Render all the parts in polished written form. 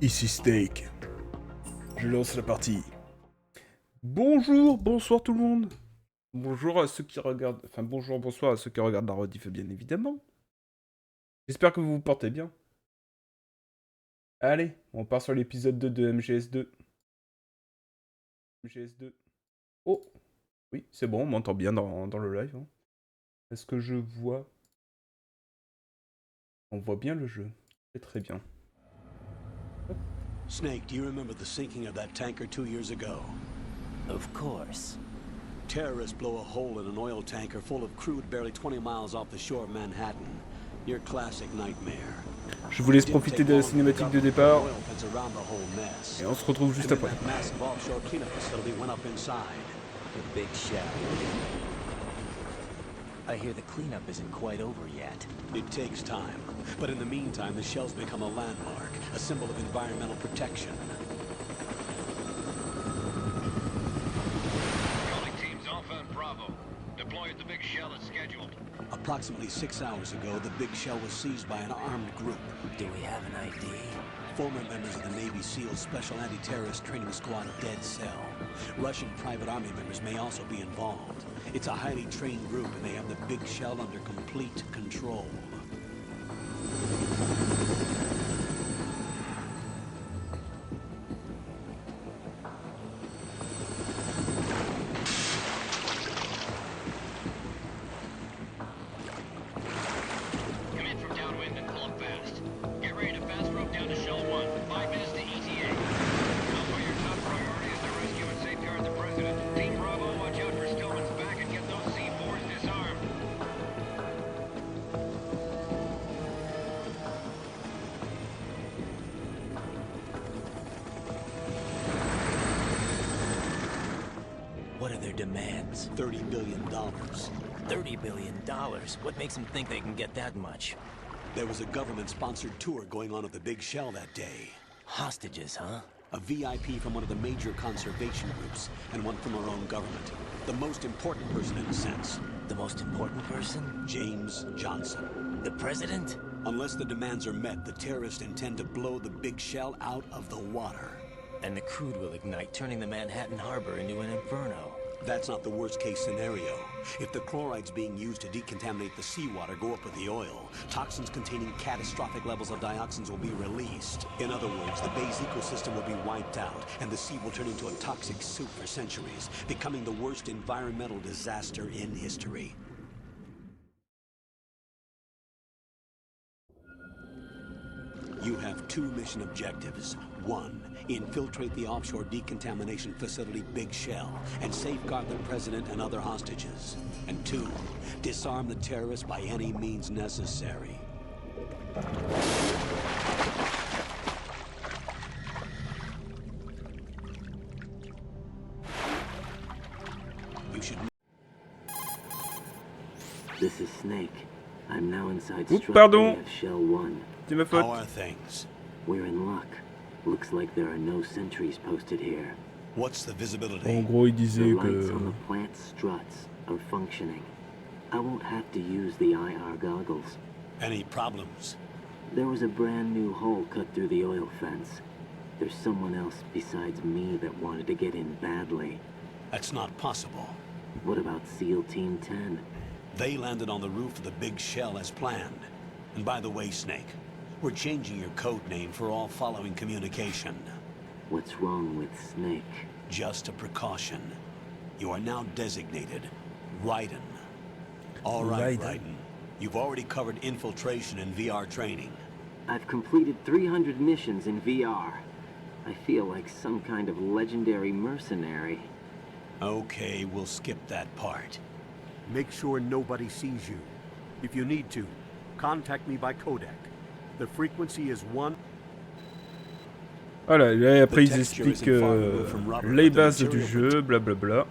Ici Steak. Je lance la partie. Bonjour, bonsoir tout le monde. Bonjour à ceux qui regardent... Enfin, bonjour, bonsoir à ceux qui regardent la rediff, bien évidemment. J'espère que vous vous portez bien. Allez, on part sur l'épisode 2 de MGS2. MGS2. Oh, oui, c'est bon, on m'entend bien dans le live. Hein. Est-ce que je vois... On voit bien le jeu. C'est très bien. Snake, do you remember the sinking of that tanker 2 years ago? Of course. Terrorists blow a hole in an oil tanker full of crude barely 20 miles off the shore of Manhattan. Your classic nightmare. Je vous laisse profiter de la cinématique de départ. Et on se retrouve juste après. The big shell. I hear the cleanup isn't quite over yet. It takes time, but in the meantime, the shell's become a landmark, a symbol of environmental protection. Calling teams Alpha and Bravo. Deploy at the big shell as scheduled. Approximately 6 hours ago, the big shell was seized by an armed group. Do we have an ID? Former members of the Navy SEAL Special Anti-Terrorist Training Squad Dead Cell. Russian private army members may also be involved. It's a highly trained group and they have the big shell under complete control. Come in from downwind and pull up fast. Get ready to fast rope down to Shell 1. 5 minutes to ETA. Alpha, your top priority is to rescue and safeguard the President. Team Bravo, watch out for Stillman's back and get those C4s disarmed. What are their demands? $30 billion. $30 billion? What makes them think they can get that much? There was a government-sponsored tour going on at the big shell that day. Hostages, huh? A VIP from one of the major conservation groups, and one from our own government. The most important person in a sense. The most important person? James Johnson. The president? Unless the demands are met, the terrorists intend to blow the big shell out of the water. And the crude will ignite, turning the Manhattan Harbor into an inferno. That's not the worst-case scenario. If the chlorides being used to decontaminate the seawater go up with the oil, toxins containing catastrophic levels of dioxins will be released. In other words, the bay's ecosystem will be wiped out, and the sea will turn into a toxic soup for centuries, becoming the worst environmental disaster in history. You have 2 mission objectives. 1, infiltrate the offshore decontamination facility Big Shell and safeguard the president and other hostages. And 2, disarm the terrorists by any means necessary. You should... This is Snake. I'm now inside Oups, Struck pardon. Bay of Shell 1. C'est ma How faute. are things? We're in luck. Looks like there are no sentries posted here. What's the visibility? En gros, il The disait lights on que... the plant struts are functioning. I won't have to use the IR goggles. Any problems? There was a brand new hole cut through the oil fence. There's someone else besides me that wanted to get in badly. That's not possible. What about SEAL Team 10? They landed on the roof of the big shell as planned. And by the way, Snake, we're changing your code name for all following communication. What's wrong with Snake? Just a precaution. You are now designated Raiden. All right, Raiden. Raiden. You've already covered infiltration and VR training. I've completed 300 missions in VR. I feel like some kind of legendary mercenary. Okay, we'll skip that part. Make sure nobody sees you. If you need to, contact me by codec. The frequency is 1. Voilà, et après ils expliquent les bases du jeu, blablabla.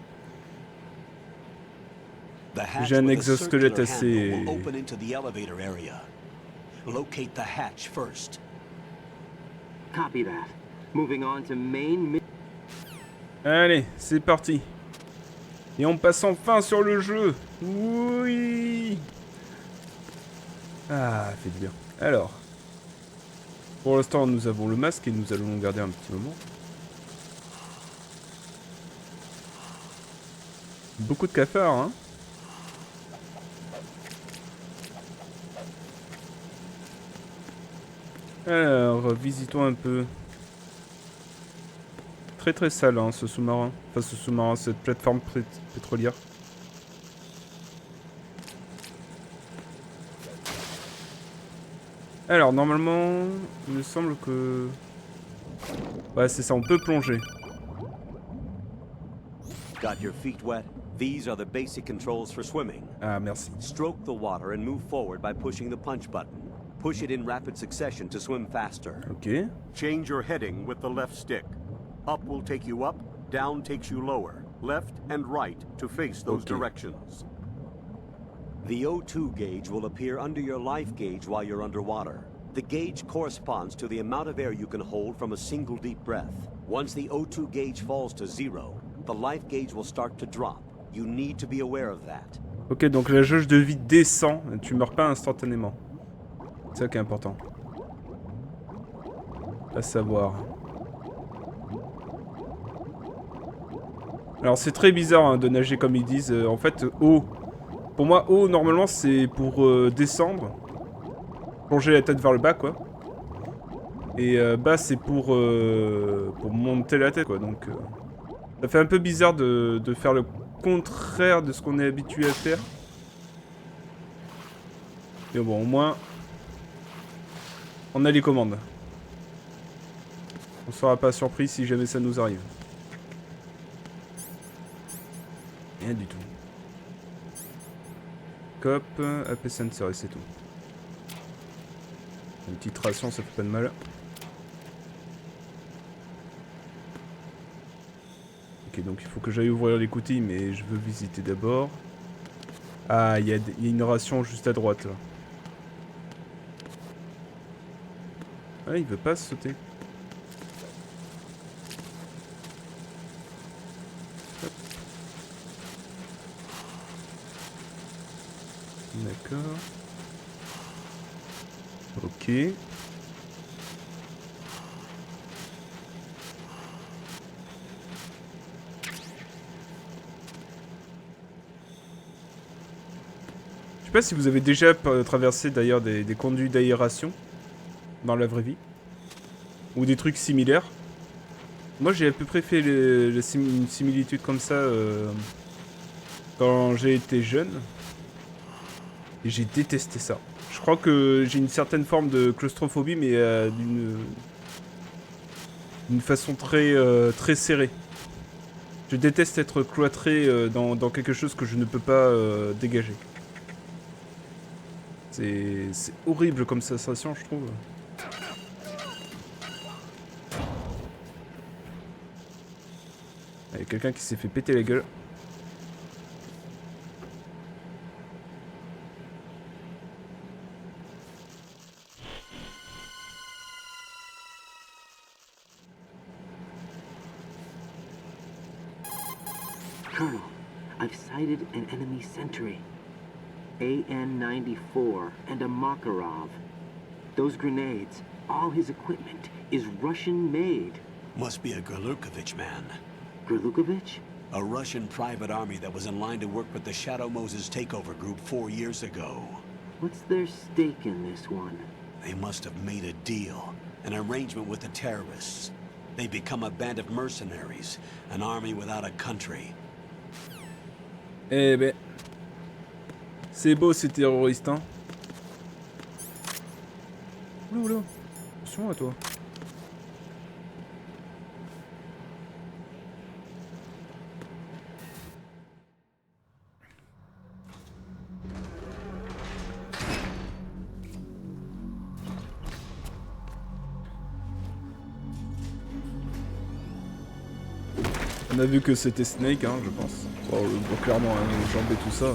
The hatch J'ai un with a exosquelette circular handle assez... will open into the elevator area. Locate the hatch first. Copy that. Moving on to main Allez, c'est parti. Et on passe enfin sur le jeu. Oui. Ah, fait du bien. Alors. Pour l'instant, nous avons le masque et nous allons le garder un petit moment. Beaucoup de cafards, hein. Alors, visitons un peu. Très très sale, hein, ce sous-marin. Enfin, ce sous-marin, cette plateforme pétrolière. Alors, normalement, il me semble que... Ouais, c'est ça, on peut plonger. Got your feet wet? These are the basic controls for swimming. Ah, merci. Stroke the water and move forward by pushing the punch button. Push it in rapid succession to swim faster. Ok. Change your heading with the left stick. Up will take you up, down takes you lower. Left and right to face those directions. The O2 gauge will appear under your life gauge while you're underwater. The gauge corresponds to the amount of air you can hold from a single deep breath. Once the O2 gauge falls to 0, the life gauge will start to drop. You need to be aware of that. Ok, donc la jauge de vie descend, tu meurs pas instantanément. C'est ça qui est important. À savoir. Alors c'est très bizarre hein, de nager comme ils disent. En fait, eau. Pour moi, eau, normalement, c'est pour descendre. Plonger la tête vers le bas, quoi. Et bas, c'est pour monter la tête, quoi. Donc, ça fait un peu bizarre de faire le contraire de ce qu'on est habitué à faire. Mais bon, au moins, on a les commandes. On sera pas surpris si jamais ça nous arrive. Rien du tout. Cop, AP sensor et c'est tout. Une petite ration, ça fait pas de mal. Ok, donc il faut que j'aille ouvrir l'écoutille, mais je veux visiter d'abord. Ah, il y a une ration juste à droite, là. Ah, il veut pas sauter. D'accord. Ok. Je sais pas si vous avez déjà traversé d'ailleurs des conduits d'aération dans la vraie vie. Ou des trucs similaires. Moi j'ai à peu près fait une similitude comme ça quand j'ai été jeune. Et j'ai détesté ça. Je crois que j'ai une certaine forme de claustrophobie, mais d'une façon très, très serrée. Je déteste être cloîtré dans quelque chose que je ne peux pas dégager. C'est horrible comme sensation, je trouve. Il y a quelqu'un qui s'est fait péter la gueule. Colonel, I've sighted an enemy sentry. AN-94 and a Makarov. Those grenades, all his equipment, is Russian-made. Must be a Gerlukovich man. Gerlukovich? A Russian private army that was in line to work with the Shadow Moses takeover group 4 years ago. What's their stake in this one? They must have made a deal, an arrangement with the terrorists. They become a band of mercenaries, an army without a country. Eh ben... C'est beau ces terroristes, hein. Oula, oula. Attention à toi. On a vu que c'était Snake, hein, je pense. Bon, clairement, hein, les jambes et tout ça.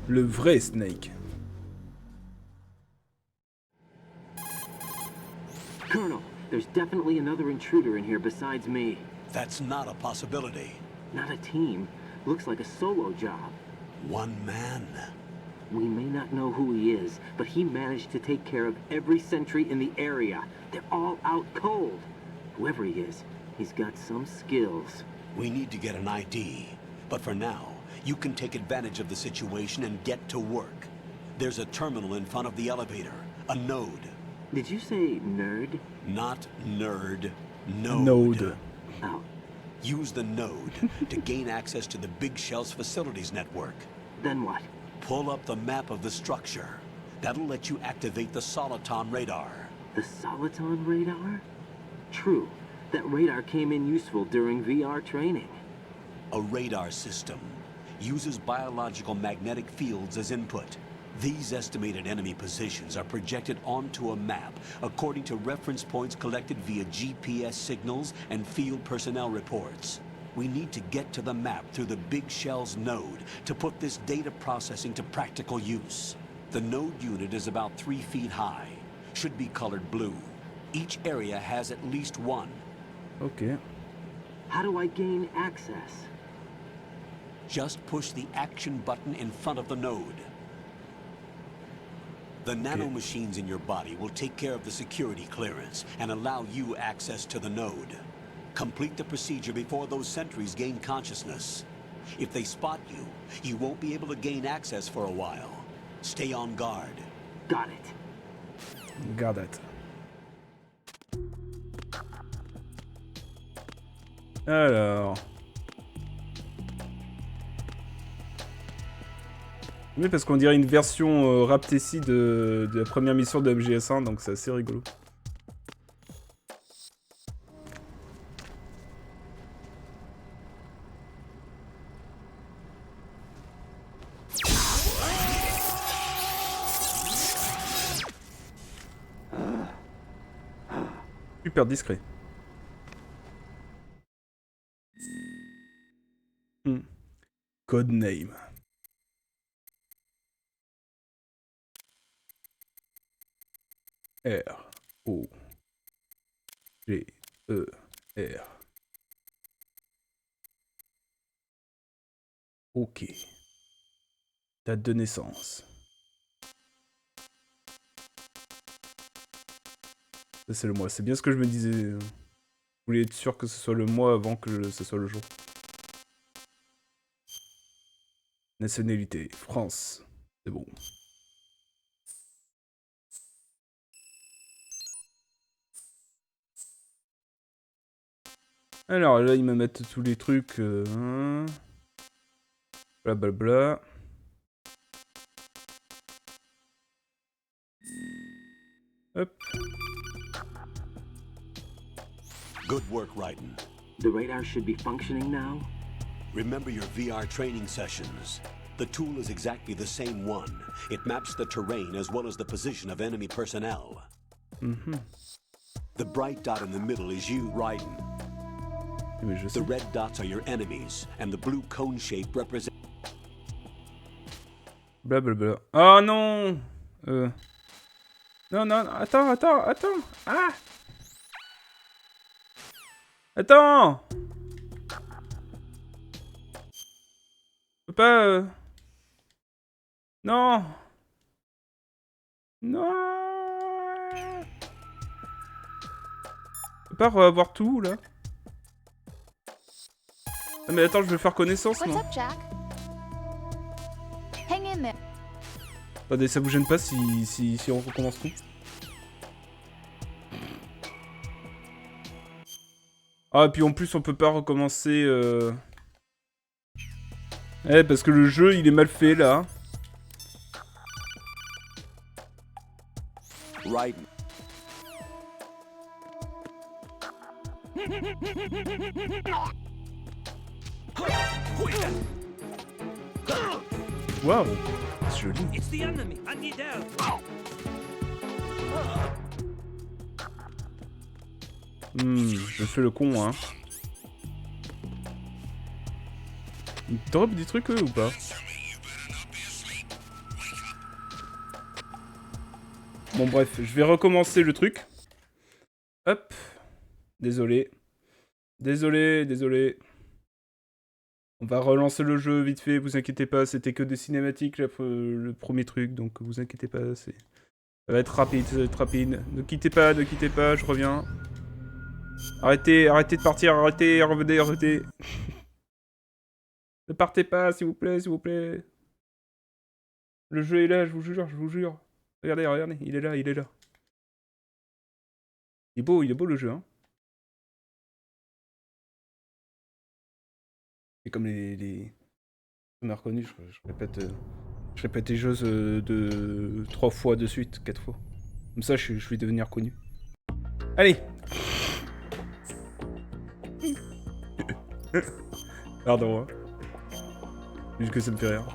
Le vrai Snake. Colonel, there's definitely another intruder in here besides me. That's not a possibility. Not a team. Looks like a solo job. One man. We may not know who he is, but he managed to take care of every sentry in the area. They're all out cold. Whoever he is, he's got some skills. We need to get an ID. But for now, you can take advantage of the situation and get to work. There's a terminal in front of the elevator. A node. Did you say nerd? Not nerd. Node. Node. Oh, Use the node to gain access to the Big Shell's facilities network. then what? Pull up the map of the structure. That'll let you activate the Soliton radar. The Soliton radar? True. That radar came in useful during VR training. A radar system uses biological magnetic fields as input. These estimated enemy positions are projected onto a map according to reference points collected via GPS signals and field personnel reports. We need to get to the map through the Big Shell's node to put this data processing to practical use. The node unit is about 3 feet high. Should be colored blue. Each area has at least one. Ok. How do I gain access? Just push the action button in front of the node. The nanomachines in your body will take care of the security clearance and allow you access to the node. Complete the procedure before those sentries gain consciousness. If they spot you, you won't be able to gain access for a while. Stay on guard. Got it. Got it. Alors. Oui, parce qu'on dirait une version rapetissée de la première mission de MGS1, donc c'est assez rigolo. Super discret. Code name. R O G E R. Ok. Date de naissance. Ça c'est le mois. C'est bien ce que je me disais. Je voulais être sûr que ce soit le mois avant que ce soit le jour. Nationalité, France. C'est bon. Alors là, ils me mettent tous les trucs. Blablabla. Hop. Good work, Raiden. The radar should be functioning now. Remember your VR training sessions. The tool is exactly the same one. It maps the terrain as well as the position of enemy personnel. The bright dot in the middle is you, Raiden. Mais je sais. The red dots are your enemies, and the blue cone shape represents... Blablabla. Oh non. Non, non, attends. Ah. Attends. Je peux pas... Non. Non. Je peux pas avoir tout, là. Ah mais attends, je veux faire connaissance, What's moi. up, Jack? Hang in there. Attendez, ça vous gêne pas si on recommence tout? Ah, et puis en plus, on peut pas recommencer... Eh, parce que le jeu, il est mal fait, là. Raiden. Waouh, c'est joli. It's the enemy. I need help. Je fais le con, hein. Ils drop des trucs, eux, ou pas? Bon, bref, je vais recommencer le truc. Hop. Désolé. On va relancer le jeu vite fait, vous inquiétez pas, c'était que des cinématiques le premier truc, donc vous inquiétez pas, ça va être rapide, ça va être rapide. Ne quittez pas, je reviens. Arrêtez, arrêtez de partir, arrêtez, revenez, revenez. Ne partez pas, s'il vous plaît, s'il vous plaît. Le jeu est là, je vous jure, je vous jure. Regardez, regardez, il est là, il est là. Il est beau le jeu, hein. C'est comme les... On a reconnu, je répète les choses de 3 fois de suite, 4 fois. Comme ça, je vais devenir connu. Allez. Pardon, hein. Juste que ça me fait rire.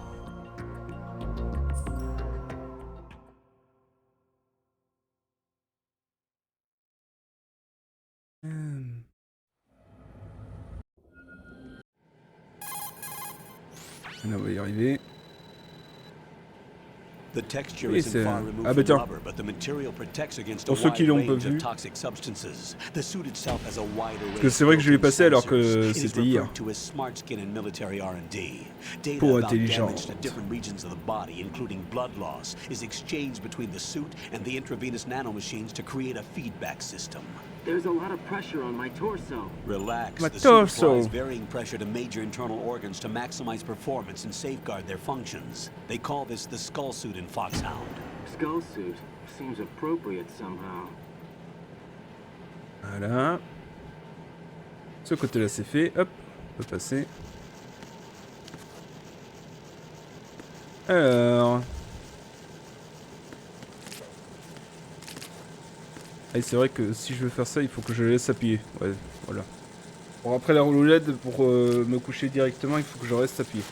On va y arriver. The texture Oui, isn't c'est... far removed Ah bah from tiens. rubber, but the material protects against a Pour ceux qui wide l'ont pas range vu. of toxic substances. The suit itself has a wide array Parce que c'est vrai que je l'ai of passé alors built-in que sensors. It is c'était hier. referred to as smart skin in military R&D. Data Peau about intelligente. damage to different regions of the body, including blood loss, is exchanged between the suit and the intravenous nanomachines to create a feedback system. There's a lot of pressure on my torso. Relax. My The suit torso. applies varying pressure to major internal organs to maximize performance and safeguard their functions. They call this the skull suit in Foxhound. Skull suit seems appropriate somehow. Voilà. Ce côté-là, c'est fait. Hop, on peut passer. Alors... Ah, c'est vrai que si je veux faire ça, il faut que je le laisse appuyer. Ouais, voilà. Bon, après la roulette, pour me coucher directement, il faut que je reste appuyé.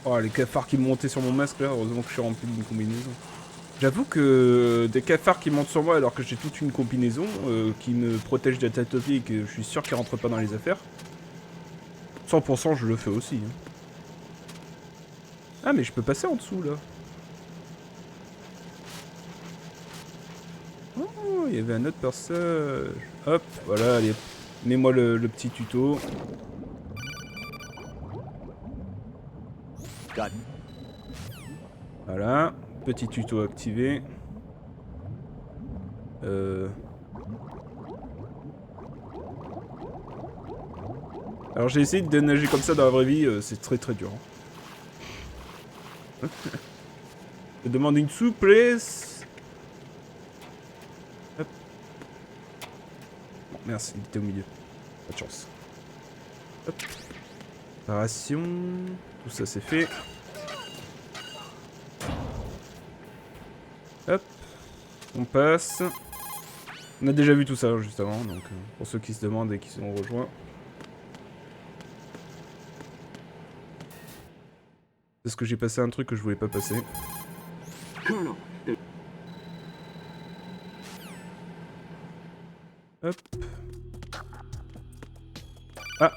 Oh, les cafards qui montaient sur mon masque, là, heureusement que je suis rempli d'une combinaison. J'avoue que des cafards qui montent sur moi alors que j'ai toute une combinaison qui me protège de la tatopie et que je suis sûr qu'ils rentrent pas dans les affaires. 100% je le fais aussi. Hein. Ah mais je peux passer en dessous là. Oh, il y avait un autre passage. Hop, voilà, allez. Mets-moi le petit tuto. Voilà, petit tuto activé. Alors j'ai essayé de nager comme ça dans la vraie vie, c'est très très dur. Je demande une souplesse. Hop. Bon, merci, il était au milieu. Pas de chance. Hop. Préparation. Tout ça c'est fait. Hop. On passe. On a déjà vu tout ça juste avant, donc pour ceux qui se demandent et qui sont rejoints. Parce que j'ai passé un truc que je voulais pas passer. Hop. Ah.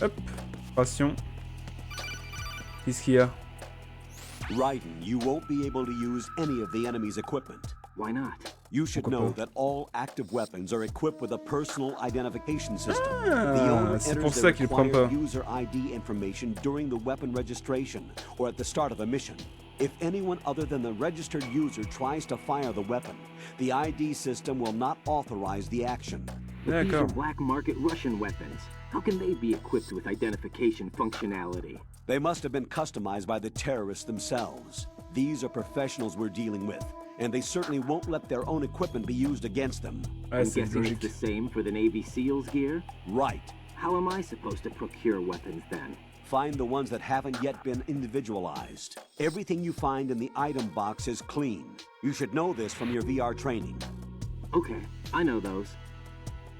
Hop. Ration. Qu'est-ce qu'il y a? Raiden, you won't be able to use any of the enemy's equipment. Why not? You should Pourquoi know pas? that all active weapons are equipped with a personal identification system. The Ah, owner c'est enters pour their ça qu'il prend required pas. user ID information during the weapon registration or at the start of a mission. If anyone other than the registered user tries to fire the weapon, the ID system will not authorize the action. But these are D'accord. black market Russian weapons. How can they be equipped with identification functionality? They must have been customized by the terrorists themselves. These are professionals we're dealing with, and they certainly won't let their own equipment be used against them. Ah, I'm c'est guessing it's logique. the same for the Navy SEALs gear? Right. How am I supposed to procure weapons then? Find the ones that haven't yet been individualized. Everything you find in the item box is clean. You should know this from your VR training. Okay, I know those.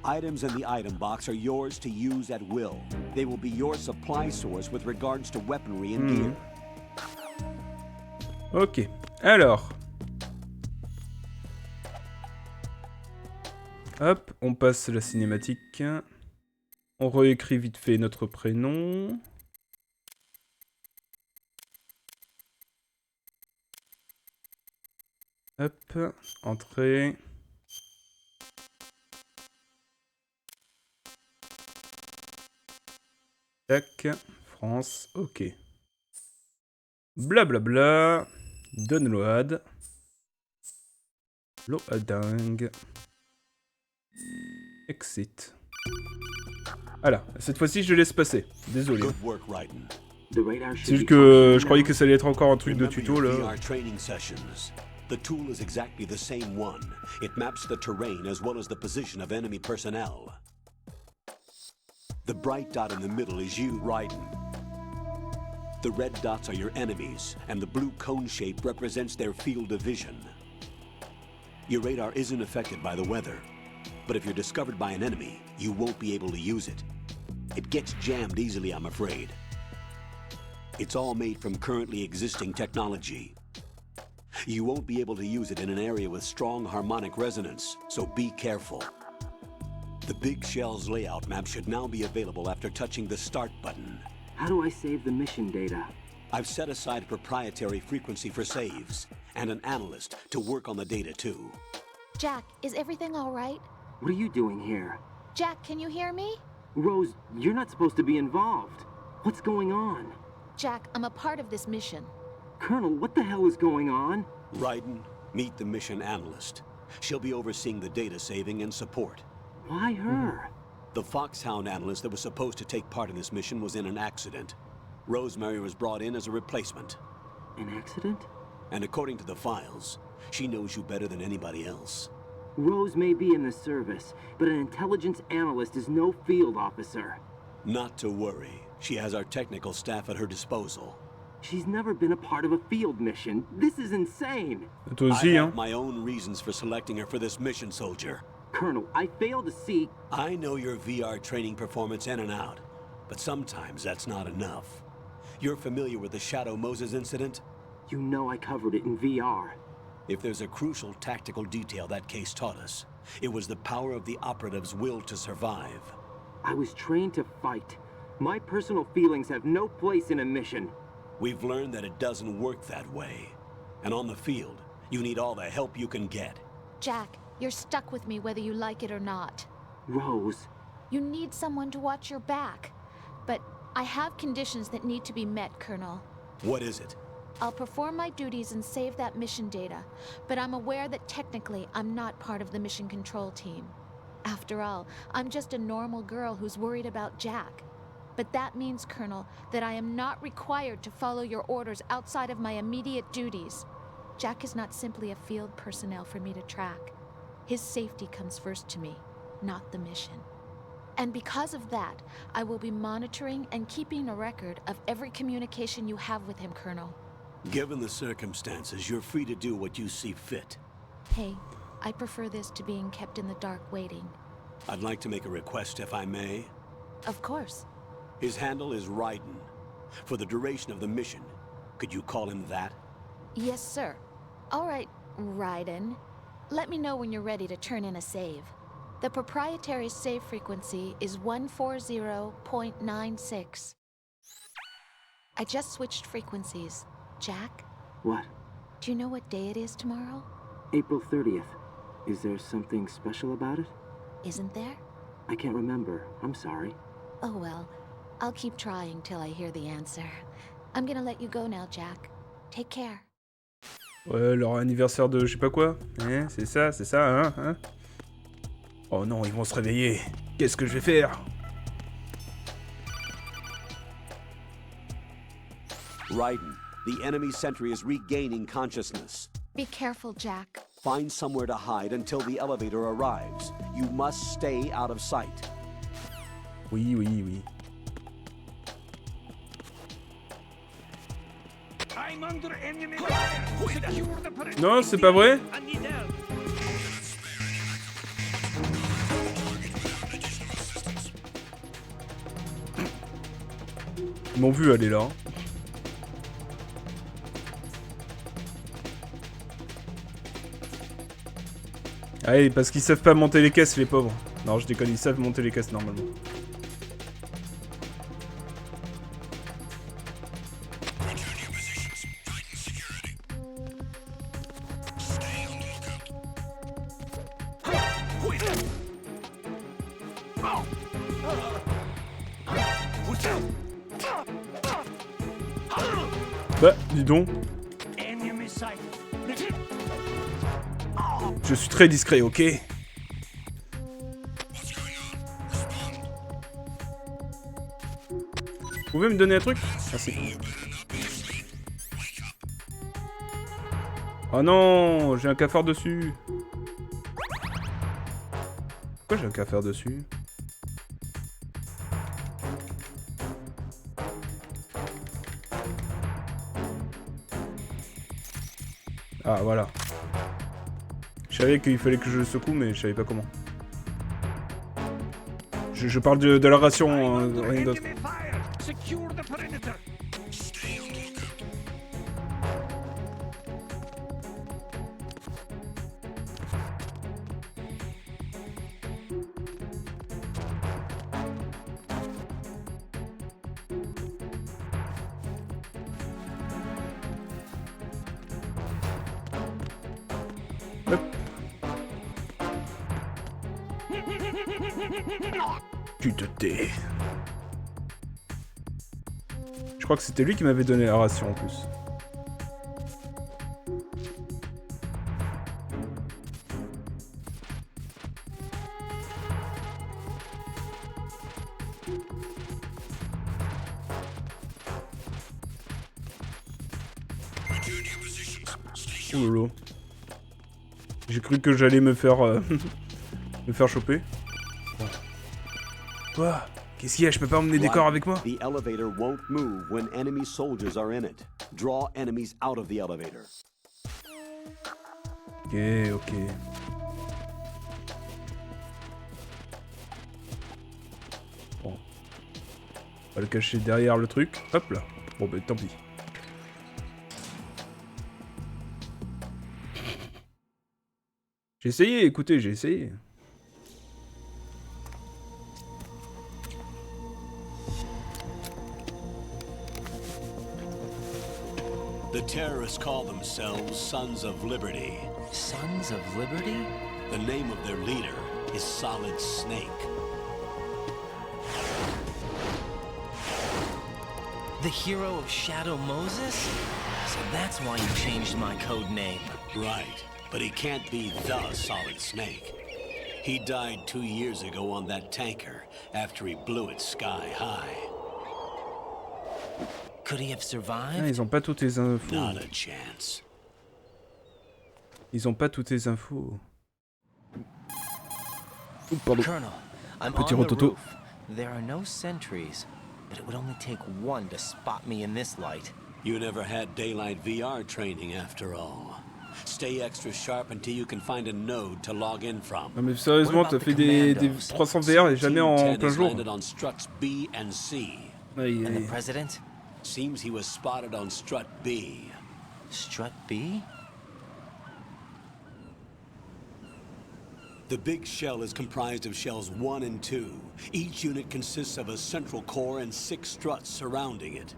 Items in the item box are yours to use at will. They will be your supply source with regards to weaponry and gear. Ok. Alors. Hop, on passe la cinématique. On réécrit vite fait notre prénom. Hop, entrée. Tac. France, ok. Blablabla. Download. Loading. Exit. Voilà, cette fois-ci je laisse passer. Désolé. Good work, Raiden. The radar C'est should juste be que je functioning croyais now. que ça allait être encore un truc de Remember tuto your là. VR training sessions. The tool is exactly the same one. It maps the terrain as well as the position of enemy personnel. The bright dot in the middle is you, Raiden. The red dots are your enemies, and the blue cone shape represents their field of vision. Your radar isn't affected by the weather, but if you're discovered by an enemy, you won't be able to use it. It gets jammed easily, I'm afraid. It's all made from currently existing technology. You won't be able to use it in an area with strong harmonic resonance, so be careful. The Big Shell's layout map should now be available after touching the Start button. How do I save the mission data? I've set aside a proprietary frequency for saves, and an analyst to work on the data too. Jack, is everything all right? What are you doing here? Jack, can you hear me? Rose, you're not supposed to be involved. What's going on? Jack, I'm a part of this mission. Colonel, what the hell is going on? Raiden, meet the mission analyst. She'll be overseeing the data saving and support. Why her? The Foxhound analyst that was supposed to take part in this mission was in an accident. Rosemary was brought in as a replacement. An accident? And according to the files, she knows you better than anybody else. Rose may be in the service, but an intelligence analyst is no field officer. Not to worry. She has our technical staff at her disposal. She's never been a part of a field mission. This is insane. Toi I aussi, hein. have my own reasons for selecting her for this mission, soldier. Colonel, I fail to see... I know your VR training performance in and out, but sometimes that's not enough. You're familiar with the Shadow Moses incident? You know I covered it in VR. If there's a crucial tactical detail that case taught us, it was the power of the operative's will to survive. I was trained to fight. My personal feelings have no place in a mission. We've learned that it doesn't work that way. And on the field, you need all the help you can get. Jack, you're stuck with me whether you like it or not. Rose, You need someone to watch your back. But I have conditions that need to be met, Colonel. What is it? I'll perform my duties and save that mission data, but I'm aware that technically I'm not part of the mission control team. After all, I'm just a normal girl who's worried about Jack. But that means, Colonel, that I am not required to follow your orders outside of my immediate duties. Jack is not simply a field personnel for me to track. His safety comes first to me, not the mission. And because of that, I will be monitoring and keeping a record of every communication you have with him, Colonel. Given the circumstances, you're free to do what you see fit. Hey, I prefer this to being kept in the dark waiting. I'd like to make a request, if I may. Of course. His handle is Raiden. For the duration of the mission, could you call him that? Yes, sir. All right, Raiden. Let me know when you're ready to turn in a save. The proprietary save frequency is 140.96. I just switched frequencies. Jack, what? do you know what day it is tomorrow? April 30th. Is there something special about it? Isn't there? I can't remember. I'm sorry. Oh well, I'll keep trying till I hear the answer. I'm gonna let you go now, Jack. Take care. Ouais, leur anniversaire de je sais pas quoi. Hein, c'est ça, hein. Oh non, ils vont se réveiller. Qu'est-ce que je vais faire? Raiden, the enemy sentry is regaining consciousness. Be careful, Jack. Find somewhere to hide until the elevator arrives. You must stay out of sight. Oui, oui, oui. I'm under enemy fire. Secure the perimeter. Non, c'est pas vrai? I need help. Ils m'ont vu aller là. Hein. Allez, parce qu'ils savent pas monter les caisses, les pauvres. Non, je déconne, ils savent monter les caisses normalement. Watch out! Bah, dis donc. Je suis très discret, ok? Vous pouvez me donner un truc? Merci. Oh non, j'ai un cafard dessus. Pourquoi j'ai un cafard dessus? Ah, voilà. Je savais qu'il fallait que je le secoue, mais je savais pas comment. Je parle de la ration, rien d'autre. Hop. Tu te tais. Je crois que c'était lui qui m'avait donné la ration en plus. Oh lolo. J'ai cru que j'allais me faire me faire choper. Quoi? Qu'est-ce qu'il y a? Je peux pas emmener des corps avec moi? The elevator won't move when enemy soldiers are in it. Draw enemies out of the elevator. Ok, ok. Bon. On va le cacher derrière le truc. Hop là. Bon bah tant pis. J'ai essayé, écoutez, j'ai essayé. The terrorists call themselves Sons of Liberty. Sons of Liberty? The name of their leader is Solid Snake. The hero of Shadow Moses? So that's why you changed my code name. Right, but he can't be the Solid Snake. He died 2 years ago on that tanker after he blew it sky high. Could he have survived? Ah, ils ont pas toutes les infos. Not a chance. Ils ont pas toutes les infos. Ouh, pardon. Colonel, I'm Petit on the rototo. roof. There are no sentries, but it would only take one to spot me in this light. You never had daylight VR training after all. Stay extra sharp until you can find a node to log in from. Non mais sérieusement, t'as fait des 300 VR et jamais en Team 10 plein has jour. landed on struts B and C. Aïe, And the aïe. president? Seems he was spotted on strut B. Strut B? The big shell is comprised of shells 1 and 2. Each unit consists of a central core and 6 struts surrounding it.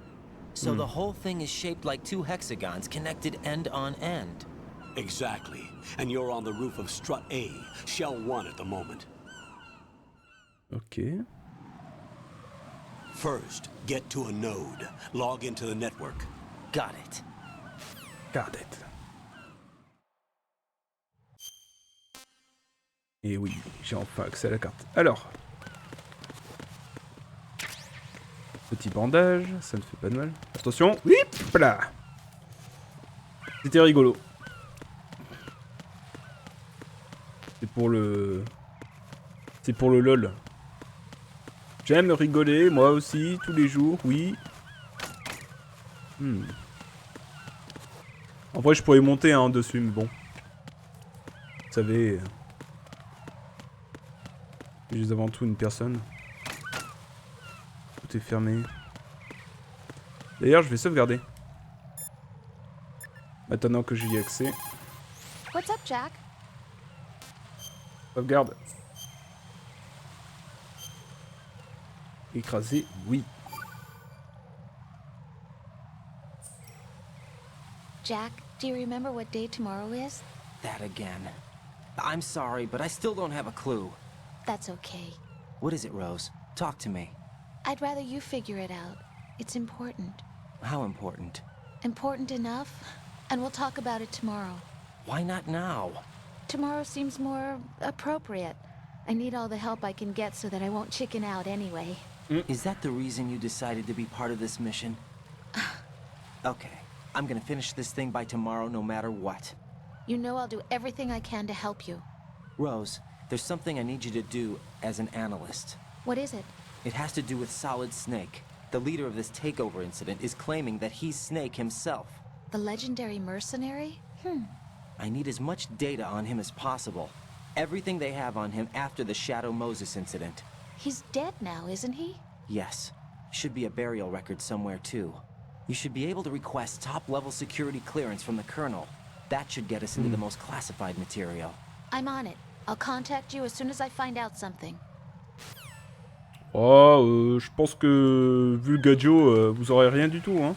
So the whole thing is shaped like 2 hexagons connected end on end. Exactly. And you're on the roof of strut A, shell 1 at the moment. Ok. First, get to a node. Log into the network. Got it. Got it. Et oui, j'ai enfin accès à la carte. Alors. Petit bandage, ça ne fait pas de mal. Attention, hop là. C'était rigolo. C'est pour le... C'est pour le lol. J'aime rigoler, moi aussi, tous les jours, oui. En vrai, je pourrais monter hein, dessus, mais bon. Vous savez... Je suis avant tout une personne. Tout est fermé. D'ailleurs, je vais sauvegarder. Maintenant que j'y ai accès. What's up, Jack? Sauvegarde. Écrasé, oui. Jack, do you remember what day tomorrow is? That again. I'm sorry, but I still don't have a clue. That's okay. What is it, Rose? Talk to me. I'd rather you figure it out. It's important. How important? Important enough, and we'll talk about it tomorrow. Why not now? Tomorrow seems more appropriate. I need all the help I can get so that I won't chicken out anyway. Is that the reason you decided to be part of this mission? Okay, I'm gonna finish this thing by tomorrow no matter what. You know I'll do everything I can to help you. Rose, there's something I need you to do as an analyst. What is it? It has to do with Solid Snake. The leader of this takeover incident is claiming that he's Snake himself. The legendary mercenary? I need as much data on him as possible. Everything they have on him after the Shadow Moses incident. He's dead now, isn't he? Yes. Should be a burial record somewhere too. You should be able to request top-level security clearance from the Colonel. That should get us into the most classified material. I'm on it. I'll contact you as soon as I find out something. Oh, je pense que, vu le gadio, vous aurez rien du tout, hein.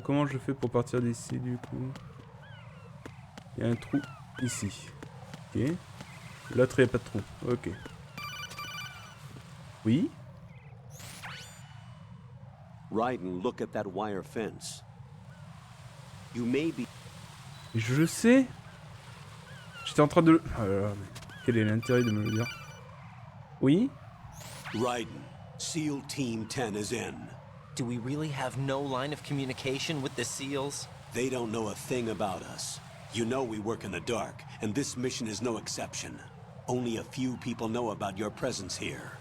Comment je fais pour partir d'ici, du coup? Il y a un trou ici. Ok. L'autre, il n'y a pas de trou. Ok. Oui? Raiden, look at that wire fence. You may be... Je sais. J'étais en train de... Oh là là, mais quel est l'intérêt de me le dire? Oui? Raiden, SEAL Team 10 is in. Do we really have no line of communication with the SEALs? They don't know a thing about us. You know we work in the dark, and this mission is no exception. Only a few people know about your presence here.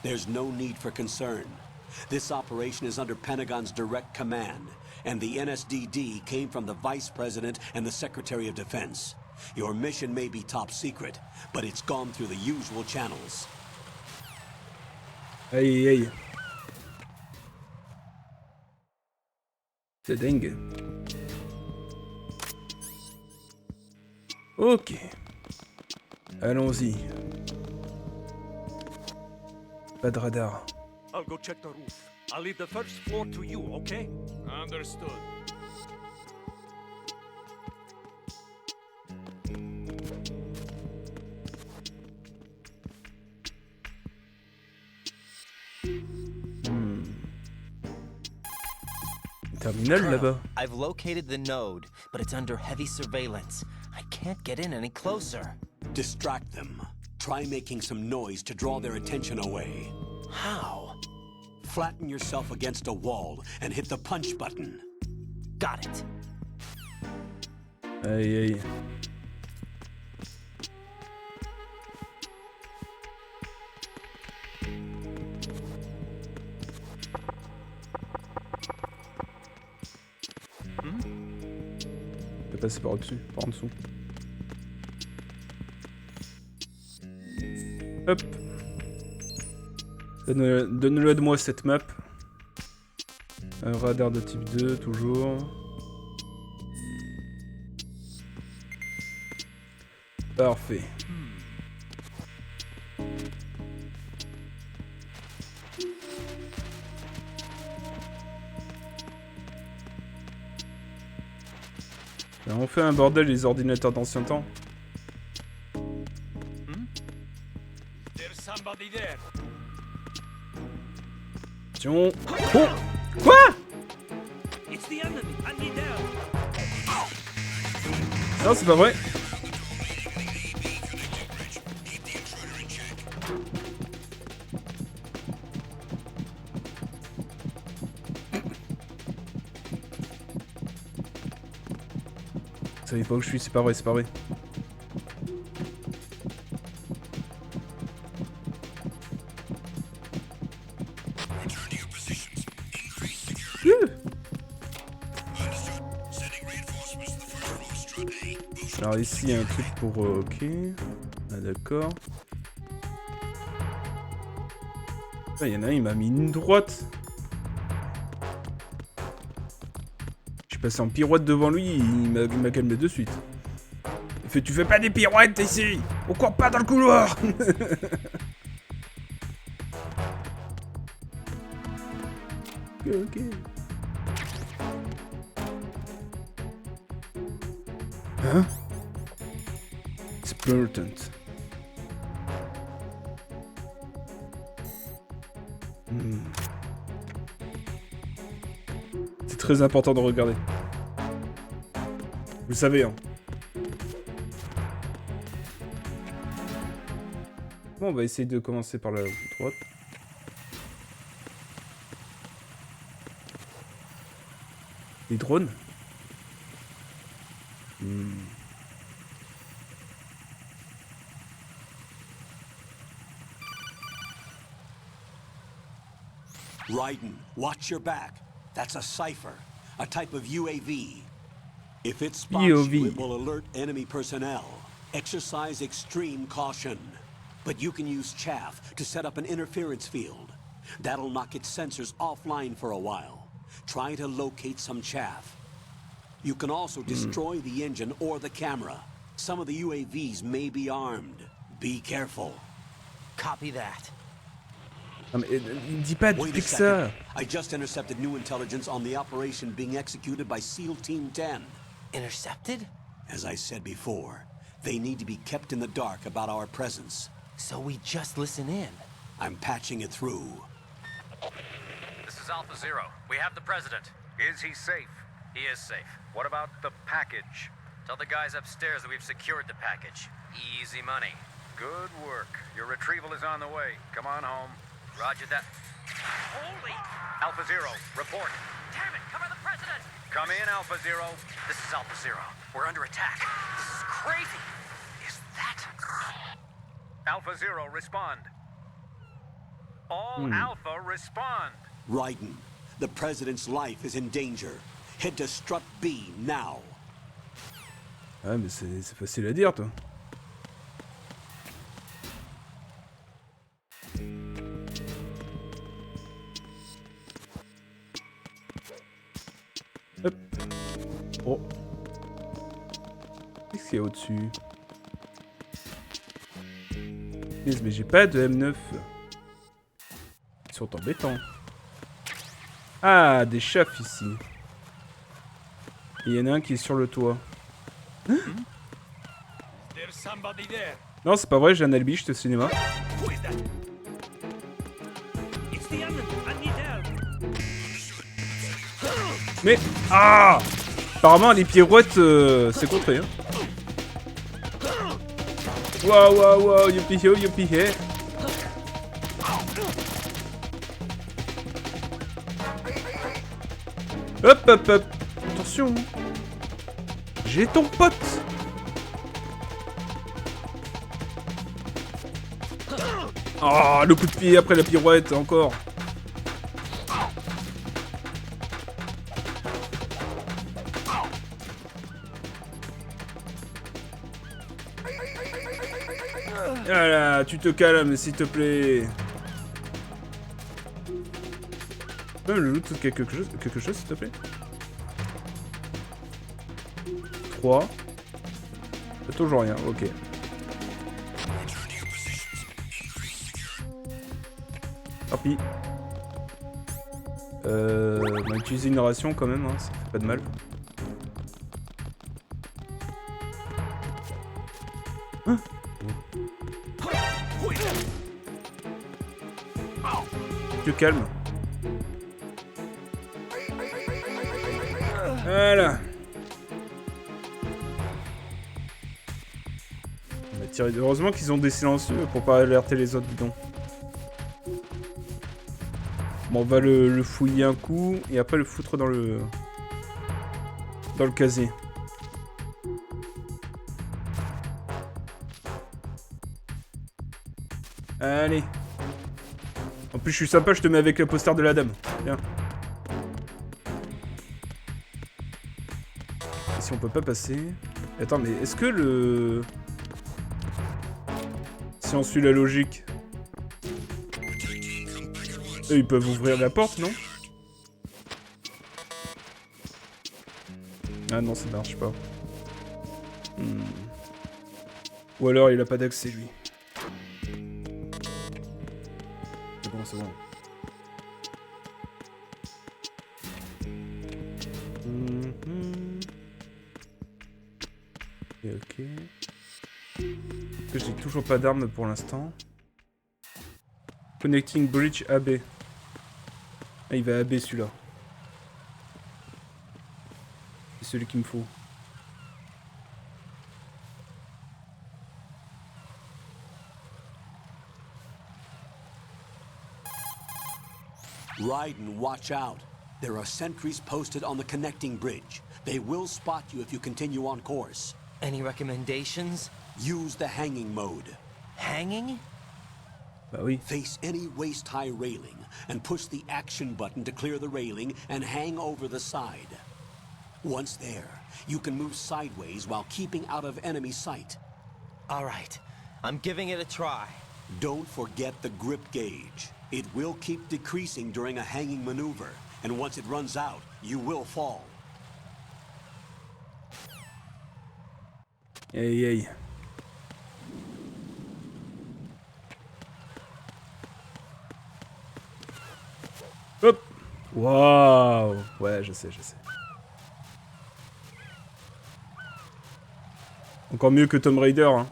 There's no need for concern. This operation is under Pentagon's direct command, and the NSDD came from the Vice President and the Secretary of Defense. Your mission may be top secret, but it's gone through the usual channels. Aïe aïe. C'est dingue. Ok. Allons-y. Pas de radar. I'll go check the roof. I'll leave the first floor to you, okay? Understood. Terminal là-bas. I've located the node, but it's under heavy surveillance. I can't get in any closer. Distract them. Try making some noise to draw their attention away. How? Flatten yourself against a wall and hit the punch button. Got it. Aïe aïe. Je vais passer par au-dessus, par en dessous. Hop. Donne-le de moi cette map. Un radar de type 2, toujours. Parfait. Là, on fait un bordel les ordinateurs d'ancien temps. There's somebody there. Attention. Oh! Quoi? It's the enemy. I need help. Non, c'est pas vrai. Vous savez pas où je suis, c'est pas vrai, c'est pas vrai. Alors ici il y a un truc pour... ok. Ah d'accord. Il y en a un, il m'a mis une droite. Je suis passé en pirouette devant lui, il m'a calmé de suite. Il fait, tu fais pas des pirouettes ici. On court pas dans le couloir. Ok. Hein? It's important. C'est très important de regarder. Vous le savez, hein. Bon, on va essayer de commencer par la droite. Les drones. Raiden, watch your back. That's a cipher, a type of UAV. If it spots you, it will alert enemy personnel. Exercise extreme caution. But you can use chaff to set up an interference field. That'll knock its sensors offline for a while. Try to locate some chaff. You can also destroy the engine or the camera. Some of the UAVs may be armed. Be careful. Copy that. Non mais il dit pas Wait a que second. ça. I just intercepted new intelligence on the operation being executed by SEAL Team 10. Intercepted? As I said before, they need to be kept in the dark about our presence. So we just listen in. I'm patching it through. This is Alpha Zero. We have the president. Is he safe? He is safe. What about the package? Tell the guys upstairs that we've secured the package. Easy money. Good work. Your retrieval is on the way. Come on home. Roger that. Holy! Alpha Zero, report. Damn it, cover the president! Come in, Alpha Zero. This is Alpha Zero. We're under attack. This is crazy. Is that... Alpha Zero, respond. All Alpha, respond. Raiden, the president's life is in danger. Head to Strut B now. Ouais, mais c'est facile à dire, toi. Hop. Oh. Qu'est-ce qu'il y a au-dessus? Mais j'ai pas de M9. Ils sont embêtants. Ah, des chefs ici. Il y en a un qui est sur le toit. Hein? Non, c'est pas vrai, j'ai un alibi, j'étais au cinéma. Mais... Ah! Apparemment, les pirouettes, c'est contré, hein. Waouh, waouh, waouh, youpi-ho, youpi-hey. Hop, hop, hop. Attention. J'ai ton pote. Oh, le coup de pied après la pirouette, encore. Voilà, tu te calmes, s'il te plaît. Tu peux me loot quelque chose, s'il te plaît? 3. Toujours rien, ok. Tant pis. On va utiliser une ration quand même, hein, ça fait pas de mal. Hein? Tu te calmes. Voilà. On va tirer. Heureusement qu'ils ont des silencieux pour pas alerter les autres, dis donc. Bon, on va le fouiller un coup et après le foutre dans le casier. Allez. En plus, je suis sympa, je te mets avec le poster de la dame. Viens. Si on peut pas passer... Attends, mais est-ce que le... Si on suit la logique... Eux, ils peuvent ouvrir la porte, non? Ah non, ça marche pas. Ou alors, il a pas d'accès, lui. C'est bon, c'est bon. Ok. J'ai toujours pas d'armes pour l'instant. Connecting bridge AB. Ah, il va AB celui-là. C'est celui qu'il me faut. Raiden, watch out. There are sentries posted on the connecting bridge. They will spot you if you continue on course. Any recommendations? Use the hanging mode. Hanging? Bah oui. Face any waist-high railing and push the action button to clear the railing and hang over the side. Once there, you can move sideways while keeping out of enemy sight. All right, I'm giving it a try. Don't forget the grip gauge. It will keep decreasing during a hanging maneuver, and once it runs out, you will fall. Aïe aïe. Hop. Waouh. Ouais, je sais. Encore mieux que Tomb Raider, hein.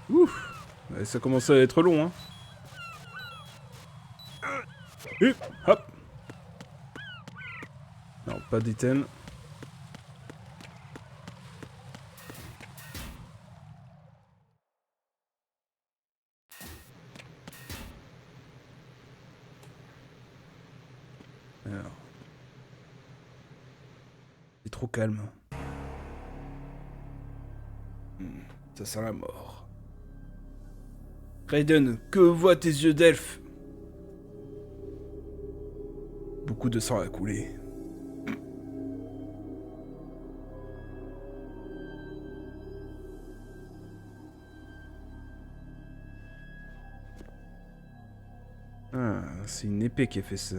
Ouf. Ouais, ça commence à être long, hein. Hop. Non, pas d'item. Alors. C'est trop calme. Ça sent la mort. Raiden, que voient tes yeux d'elfe? Beaucoup de sang a coulé. Ah, c'est une épée qui a fait ça.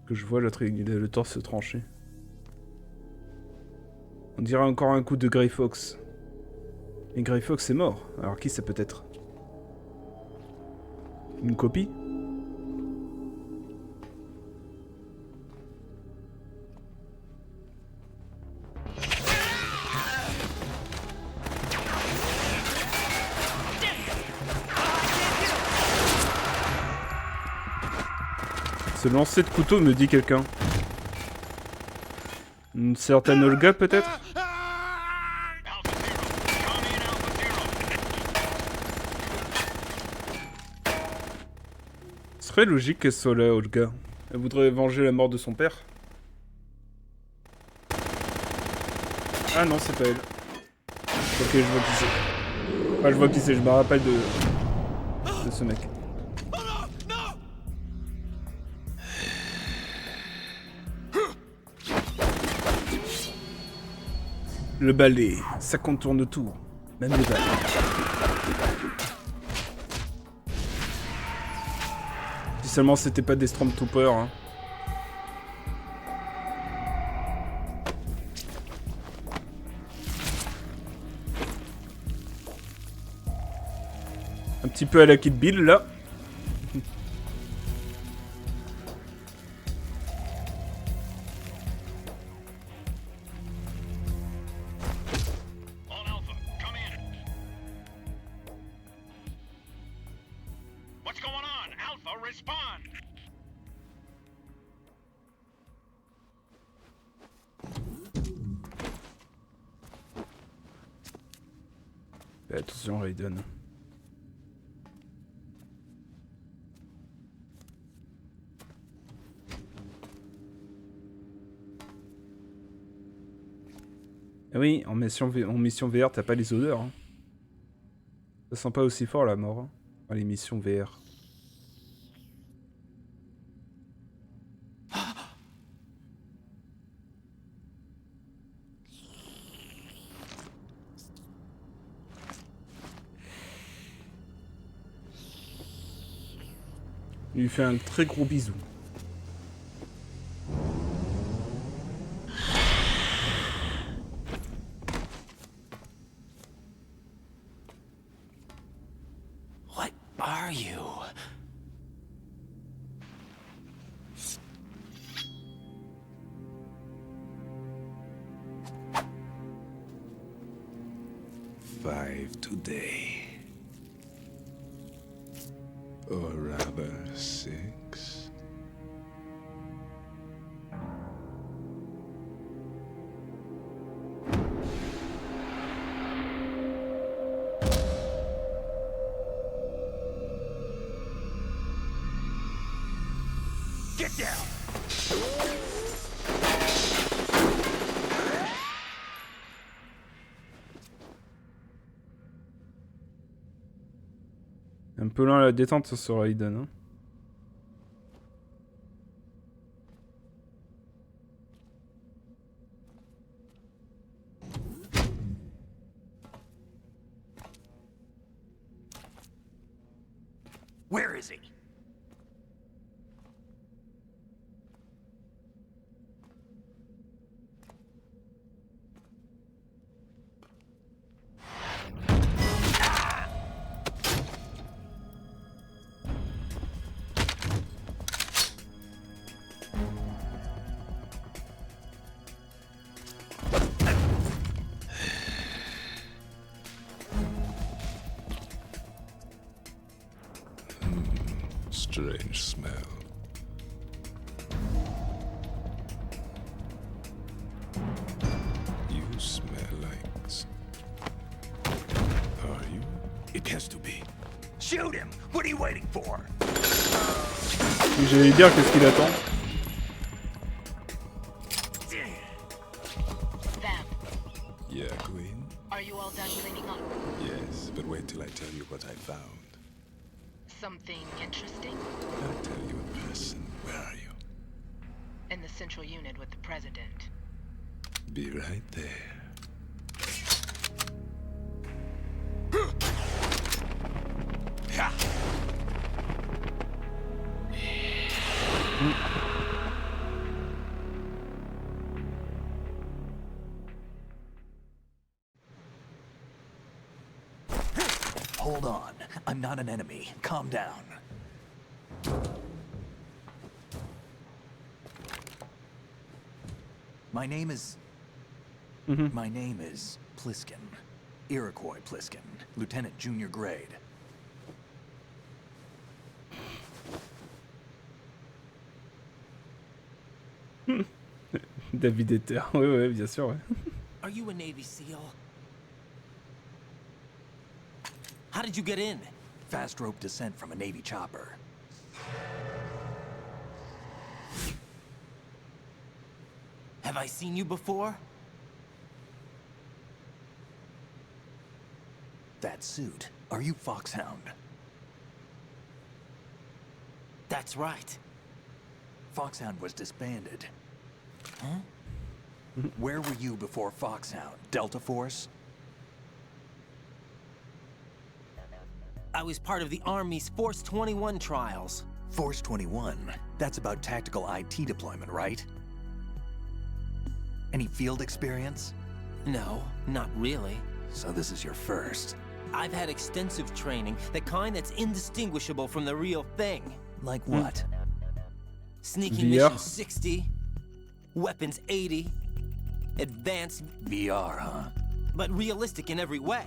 Que je vois l'autre, il a le torse tranché. On dirait encore un coup de Grey Fox. Et Grey Fox est mort. Alors qui ça peut être? Une copie? Ce lancer de couteau me dit quelqu'un. Une certaine Olga peut-être? Ce serait logique qu'elle soit là, Olga. Elle voudrait venger la mort de son père. Ah non, c'est pas elle. Ok, je vois qui c'est. Enfin, je vois qui c'est, je me rappelle de ce mec. Le balai, ça contourne tout, même les balles. Si seulement c'était pas des Stormtroopers, hein. Un petit peu à la Kill Bill, là. Fais attention, Raiden. Ah oui, en mission VR, t'as pas les odeurs. Hein. Ça sent pas aussi fort la mort. Hein. Dans les missions VR. Il lui fait un très gros bisou. What are you? 5 today. Or rather, 6. Get down! Un peu lent à la détente sur Raiden. Hein. Where is he? Strange smell. You smell like... Are you? It has to be. Shoot him! What are you waiting for? J'allais dire qu'est-ce qu'il attend. Vam, Yeah, Queen? are you all done cleaning up? Yes, but wait till I tell you what I found. Something interesting? I'll tell you in person. Where are you? In the central unit with the president. Be right there. Hold on. I'm not an enemy. Calm down. My name is... My name is Pliskin. Iroquois Pliskin. Lieutenant Junior Grade. David Ether. Oui, oui, bien sûr. Ouais. Are you a Navy SEAL? How did you get in? Fast rope descent from a Navy chopper. Have I seen you before? That suit. Are you Foxhound? That's right. Foxhound was disbanded. Huh? Where were you before Foxhound? Delta Force? I was part of the Army's Force 21 trials. Force 21? That's about tactical IT deployment, right? Any field experience? No, not really. So this is your first. I've had extensive training, the kind that's indistinguishable from the real thing. Like what? Sneaking VR. mission 60, weapons 80, advanced, VR, huh? but realistic in every way.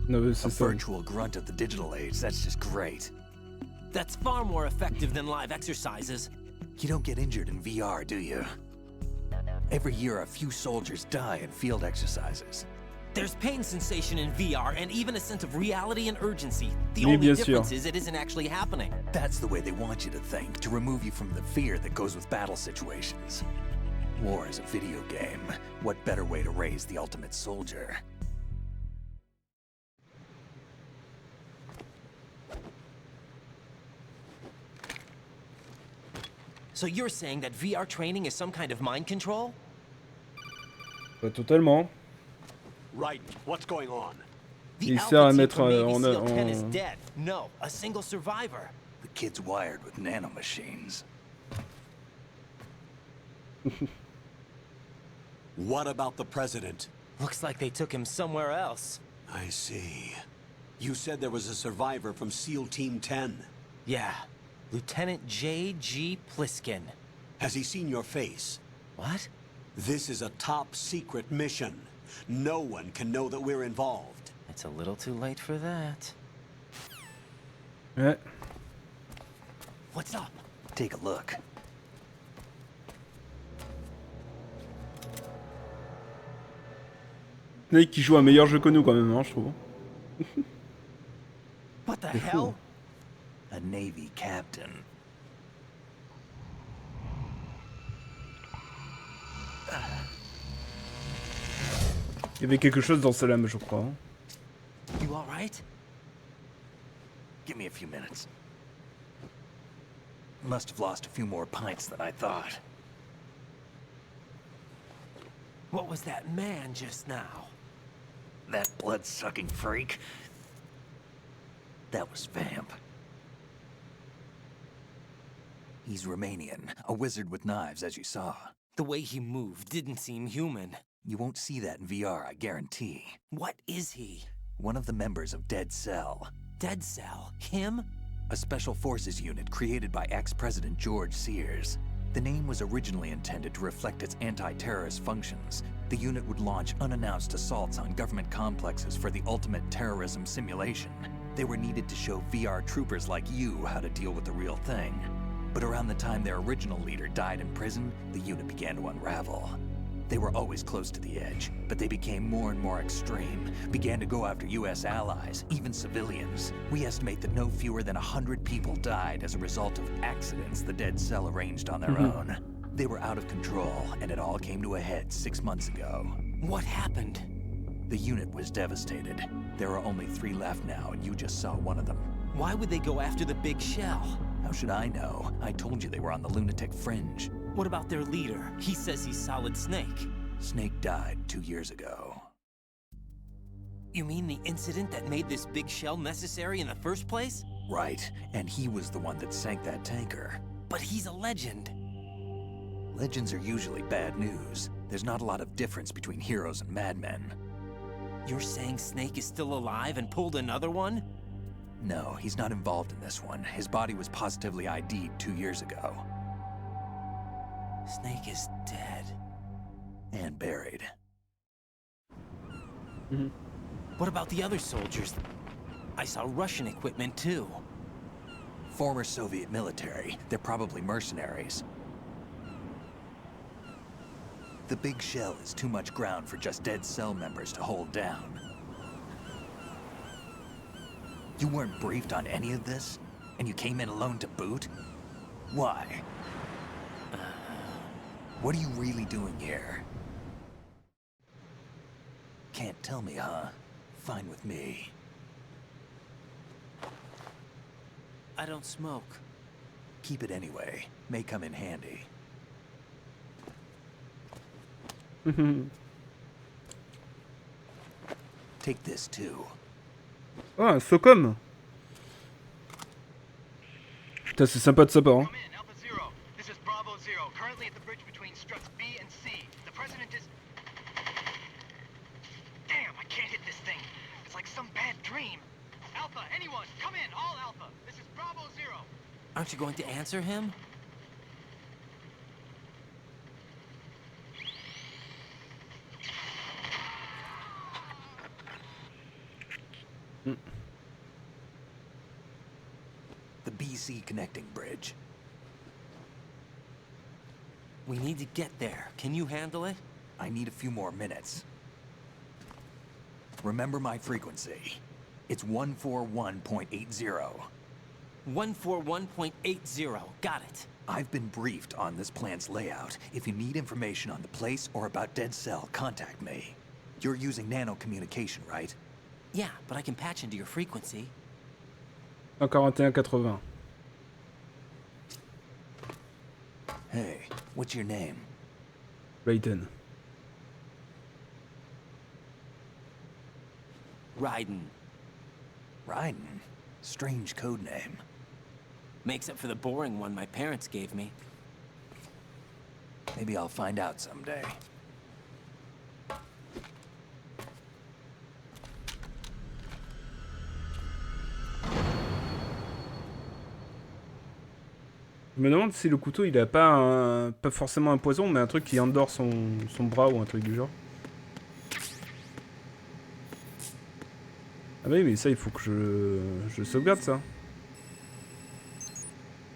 Non, mais A c'est ça. virtual grunt of the digital age, that's just great. That's far more effective than live exercises. You don't get injured in VR, do you? Every year, a few soldiers die in field exercises. There's pain sensation in VR and even a sense of reality and urgency. The Oui, only bien sûr. difference is it isn't actually happening. That's the way they want you to think, to remove you from the fear that goes with battle situations. War is a video game. What better way to raise the ultimate soldier? So you're saying that VR training is some kind of mind control? Pas totalement. Right. What's going on? The Il sert à Alpha team mettre from Navy en- SEAL 10 is en- dead. No, a single survivor. The kid's wired with nanomachines. What about the president? Looks like they took him somewhere else. I see. You said there was a survivor from SEAL Team 10. Yeah, Lieutenant J.G. Pliskin. Has he seen your face? What? This is a top secret mission. No one can know that we're involved. It's a little too late for that. Ouais. What's up? Take a look. Snake qui joue un meilleur jeu que nous quand même, hein, je trouve. What the C'est fou. hell? A Navy captain. Il y avait quelque chose dans sa lame, je crois. Hein. You alright? Give me a few minutes. Must have lost a few more pints than I thought. What was that man just now? That blood-sucking freak. That was Vamp. He's Romanian, a wizard with knives, as you saw. The way he moved didn't seem human. You won't see that in VR, I guarantee. What is he? One of the members of Dead Cell. Dead Cell? Him? A special forces unit created by ex-President George Sears. The name was originally intended to reflect its anti-terrorist functions. The unit would launch unannounced assaults on government complexes for the ultimate terrorism simulation. They were needed to show VR troopers like you how to deal with the real thing. But around the time their original leader died in prison, the unit began to unravel. They were always close to the edge, but they became more and more extreme, began to go after US allies, even civilians. We estimate that no fewer than 100 people died as a result of accidents the Dead Cell arranged on their own. They were out of control, and it all came to a head 6 months ago. What happened? The unit was devastated. There are only 3 left now, and you just saw one of them. Why would they go after the big shell? How should I know? I told you they were on the lunatic fringe. What about their leader? He says he's Solid Snake. Snake died 2 years ago. You mean the incident that made this big shell necessary in the first place? Right, and he was the one that sank that tanker. But he's a legend. Legends are usually bad news. There's not a lot of difference between heroes and madmen. You're saying Snake is still alive and pulled another one? No, he's not involved in this one. His body was positively ID'd 2 years ago. Snake is dead. And buried. What about the other soldiers? I saw Russian equipment too. Former Soviet military. They're probably mercenaries. The big shell is too much ground for just Dead Cell members to hold down. You weren't briefed on any of this? And you came in alone to boot? Why? What are you really doing here? Can't tell me, huh? Fine with me. I don't smoke. Keep it anyway. May come in handy. Take this too. Ah, un Socom. Putain, c'est sympa de sa part. Hein. Come in, Alpha Zero. This is Bravo Zero. Currently at the bridge between struts B and C. The president is... Damn, I can't hit this thing. It's like some bad dream. Alpha, anyone, come in, all Alpha. This is Bravo Zero. Aren't you going to answer him? The BC connecting bridge. We need to get there. Can you handle it? I need a few more minutes. Remember my frequency. It's 141.80. 141.80. Got it. I've been briefed on this plan's layout. If you need information on the place or about Dead Cell, contact me. You're using nano communication, right? Yeah, but I can patch into your frequency. 141,80. Hey, what's your name? Raiden. Raiden. Raiden? Strange code name. Makes up for the boring one my parents gave me. Maybe I'll find out someday. Je me demande si le couteau il a pas pas forcément un poison, mais un truc qui endort son bras ou un truc du genre. Ah bah oui, mais ça, il faut que je sauvegarde ça.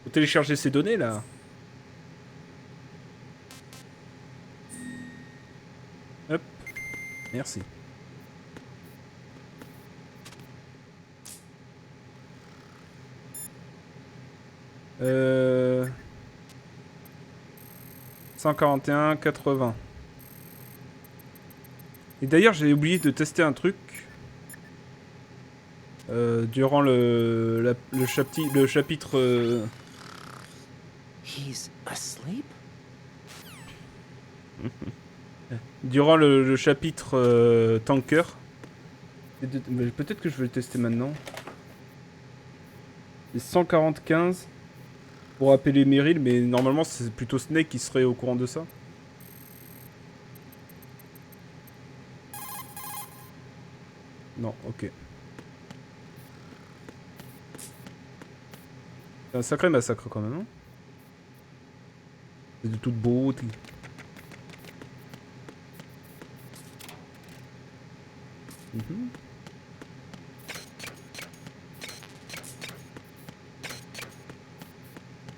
Faut télécharger ces données là. Hop. Merci. Euh... 141,80. Et d'ailleurs, j'ai oublié de tester un truc. Durant le chapitre... He's asleep? Durant le chapitre tanker. Peut-être que je vais le tester maintenant. C'est 140,15 pour appeler Meryl, mais normalement c'est plutôt Snake qui serait au courant de ça. Non, ok. C'est un sacré massacre quand même, hein. C'est de toute beauté.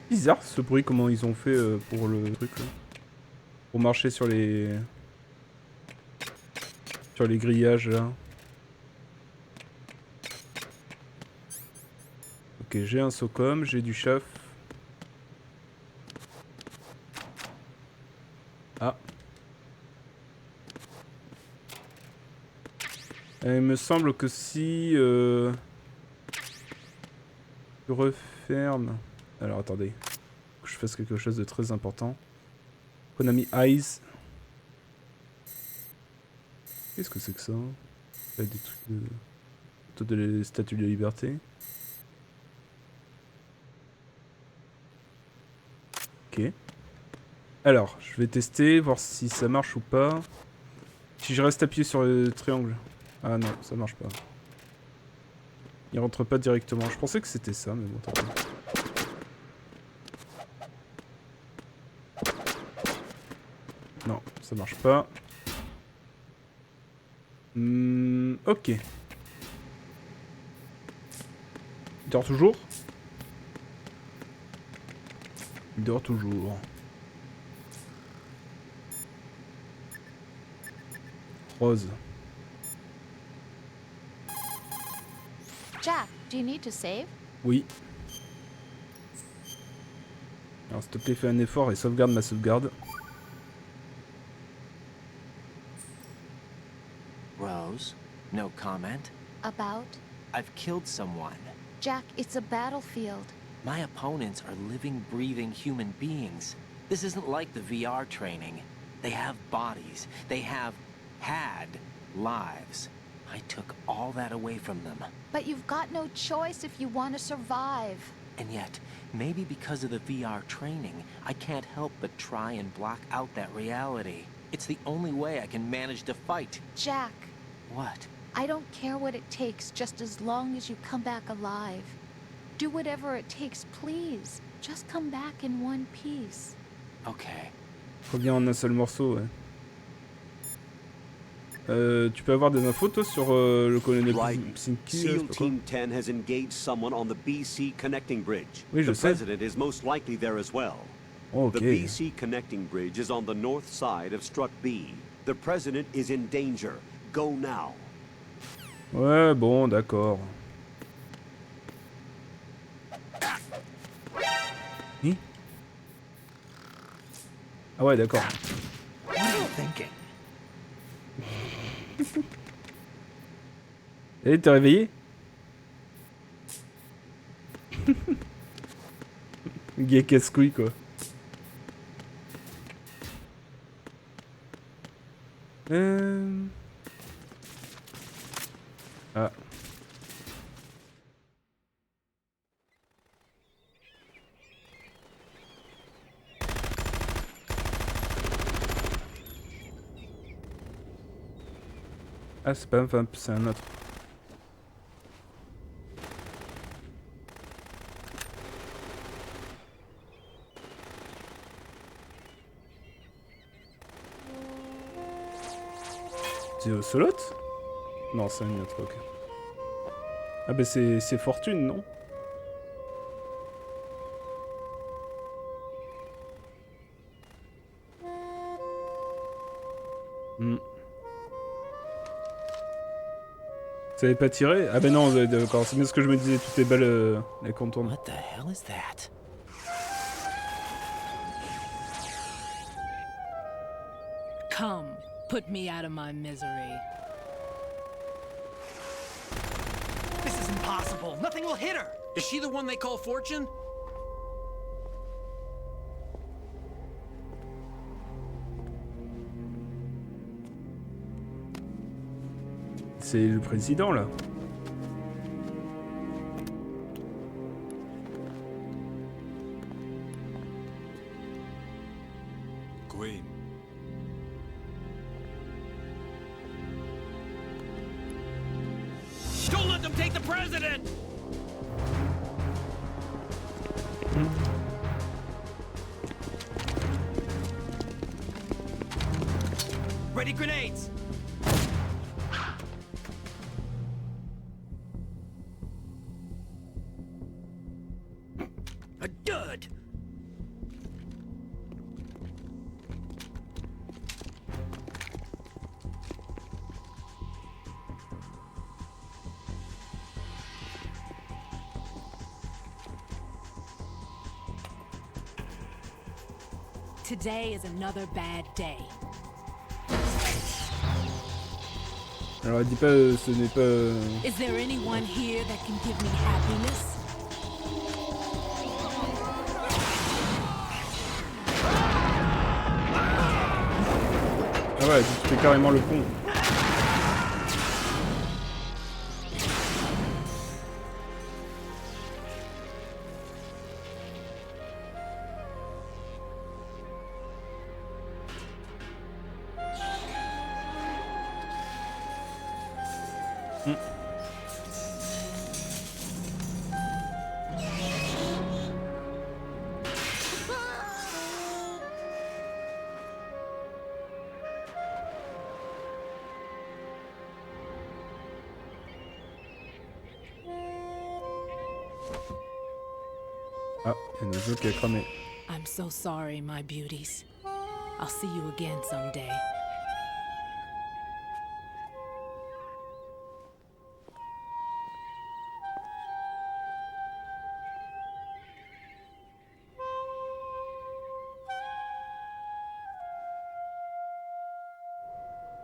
Bizarre ce bruit, comment ils ont fait pour le truc là. Pour marcher sur les grillages là. Ok, j'ai un SOCOM, j'ai du chaf. Ah. Il me semble que si je referme... Alors attendez, faut que je fasse quelque chose de très important. Konami Eyes. Qu'est-ce que c'est que ça? Il y a des trucs de... Photo de la statue de la liberté. Ok. Alors, je vais tester, voir si ça marche ou pas. Si je reste appuyé sur le triangle. Ah non, ça marche pas. Il rentre pas directement. Je pensais que c'était ça, mais bon, tant pis. Non, ça marche pas. Ok. Il dort toujours? Il dort toujours. Rose. Jack, do you need to save? Oui. Alors s'il te plaît, fais un effort et sauvegarde ma sauvegarde. Rose, no comment? About? I've killed someone. Jack, it's a battlefield. My opponents are living, breathing human beings. This isn't like the VR training. They have bodies. They have had lives. I took all that away from them. But you've got no choice if you want to survive. And yet, maybe because of the VR training, I can't help but try and block out that reality. It's the only way I can manage to fight. Jack. What? I don't care what it takes, just as long as you come back alive. Do whatever it takes, please. Just come back in one piece. Okay. Reviens en un seul morceau, ouais. Tu peux avoir des infos toi sur le colonel Psinki, SEAL Team 10 has engaged someone on the BC connecting bridge. Oui, je the sais. president is most likely there as well. Ok. The BC connecting bridge is on the north side of Strut B. The president is in danger. Go now. Ouais, bon, d'accord. Hi? Ah ouais, d'accord. What are you thinking? Eh, t'es réveillé? Gay casse-couille, quoi. Ah. Ah, c'est pas un vamp, c'est un autre. C'est Ocelot? Non, c'est une autre, ok. Ah bah c'est Fortune, non? Hmm. Ça avait pas tiré? Ah bah non, d'accord, c'est bien ce que je me disais, toutes les balles, les contournent. What the hell is that? Come, put me out of my misery. This is impossible. Nothing will hit her. Is she the one they call Fortune? C'est le président, là. Queen. Don't let them take the president! Ready grenades! A dud! Today is another bad day. Alors elle dit pas, ce n'est pas... Is there anyone here that can give me happiness? Ah ouais, tu fais carrément le pont. Ah, il y a un oiseau qui a cramé. I'm so sorry, my beauties. I'll see you again someday.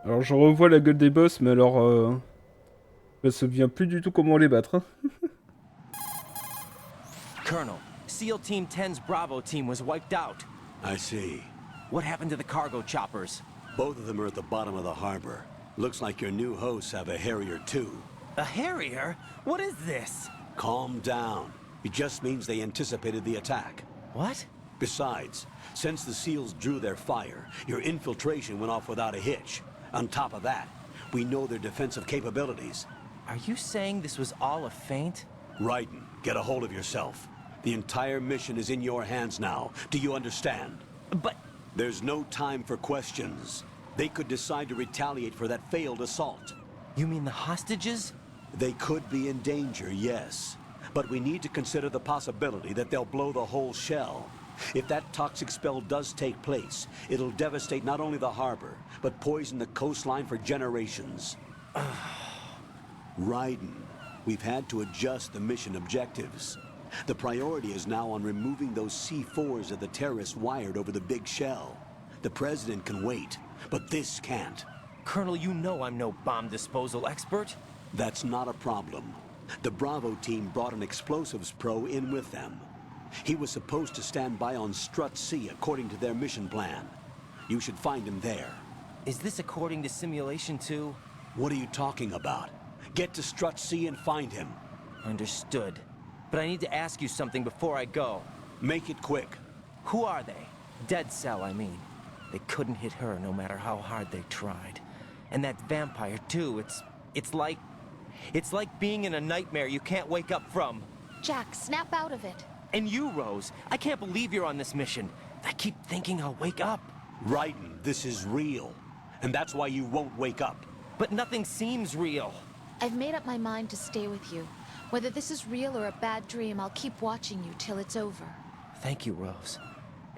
Alors je revois la gueule des boss, mais alors... je me souviens plus du tout comment les battre. Hein. Colonel, SEAL Team 10's Bravo team was wiped out. I see. What happened to the cargo choppers? Both of them are at the bottom of the harbor. Looks like your new hosts have a Harrier too. A Harrier? What is this? Calm down. It just means they anticipated the attack. What? Besides, since the SEALs drew their fire, your infiltration went off without a hitch. On top of that, we know their defensive capabilities. Are you saying this was all a feint? Raiden, get a hold of yourself. The entire mission is in your hands now. Do you understand? But... There's no time for questions. They could decide to retaliate for that failed assault. You mean the hostages? They could be in danger, yes. But we need to consider the possibility that they'll blow the whole shell. If that toxic spell does take place, it'll devastate not only the harbor, but poison the coastline for generations. Raiden, we've had to adjust the mission objectives. The priority is now on removing those C4s that the terrorists wired over the big shell. The president can wait, but this can't. Colonel, you know I'm no bomb disposal expert. That's not a problem. The Bravo team brought an explosives pro in with them. He was supposed to stand by on Strut C according to their mission plan. You should find him there. Is this according to Simulation 2? What are you talking about? Get to Strut C and find him. Understood. But I need to ask you something before I go. Make it quick. Who are they? Dead Cell, I mean. They couldn't hit her no matter how hard they tried. And that vampire, too, it's like being in a nightmare you can't wake up from. Jack, snap out of it. And you, Rose, I can't believe you're on this mission. I keep thinking I'll wake up. Raiden, this is real. And that's why you won't wake up. But nothing seems real. I've made up my mind to stay with you. Whether this is real or a bad dream, I'll keep watching you till it's over. Thank you, Rose.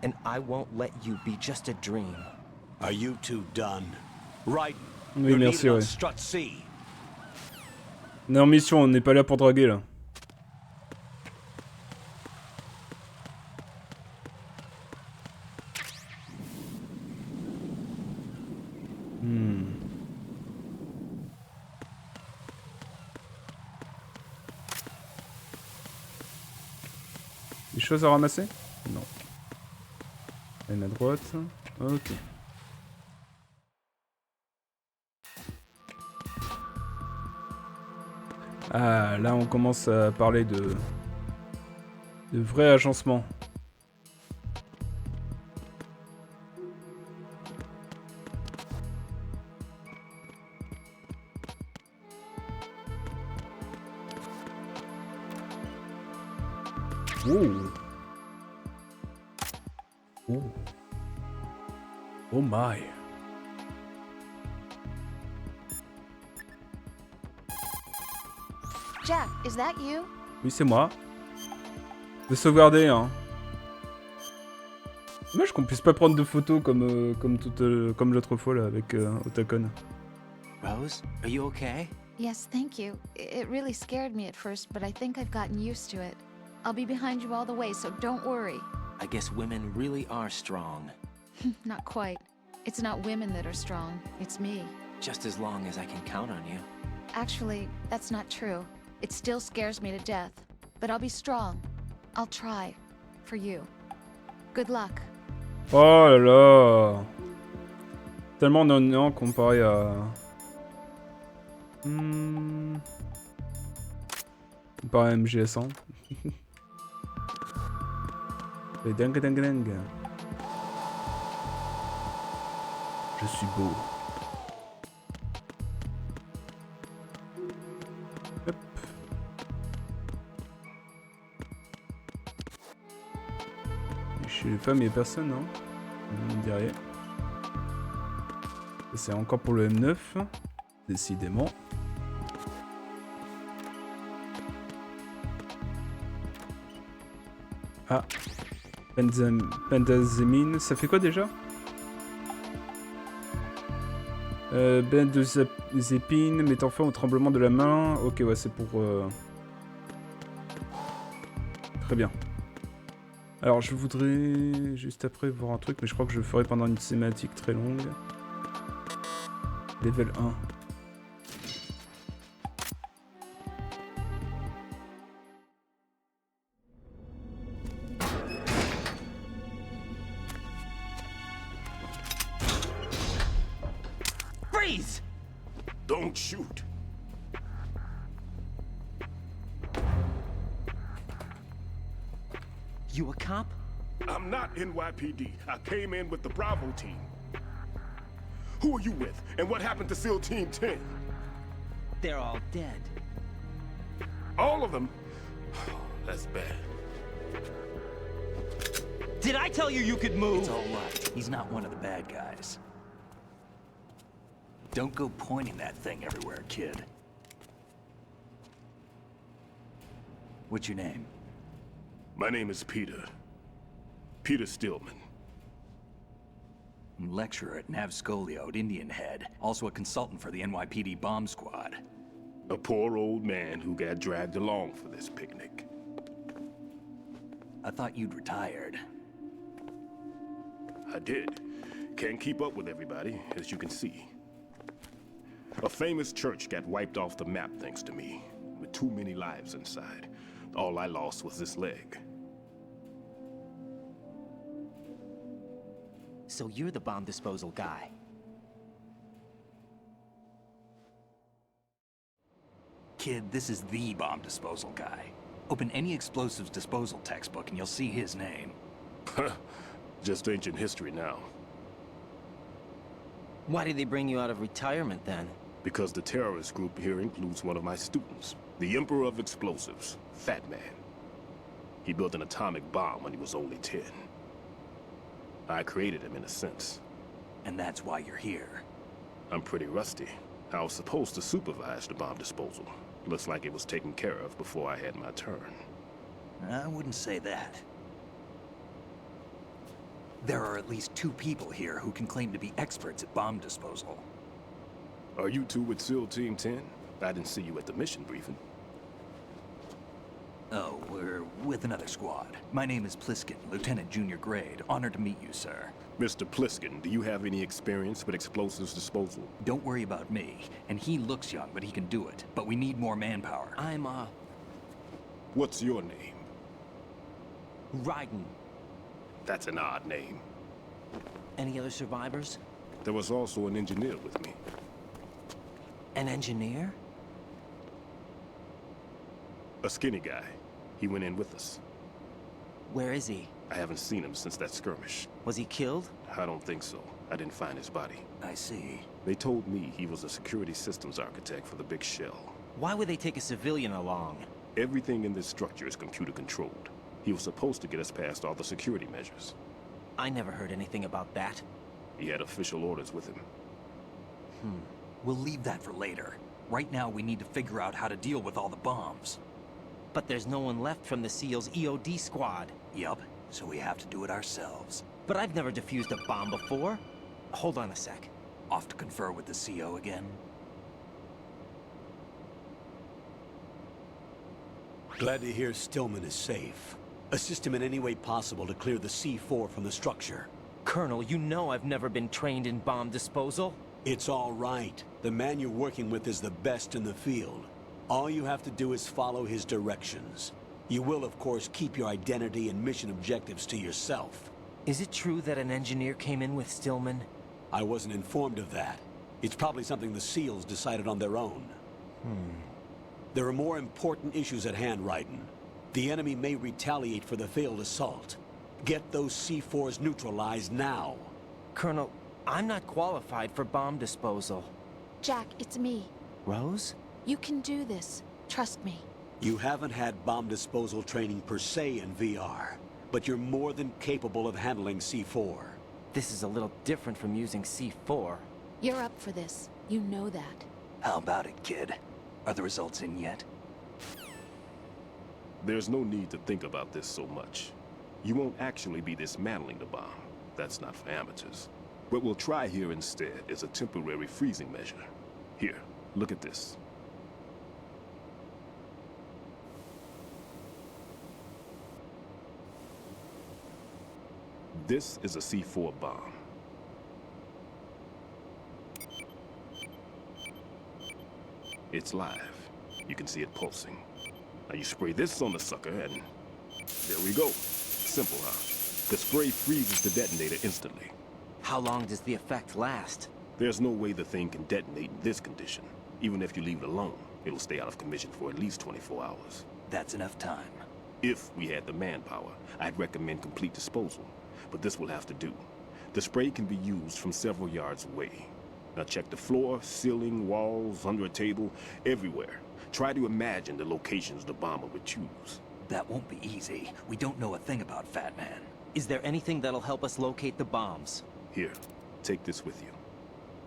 And I won't let you be just a dream. Are you two done? Raiden, Oui, you're merci, needed on ouais. Strut C. On est en mission, on n'est pas là pour draguer là. Des choses à ramasser? Non. Une à droite. Ok. Ah, là on commence à parler de vrai agencement. Oh. Oh. Oh my. Jack, is that you? Oui, c'est moi. De sauvegarder, hein. Dommage qu'on puisse pas prendre de photos comme l'autre fois là avec Otakon. Rose, are you okay? Yes, thank you. It really scared me at first, but I think I've gotten used to it. I'll be behind you all the way, so don't worry. I guess women really are strong. Not quite. It's not women that are strong, it's me. Just as long as I can count on you. Actually, that's not true. It still scares me to death. But I'll be strong. I'll try. For you. Good luck. Oh là là. Tellement non comparé à... Comparé à MGS1. Et dingue dingue dingue. Je suis beau. Hop. Et chez les femmes, il n'y a personne, hein. Derrière. C'est encore pour le M9. Décidément. Ah. Pentazémine, ça fait quoi déjà? Benzépine, mettant fin au tremblement de la main. Ok, ouais, c'est pour... Très bien. Alors, je voudrais juste après voir un truc, mais je crois que je le ferai pendant une cinématique très longue. Level 1. Freeze! Don't shoot. You a cop? I'm not NYPD. I came in with the Bravo team. Who are you with? And what happened to SEAL Team 10? They're all dead. All of them? That's bad. Did I tell you you could move? It's all right. He's not one of the bad guys. Don't go pointing that thing everywhere, kid. What's your name? My name is Peter. Peter Stillman. Lecturer at Nav Scolio at Indian Head. Also a consultant for the NYPD bomb squad. A poor old man who got dragged along for this picnic. I thought you'd retired. I did. Can't keep up with everybody, as you can see. A famous church got wiped off the map thanks to me, with too many lives inside. All I lost was this leg. So you're the bomb disposal guy. Kid, this is the bomb disposal guy. Open any explosives disposal textbook and you'll see his name. Just ancient history now. Why did they bring you out of retirement then? Because the terrorist group here includes one of my students, the Emperor of Explosives, Fat Man. He built an atomic bomb when he was only 10. I created him in a sense. And that's why you're here. I'm pretty rusty. I was supposed to supervise the bomb disposal. Looks like it was taken care of before I had my turn. I wouldn't say that. There are at least 2 people here who can claim to be experts at bomb disposal. Are you two with SEAL Team 10? I didn't see you at the mission briefing. Oh, we're with another squad. My name is Pliskin, Lieutenant Junior Grade. Honored to meet you, sir. Mr. Pliskin, do you have any experience with explosives disposal? Don't worry about me. And he looks young, but he can do it. But we need more manpower. I'm, What's your name? Raiden. That's an odd name. Any other survivors? There was also an engineer with me. An engineer? A skinny guy. He went in with us. Where is he? I haven't seen him since that skirmish. Was he killed? I don't think so. I didn't find his body. I see. They told me he was a security systems architect for the big shell. Why would they take a civilian along? Everything in this structure is computer controlled. He was supposed to get us past all the security measures. I never heard anything about that. He had official orders with him. We'll leave that for later. Right now, we need to figure out how to deal with all the bombs. But there's no one left from the SEAL's EOD squad. Yup, so we have to do it ourselves. But I've never defused a bomb before. Hold on a sec. Off to confer with the CO again? Glad to hear Stillman is safe. Assist him in any way possible to clear the C4 from the structure. Colonel, you know I've never been trained in bomb disposal. It's all right. The man you're working with is the best in the field. All you have to do is follow his directions. You will, of course, keep your identity and mission objectives to yourself. Is it true that an engineer came in with Stillman? I wasn't informed of that. It's probably something the SEALs decided on their own. There are more important issues at hand, Raiden. The enemy may retaliate for the failed assault. Get those C4s neutralized now. Colonel, I'm not qualified for bomb disposal. Jack, it's me. Rose? You can do this. Trust me. You haven't had bomb disposal training per se in VR, but you're more than capable of handling C4. This is a little different from using C4. You're up for this. You know that. How about it, kid? Are the results in yet? There's no need to think about this so much. You won't actually be dismantling the bomb. That's not for amateurs. What we'll try here instead is a temporary freezing measure. Here, look at this. This is a C4 bomb. It's live. You can see it pulsing. Now you spray this on the sucker and there we go. Simple, huh? The spray freezes the detonator instantly. How long does the effect last? There's no way the thing can detonate in this condition. Even if you leave it alone, it'll stay out of commission for at least 24 hours. That's enough time. If we had the manpower, I'd recommend complete disposal. But this will have to do. The spray can be used from several yards away. Now check the floor, ceiling, walls, under a table, everywhere. Try to imagine the locations the bomber would choose. That won't be easy. We don't know a thing about Fat Man. Is there anything that'll help us locate the bombs? Here, take this with you.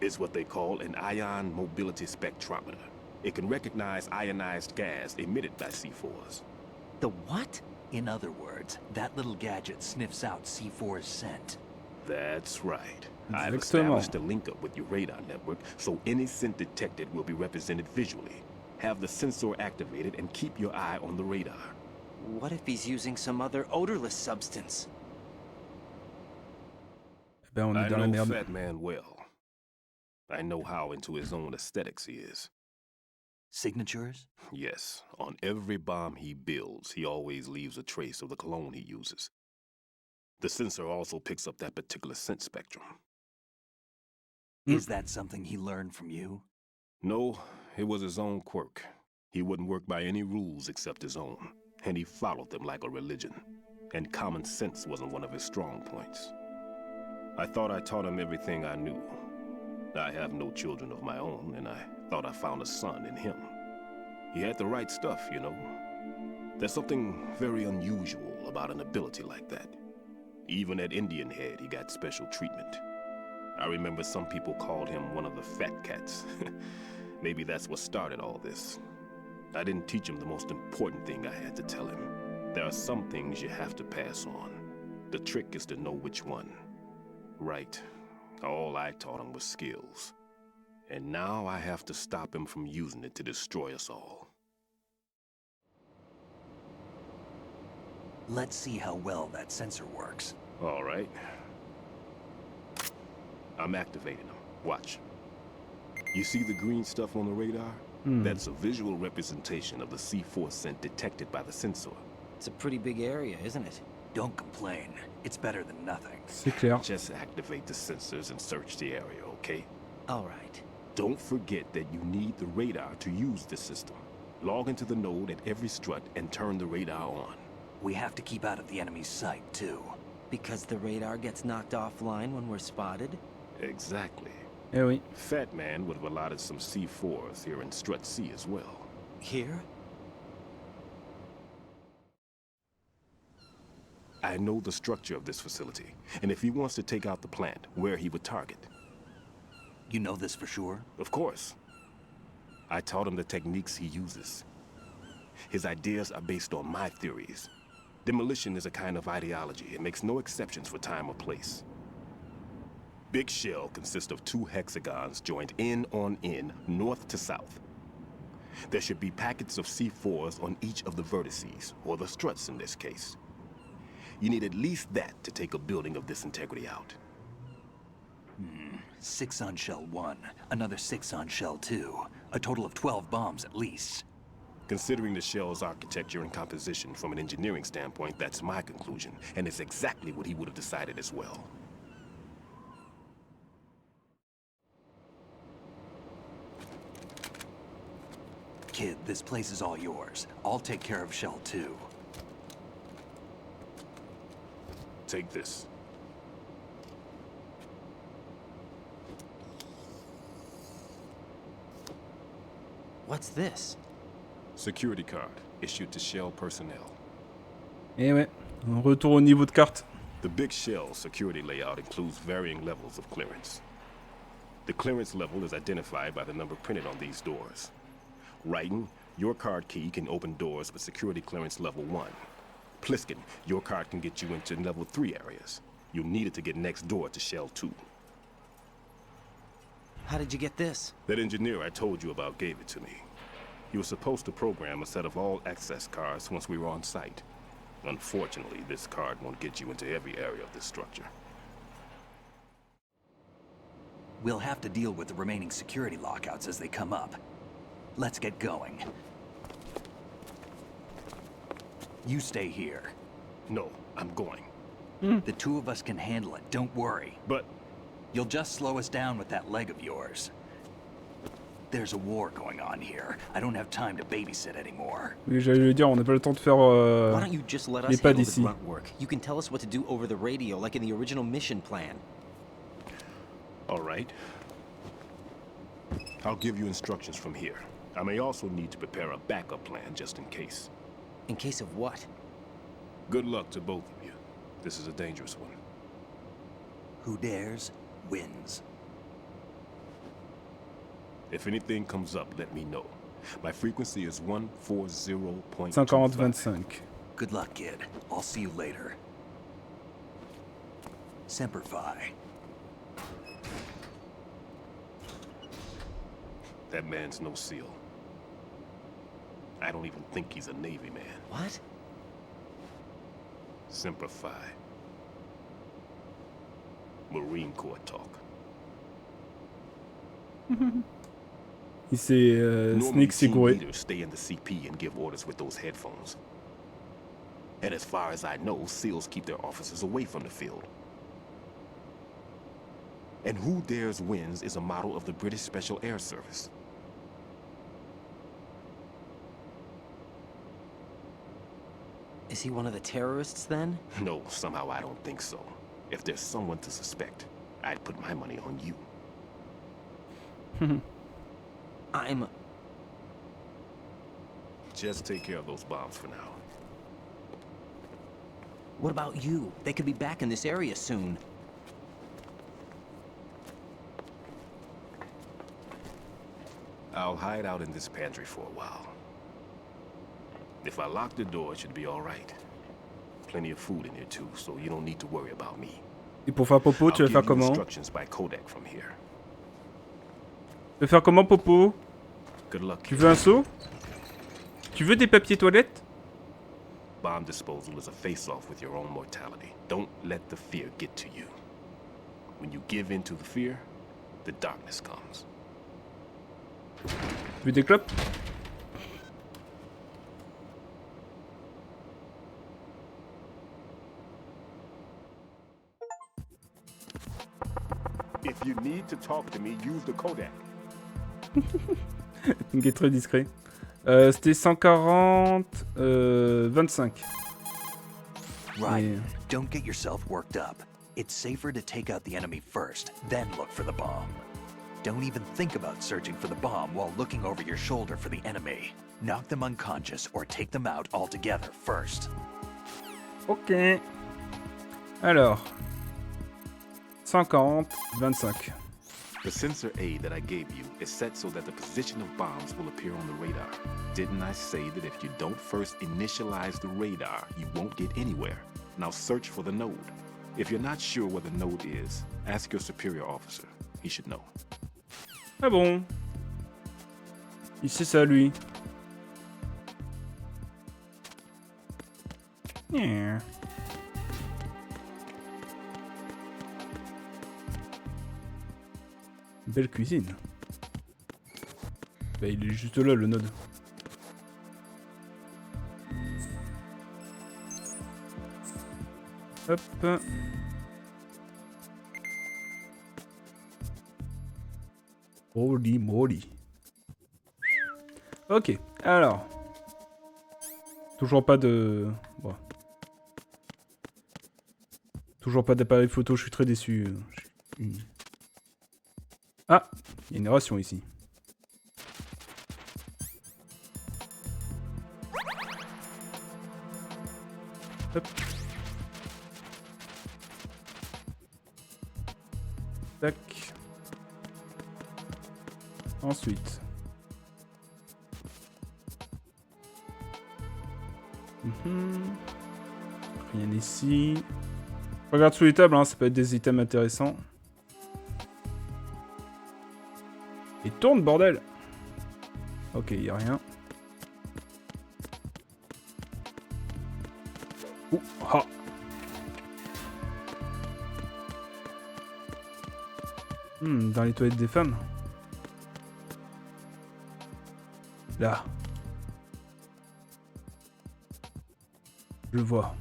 It's what they call an ion mobility spectrometer. It can recognize ionized gas emitted by C4s. The what? In other words, that little gadget sniffs out C4's scent. That's right. I've Exactement. established a link up with your radar network, so any scent detected will be represented visually. Have the sensor activated and keep your eye on the radar. What if he's using some other odorless substance? Ben, on est I dans la know merde. Fat Man well. I know how into his own aesthetics he is. Signatures? Yes, on every bomb he builds, he always leaves a trace of the cologne he uses. The sensor also picks up that particular scent spectrum. Is that something he learned from you? No, it was his own quirk. He wouldn't work by any rules except his own, and he followed them like a religion. And common sense wasn't one of his strong points. I thought I taught him everything I knew. I have no children of my own, and I thought I found a son in him. He had the right stuff, you know. There's something very unusual about an ability like that. Even at Indian Head, he got special treatment. I remember some people called him one of the fat cats. Maybe that's what started all this. I didn't teach him the most important thing I had to tell him. There are some things you have to pass on. The trick is to know which one. Right. All I taught him was skills. And now I have to stop him from using it to destroy us all. Let's see how well that sensor works. All right. I'm activating them. Watch. You see the green stuff on the radar? That's a visual representation of the C4 scent detected by the sensor. It's a pretty big area, isn't it? Don't complain. It's better than nothing. C'est clair. Just activate the sensors and search the area, okay? All right. Don't forget that you need the radar to use the system. Log into the node at every strut and turn the radar on. We have to keep out of the enemy's sight, too. Because the radar gets knocked offline when we're spotted? Exactly. Eh oui. Fat Man would have allotted some C4s here in Strut C as well. Here? I know the structure of this facility, and if he wants to take out the plant, where he would target. You know this for sure? Of course. I taught him the techniques he uses. His ideas are based on my theories. Demolition is a kind of ideology. It makes no exceptions for time or place. Big shell consists of 2 hexagons joined end on end, north to south. There should be packets of C4s on each of the vertices, or the struts in this case. You need at least that to take a building of this integrity out. 6 on shell 1, another 6 on shell 2. A total of 12 bombs at least. Considering the shell's architecture and composition from an engineering standpoint, that's my conclusion, and it's exactly what he would have decided as well. Kid, this place is all yours. I'll take care of shell 2. Take this. What's this? Security card, issued to Shell personnel. Eh ouais, on retourne au niveau de carte. The Big Shell security layout includes varying levels of clearance. The clearance level is identified by the number printed on these doors. Raiden, your card key can open doors with security clearance level 1. Pliskin, your card can get you into level 3 areas. You'll need it to get next door to Shell 2. How did you get this? That engineer I told you about gave it to me. He was supposed to program a set of all access cards once we were on site. Unfortunately, this card won't get you into every area of this structure. We'll have to deal with the remaining security lockouts as they come up. Let's get going. You stay here. No, I'm going. The 2 of us can handle it, don't worry. But... You'll just slow us down with that leg of yours. There's a war going on here. I don't have time to babysit anymore. Oui, j'allais le dire, on n'a pas le temps de faire Why don't you just let les us pas handle the d'ici. grunt work? You can tell us what to do over the radio, like in the original mission plan. All right. I'll give you instructions from here. I may also need to prepare a backup plan just in case. In case of what? Good luck to both of you. This is a dangerous one. Who dares, wins. If anything comes up, let me know. My frequency is 140.25. 50-25. Good luck, kid. I'll see you later. Semper Fi. That man's no SEAL. I don't even think he's a Navy man. What? Semper Fi. Marine Corps talk. Il s'est Normally, sneak team siguré. leaders stay in the CP and give orders with those headphones. And as far as I know, SEALs keep their officers away from the field. And Who Dares Wins is a model of the British Special Air Service. Is he one of the terrorists then? No, somehow I don't think so. If there's someone to suspect, I'd put my money on you. I'm... Just take care of those bombs for now. What about you? They could be back in this area soon. I'll hide out in this pantry for a while. If I lock the door, it should be all right. Plenty of food in here too, so you don't need to worry about me. Et pour faire Popo, tu vas faire comment? Instructions by Kodak from here. Tu vas faire comment, Popo? Good luck. Tu veux un seau? Tu veux des papiers toilettes? Bomb disposal is a face-off with your own mortality. Don't let the fear get to you. When you give in to the fear, the darkness comes. Tu veux des clopes? If you need to talk to me, use the Kodak. Il est très discret. C'était 140... 25. Right. Don't get yourself worked up. It's safer to take out the enemy first, then look for the bomb. Don't even think about searching for the bomb while looking over your shoulder for the enemy. Knock them unconscious or take them out altogether first. Ok. Alors. 140, 25. The sensor A that I gave you is set so that the position of bombs will appear on the radar. Didn't I say that if you don't first initialize the radar, you won't get anywhere? Now search for the node. If you're not sure where the node is, ask your superior officer. He should know. Ah bon? Il sait ça, lui. Yeah. Belle cuisine. Bah, il est juste là, le node. Hop. Holy moly. Ok, alors. Toujours pas de... Bon. Toujours pas d'appareil photo, je suis très déçu. Ah, il y a une ration ici. Hop. Tac. Ensuite. Rien ici. Regarde sous les tables, hein, ça peut être des items intéressants. Et tourne, bordel! Ok, y a rien. Ouh, ah! Dans les toilettes des femmes. Là. Je le vois.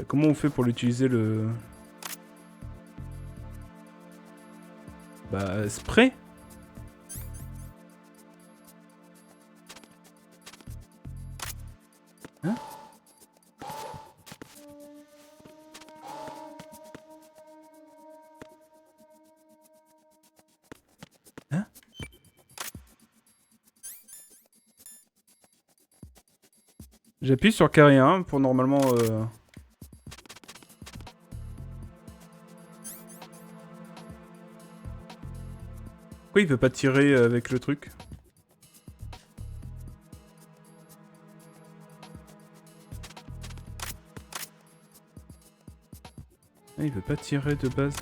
Comment on fait pour l'utiliser le... Bah, spray? Hein? Hein? J'appuie sur carré 1 pour normalement... Pourquoi il veut pas tirer avec le truc? Ah, il veut pas tirer de base.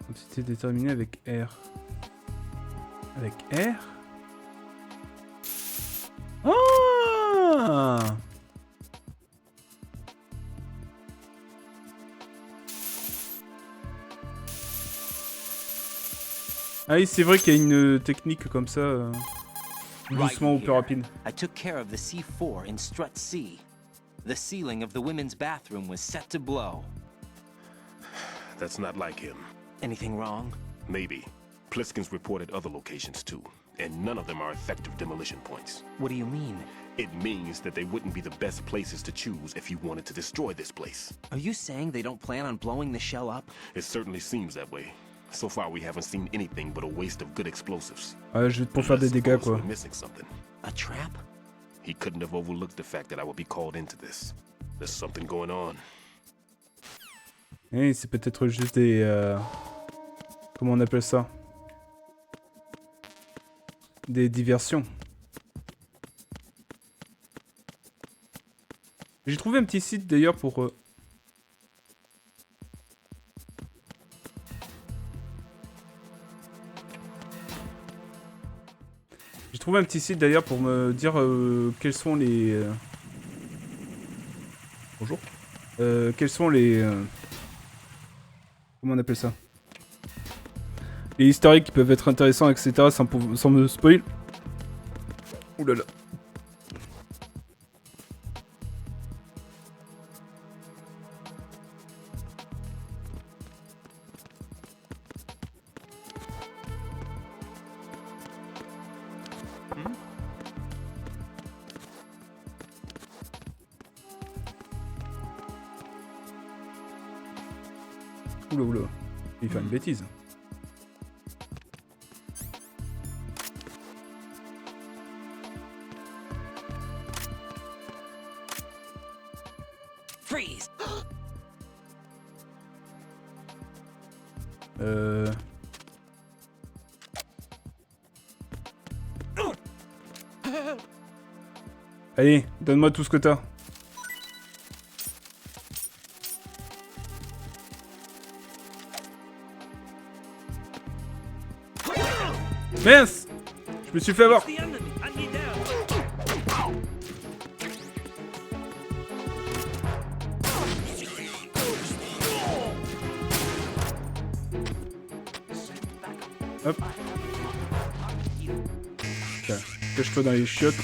Quantité déterminée avec R. Avec R? Ah! Ah oui, c'est vrai qu'il y a une technique comme ça, doucement ou plus rapide. I took care of the C4 in strut C. The ceiling of the women's bathroom was set to blow. That's not like him. Anything wrong? Maybe. Pliskin's reported other locations too, and none of them are effective demolition points. What do you mean? It means that they wouldn't be the best places to choose if you wanted to destroy this place. Are you saying they don't plan on blowing the shell up? It certainly seems that way. So far, we haven't seen anything but a waste of good explosives. Ouais, juste pour faire des dégâts, quoi. We're missing something. A trap? He couldn't have overlooked the fact that I would be called into this. There's something going on. Et c'est peut-être juste des... comment on appelle ça? Des diversions. J'ai trouvé un petit site d'ailleurs pour... J'ai trouvé un petit site d'ailleurs pour me dire quels sont les... Bonjour. Quels sont les... Comment on appelle ça? Les historiques qui peuvent être intéressants, etc. sans me spoil. Ouh là là. Oula oula, il fait une bêtise. Freeze. Allez, donne-moi tout ce que t'as. Mince! Je me suis fait avoir. Hop. Tiens, cache-toi dans les chiottes.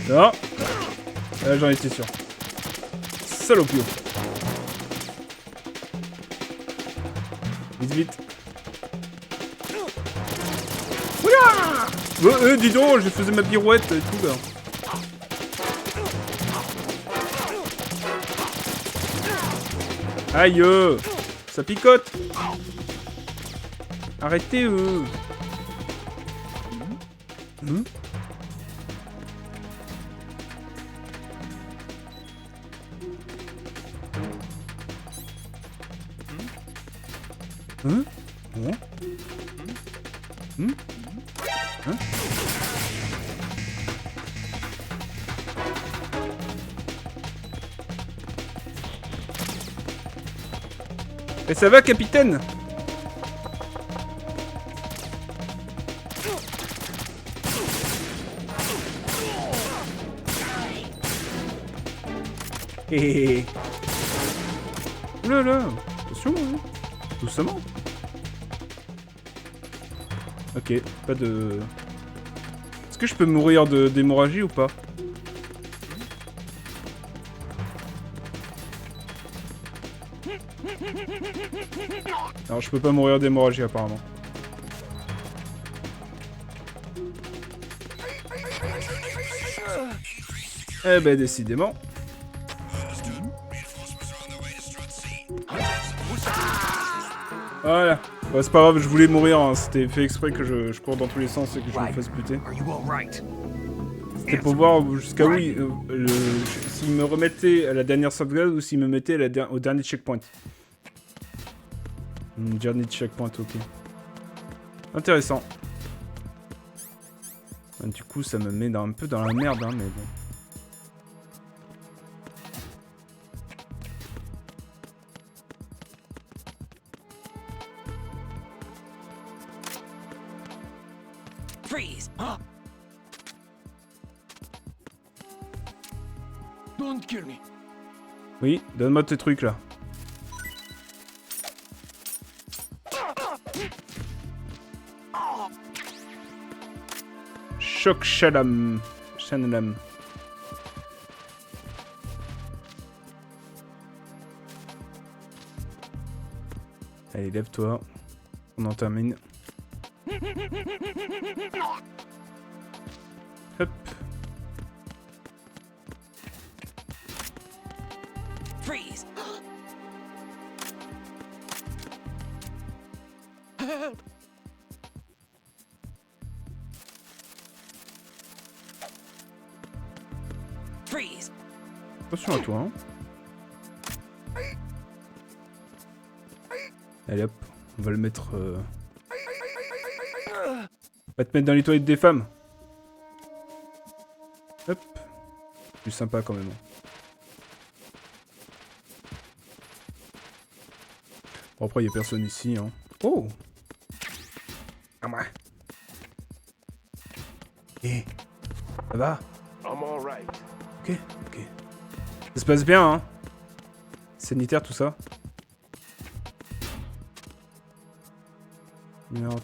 Non. Là, j'en étais sûr. Salopio. Vite, vite. Oula! Dis donc, je faisais ma pirouette et tout, là. Aïe! Ça picote! Arrêtez, Et ça va, capitaine? Hé. Oula là, attention, hein. Doucement. Ok, pas de... Est-ce que je peux mourir d'hémorragie ou pas? Alors je peux pas mourir d'hémorragie apparemment. Eh ben décidément. Voilà. Bah, c'est pas grave, je voulais mourir, hein. C'était fait exprès que je cours dans tous les sens et que je me fasse buter. C'était pour voir jusqu'à où s'il me remettait à la dernière sauvegarde ou s'il me mettait au dernier checkpoint. Dernier checkpoint, ok. Intéressant. Du coup, ça me met un peu dans la merde, hein, mais bon. Don't kill me. Oui, donne-moi tes trucs là. Choc Shalam. Shanalam. Allez, lève-toi. On en termine. Hop. Freeze! Help! Freeze! Attention à toi, hein. Allez hop, on va le mettre... Va te mettre dans les toilettes des femmes. Hop. Plus sympa quand même. Bon, après, il n'y a personne ici, hein. Oh! Ah ouais. Eh, ça va? I'm all right. Ok, ok. Ça se passe bien, hein? Sanitaire, tout ça. Alors,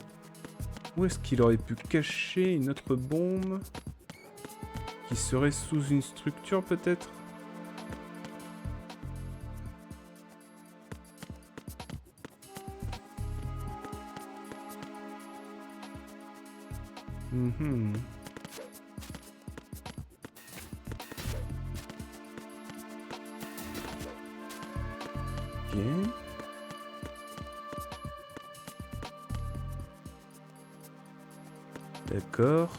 où est-ce qu'il aurait pu cacher une autre bombe? Qui serait sous une structure, peut-être? Mhm. Ok. D'accord.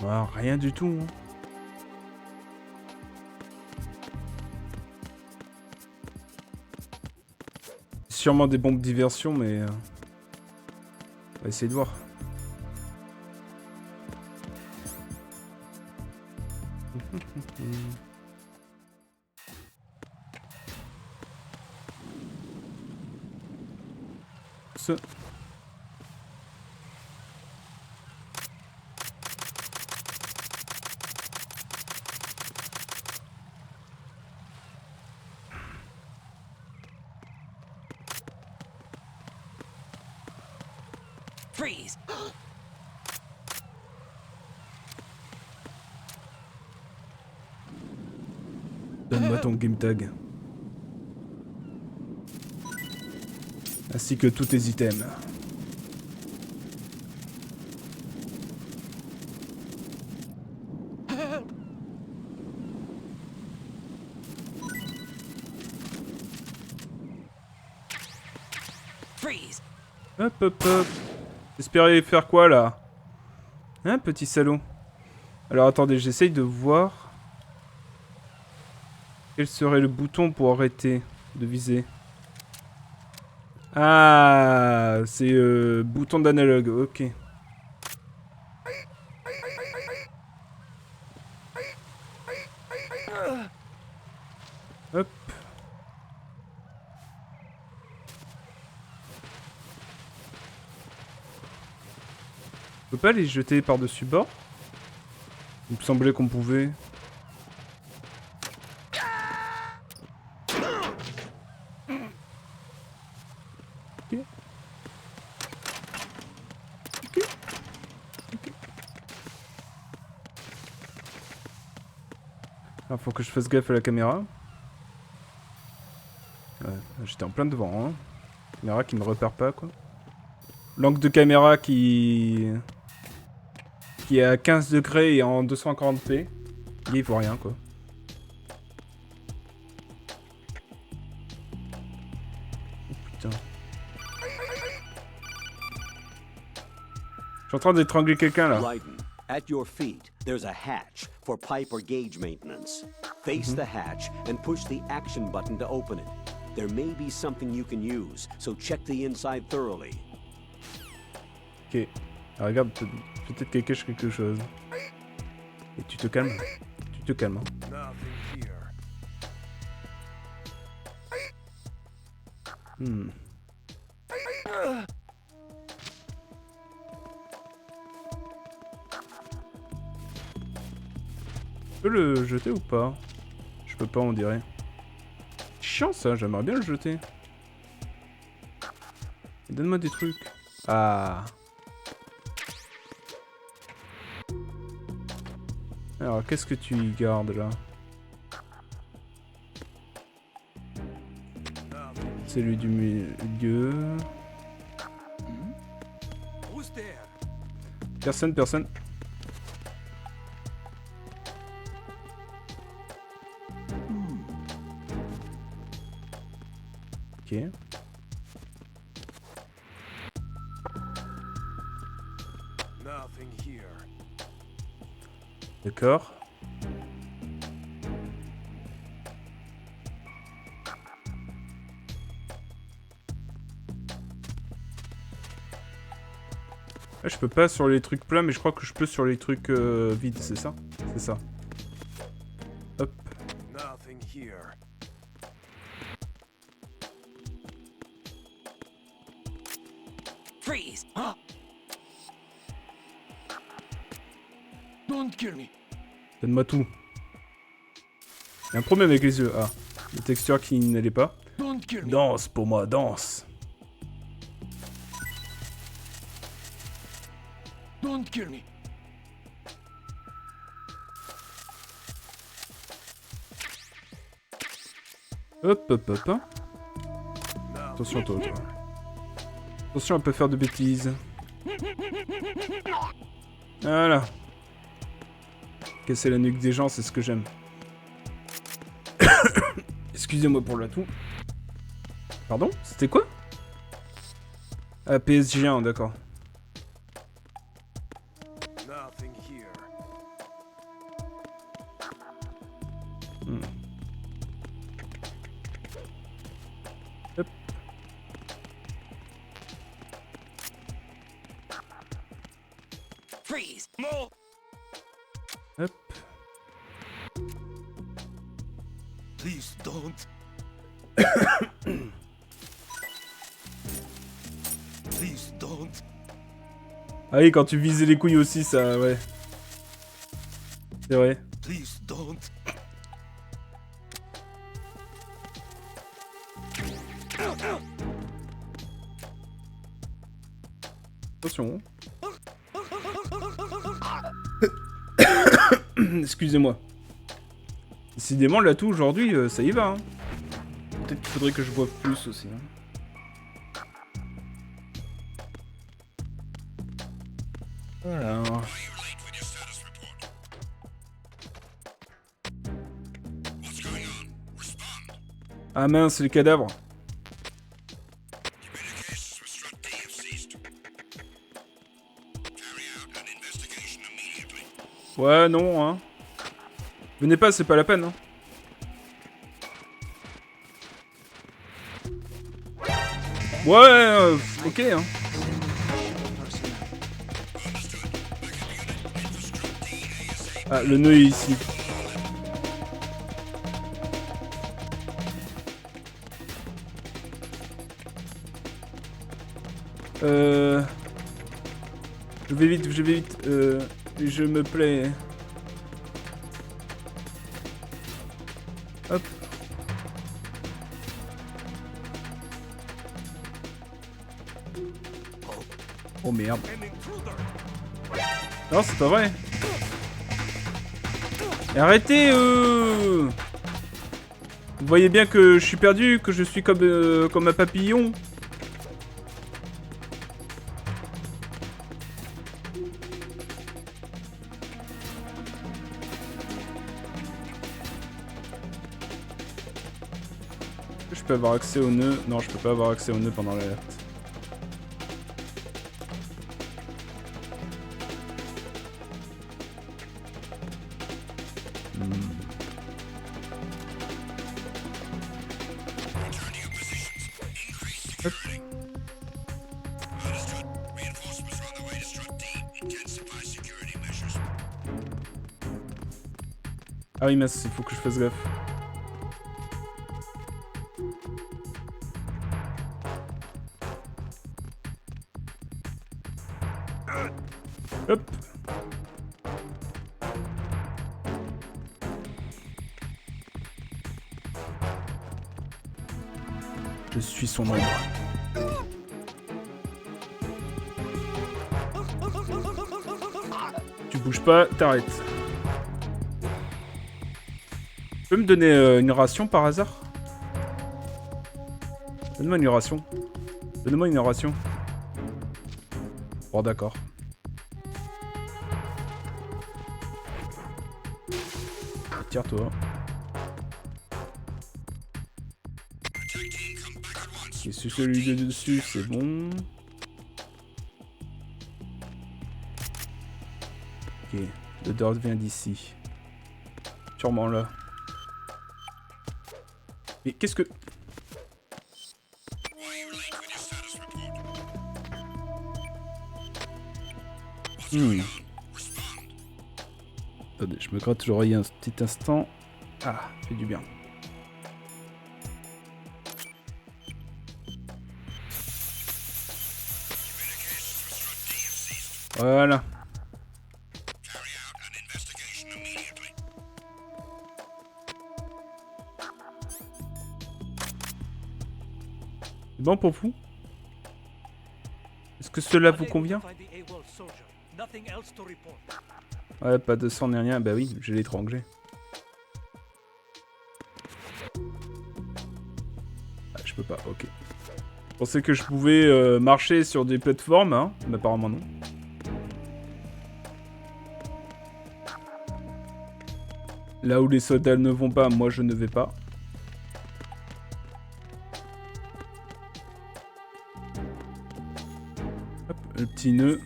Ah, rien du tout. Hein. Sûrement des bombes diversion, mais... on va essayer de voir. Ce... Freeze! Donne-moi ton game tag. Ainsi que tous tes items. Freeze! Hop hop hop. T'espérais faire quoi là? Hein, petit salaud? Alors attendez, j'essaye de voir. Quel serait le bouton pour arrêter de viser? Ah, c'est bouton d'analogue, ok. Hop. On peut pas les jeter par-dessus bord? Il me semblait qu'on pouvait. Ok. Ok. Ok. Alors faut que je fasse gaffe à la caméra. Ouais, j'étais en plein devant, hein. Caméra qui me repère pas, quoi. L'angle de caméra qui est à 15 degrés et en 240p. Il voit rien, quoi. Oh, putain. Je suis en train d'étrangler quelqu'un, là. Raiden, at your feet, there's a hatch for pipe or gauge maintenance. Face the hatch and push the action button to open it. There may be something you can use, so check the inside thoroughly. Ok. Alors, regarde, peut-être qu'elle cache quelque chose. Et tu te calmes. Tu te calmes. Hein. Hmm. Je peux le jeter ou pas? Je peux pas, on dirait. Chiant ça, j'aimerais bien le jeter. Donne-moi des trucs. Ah. Alors, qu'est-ce que tu y gardes là? Celui du milieu. Personne. Ok. D'accord. Ah, je peux pas sur les trucs plats, mais je crois que je peux sur les trucs vides, c'est ça? C'est ça. Hop. Freeze! Huh? Don't kill me. Donne-moi tout. Il y a un problème avec les yeux. Ah, les textures qui n'allaient pas. Danse pour moi, danse. Don't kill me. Hop. Hein. Attention toi. Attention, on peut faire de bêtises. Voilà. Casser la nuque des gens, c'est ce que j'aime. Excusez-moi pour la toux. Pardon? C'était quoi? Ah, PSG1, d'accord. Hop. Freeze! More! Hop. Please don't. Please don't. Ah oui, quand tu visais les couilles aussi, ça, ouais. C'est vrai. Please don't. Attention. Excusez-moi. Décidément, l'atout aujourd'hui, ça y va. Hein. Peut-être qu'il faudrait que je boive plus aussi. Hein. Voilà. Ah mince, les cadavres. Ouais, non, hein. Venez pas, c'est pas la peine, hein. Ouais, ok, hein. Ah, le nœud est ici. Je vais vite, je me plais. Hop. Oh merde. Non, c'est pas vrai. Arrêtez Vous voyez bien que je suis perdu, que je suis comme un papillon. Je peux avoir accès au nœud. Non, je peux pas avoir accès au nœud pendant l'alerte. Hop. Ah oui, mince, il faut que je fasse gaffe. Je suis son ombre. Tu bouges pas, t'arrêtes. Tu peux me donner une ration par hasard? Donne-moi une ration. Donne-moi une ration. Bon, d'accord. Tire-toi. Et c'est celui de dessus, c'est bon. Ok, l'odeur vient d'ici. Sûrement là. Mais qu'est-ce que... Attendez, je me gratte l'oreille un petit instant. Ah, fait du bien. Voilà. C'est bon pour vous? Est-ce que cela vous convient? Ouais, pas de sang ni rien. Bah oui, je l'ai étranglé. Ah, je peux pas, ok. Je pensais que je pouvais marcher sur des plateformes, hein, mais apparemment non. Là où les soldats ne vont pas, moi je ne vais pas. Hop, le petit nœud.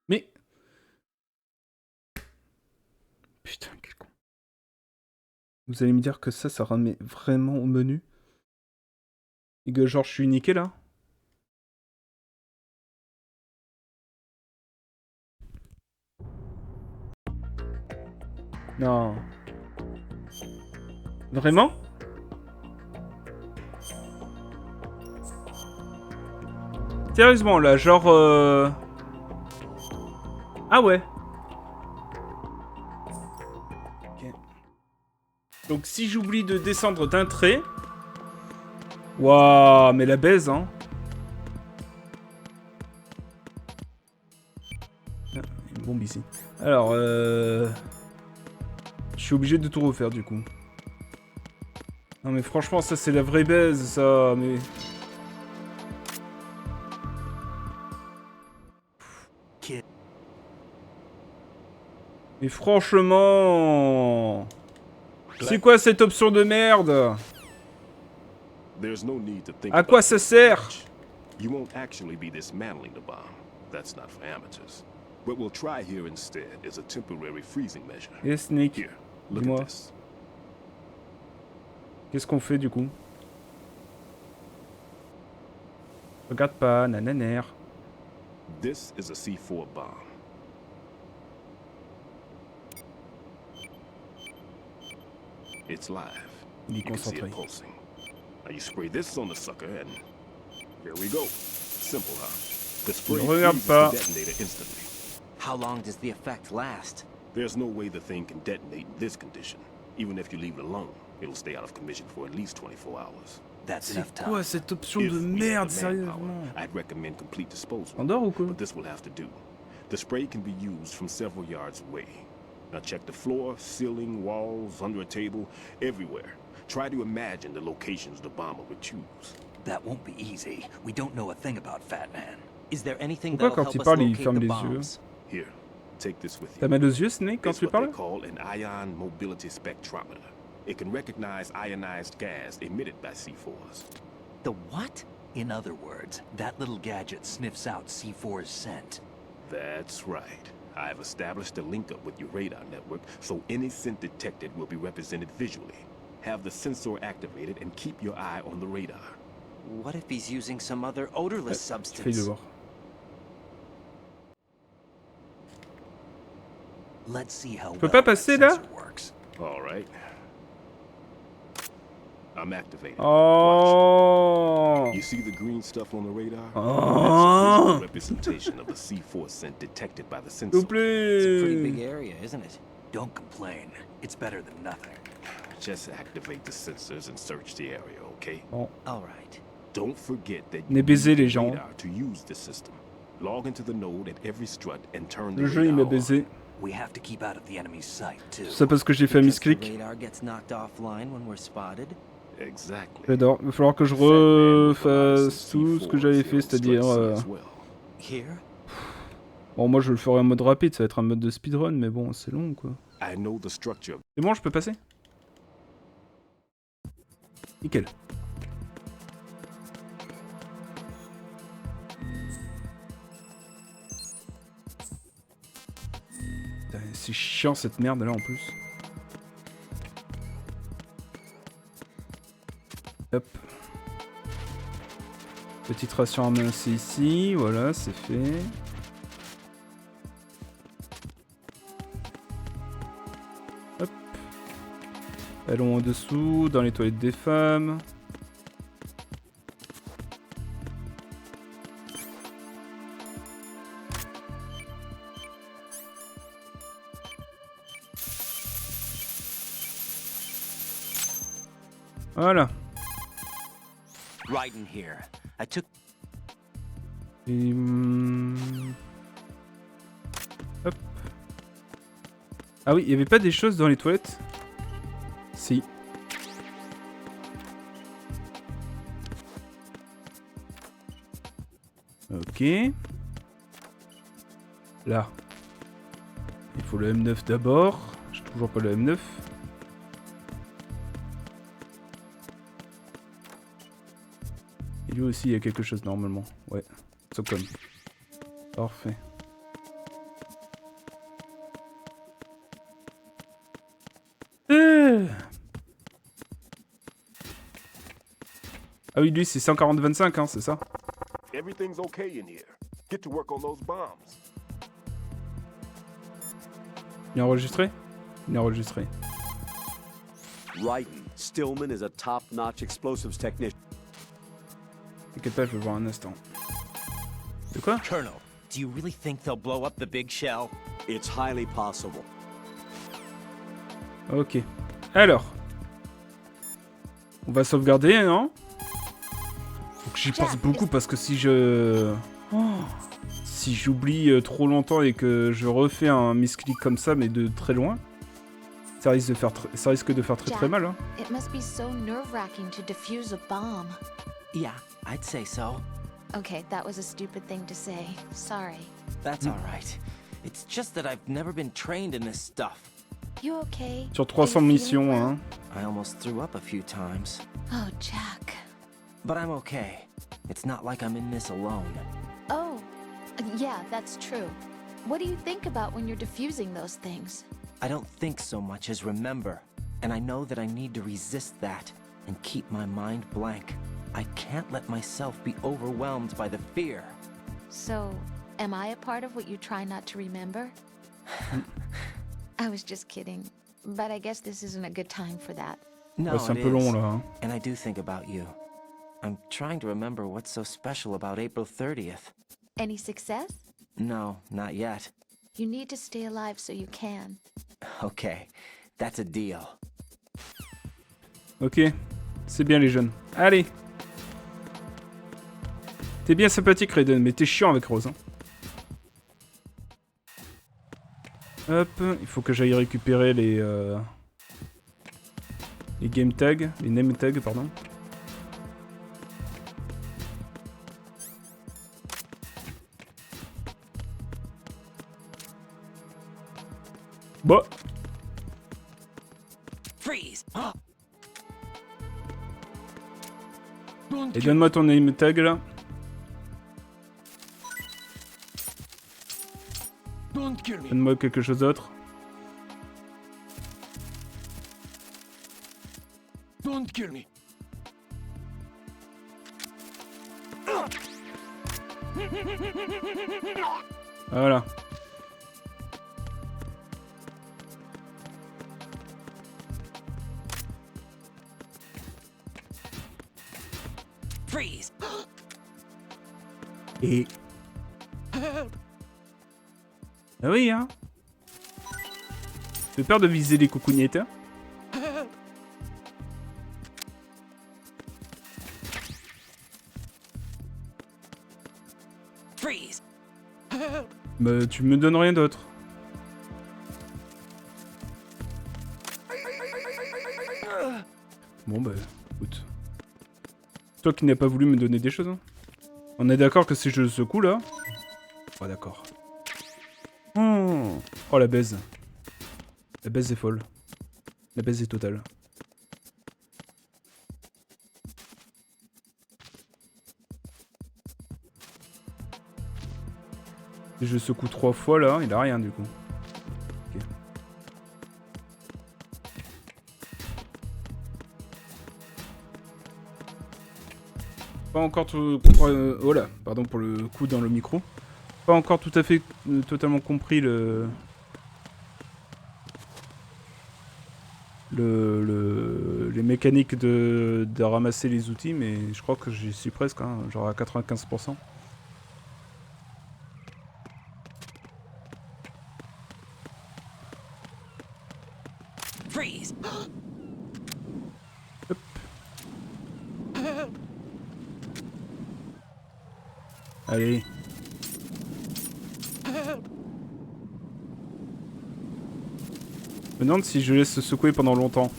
Mais... Putain, quel con. Vous allez me dire que ça remet vraiment au menu? Et que genre je suis niqué là? Non. Vraiment? Sérieusement là, genre... Ah ouais. Ok. Donc si j'oublie de descendre d'un trait... Waouh, mais la baise, hein. Ah, une bombe ici. Alors, je suis obligé de tout refaire du coup. Non mais franchement, ça c'est la vraie baise, ça, mais... Mais franchement... C'est quoi cette option de merde? À quoi ça sert? You won't actually be dismantling the bomb. That's not for amateurs. What we'll try here instead is a temporary freezing measure. Yes, Nick. Here, look Dis-moi. at this. Qu'est-ce qu'on fait du coup? Regarde pas, nananer. This is a C4 bomb. It's live. You can see it pulsing. Now you spray this on the sucker and here we go. Simple, huh? The spray freezes the detonator instantly. How long does the effect last? There's no way the thing can detonate in this condition. Even if you leave it alone, it'll stay out of commission for at least 24 hours. That's enough time. C'est quoi cette option de merde, sérieusement? I'd recommend complete disposal. On dort ou quoi? But this will have to do. The spray can be used from several yards away. Now check the floor, ceiling, walls, under a table, everywhere. Try to imagine the locations the bomber would choose. That won't be easy. We don't know a thing about Fat Man. Is there anything Pourquoi that'll quand help il us parle, il locate ferme the les bombs? yeux? Here, take this with you. T'as mal aux yeux, Snake, quand It's tu what parles? they call an ion mobility spectrometer. It can recognize ionized gas emitted by C4s. The what? In other words, that little gadget sniffs out C4's scent. That's right. I've established a link up with your radar network, so any scent detected will be represented visually. Have the sensor activated and keep your eye on the radar. What if he's using some other odorless Fais de substance? voir. Let's see how Peux well pas that passer là? sensor works. All right. I'm activating. Oh. You see the green stuff on the radar? Oh. That's a representation of the C4 scent detected by the sensor. S'il vous It's a pretty plaît. big area, isn't it? Don't complain. It's better than nothing. Just activate the sensors and search the area, okay? Bon. All right. Don't forget that On est baisé les need gens. radar to use the system. Log into the node at every strut and turn the Le jeu il m'a radar on. baisé. We have to keep out of the enemy's sight, too. C'est parce que j'ai fait un Because the misclick. radar gets knocked offline when we're spotted. Exactly. J'adore. Il va falloir que je refasse tout ce que j'avais fait, c'est-à-dire... Here? Bon, moi je le ferai en mode rapide, ça va être un mode de speedrun, mais bon, c'est long quoi. I know the structure. C'est bon, je peux passer? Nickel. Putain, c'est chiant cette merde là en plus. Hop. Petite ration à main, c'est ici, voilà, c'est fait. Hop. Allons en dessous, dans les toilettes des femmes. Voilà. Raiden here. I took. Et, hop. Ah oui, il n'y avait pas des choses dans les toilettes? Si. Ok. Là. Il faut le M9 d'abord. J'ai toujours pas le M9. Et lui aussi, il y a quelque chose normalement. Ouais. So comme. Parfait. Ah oui, lui, c'est 140-25, hein, c'est ça? Everything's okay in here. Get to work on those bombs. Il est enregistré? Il est enregistré. Raiden, Stillman is a top-notch explosives technician. T'inquiète pas, je vais voir un instant. De quoi? Colonel, do you really think they'll blow up the big shell? It's highly possible. Ok. Alors. On va sauvegarder, non? Faut que j'y pense beaucoup parce que si je... si j'oublie trop longtemps et que je refais un misclick comme ça, mais de très loin, ça risque de faire, très mal. Hein. It must be so nerve-wracking to defuse a bomb. Yeah, I'd say so. Okay, that was a stupid thing to say. Sorry. That's all right. It's just that I've never been trained in this stuff. You okay? Sur 300 missions, hein. I almost threw up a few times. Oh, Jack. But I'm okay. It's not like I'm in this alone. Oh, yeah, that's true. What do you think about when you're defusing those things? I don't think so much as remember. And I know that I need to resist that and keep my mind blank. I can't let myself be overwhelmed by the fear. So, am I a part of what you try not to remember? I was just kidding. But I guess this isn't a good time for that. No, c'est un it peu long is. là. Hein. And I do think about you. I'm trying to remember what's so special about April 30th. Any success? No, not yet. You need to stay alive so you can. Okay, that's a deal. Ok, c'est bien les jeunes. Allez. T'es bien sympathique Raiden, mais t'es chiant avec Rose. Hein. Hop, il faut que j'aille récupérer les game tags, les name tags, pardon. Bon. Freeze. Et donne-moi ton name tag là. Donne-moi quelque chose d'autre. Don't kill me. Voilà. Freeze. Et... Ah oui, hein. J'ai peur de viser les coucougnettes. Hein. Freeze. Bah, tu me donnes rien d'autre. Bon bah, écoute. Toi qui n'as pas voulu me donner des choses. Hein. On est d'accord que si je le secoue là... Oh d'accord. Oh la baise. La baise est folle. La baise est totale. Si je secoue 3 fois là, il a rien du coup. Okay. Pas encore tout... voilà, pardon pour le coup dans le micro. Pas encore tout à fait totalement compris les mécaniques de ramasser les outils, mais je crois que j'y suis presque, hein, genre à 95%. Freeze. Hop. Allez. Je me demande si je laisse secouer pendant longtemps.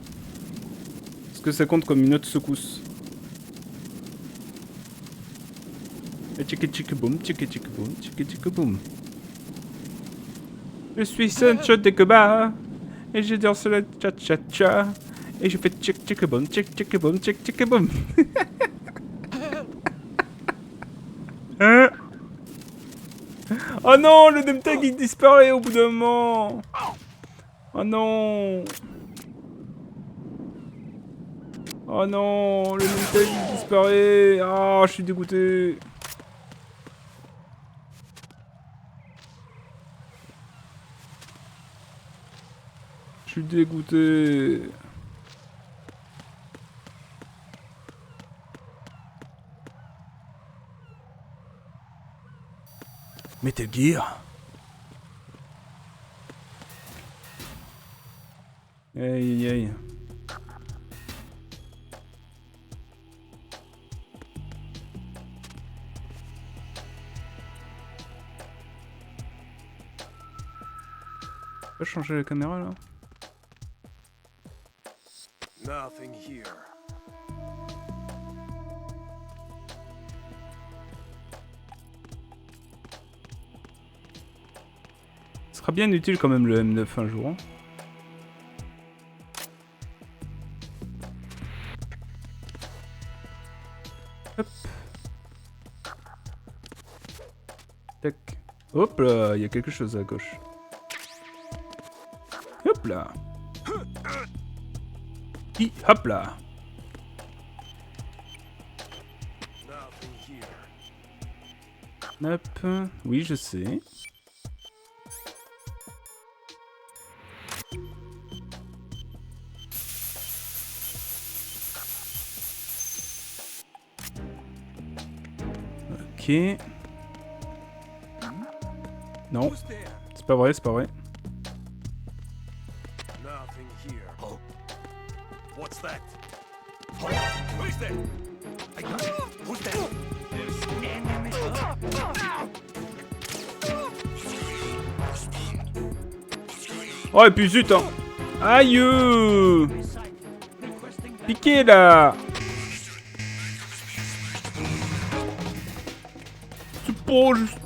Est-ce que ça compte comme une autre secousse? Tchik tchik boum, tchik tchik boum, tchik tchik boum. Je suis Sancho de Cuba et je danse le cha cha cha et je fais tchik tchik boum, tchik tchik boum, tchik tchik boum. Hein? Oh non, le Demtag il disparaît au bout d'un moment. Oh non. Oh non, le Demtag il disparaît. Ah, je suis dégoûté. Je suis dégoûté. Metal Gear. Aïe aïe aïe. Pas changer la caméra là? Nothing here. Ce sera bien utile quand même le M9 un jour. Hein. Hop. Tac. Hop là, il y a quelque chose à gauche. Hop là. Hop là. Hop. Oui, je sais. Ok. Non. C'est pas vrai, c'est pas vrai. Oh et puis zut hein. Aïe. Piqué là. C'est pas juste.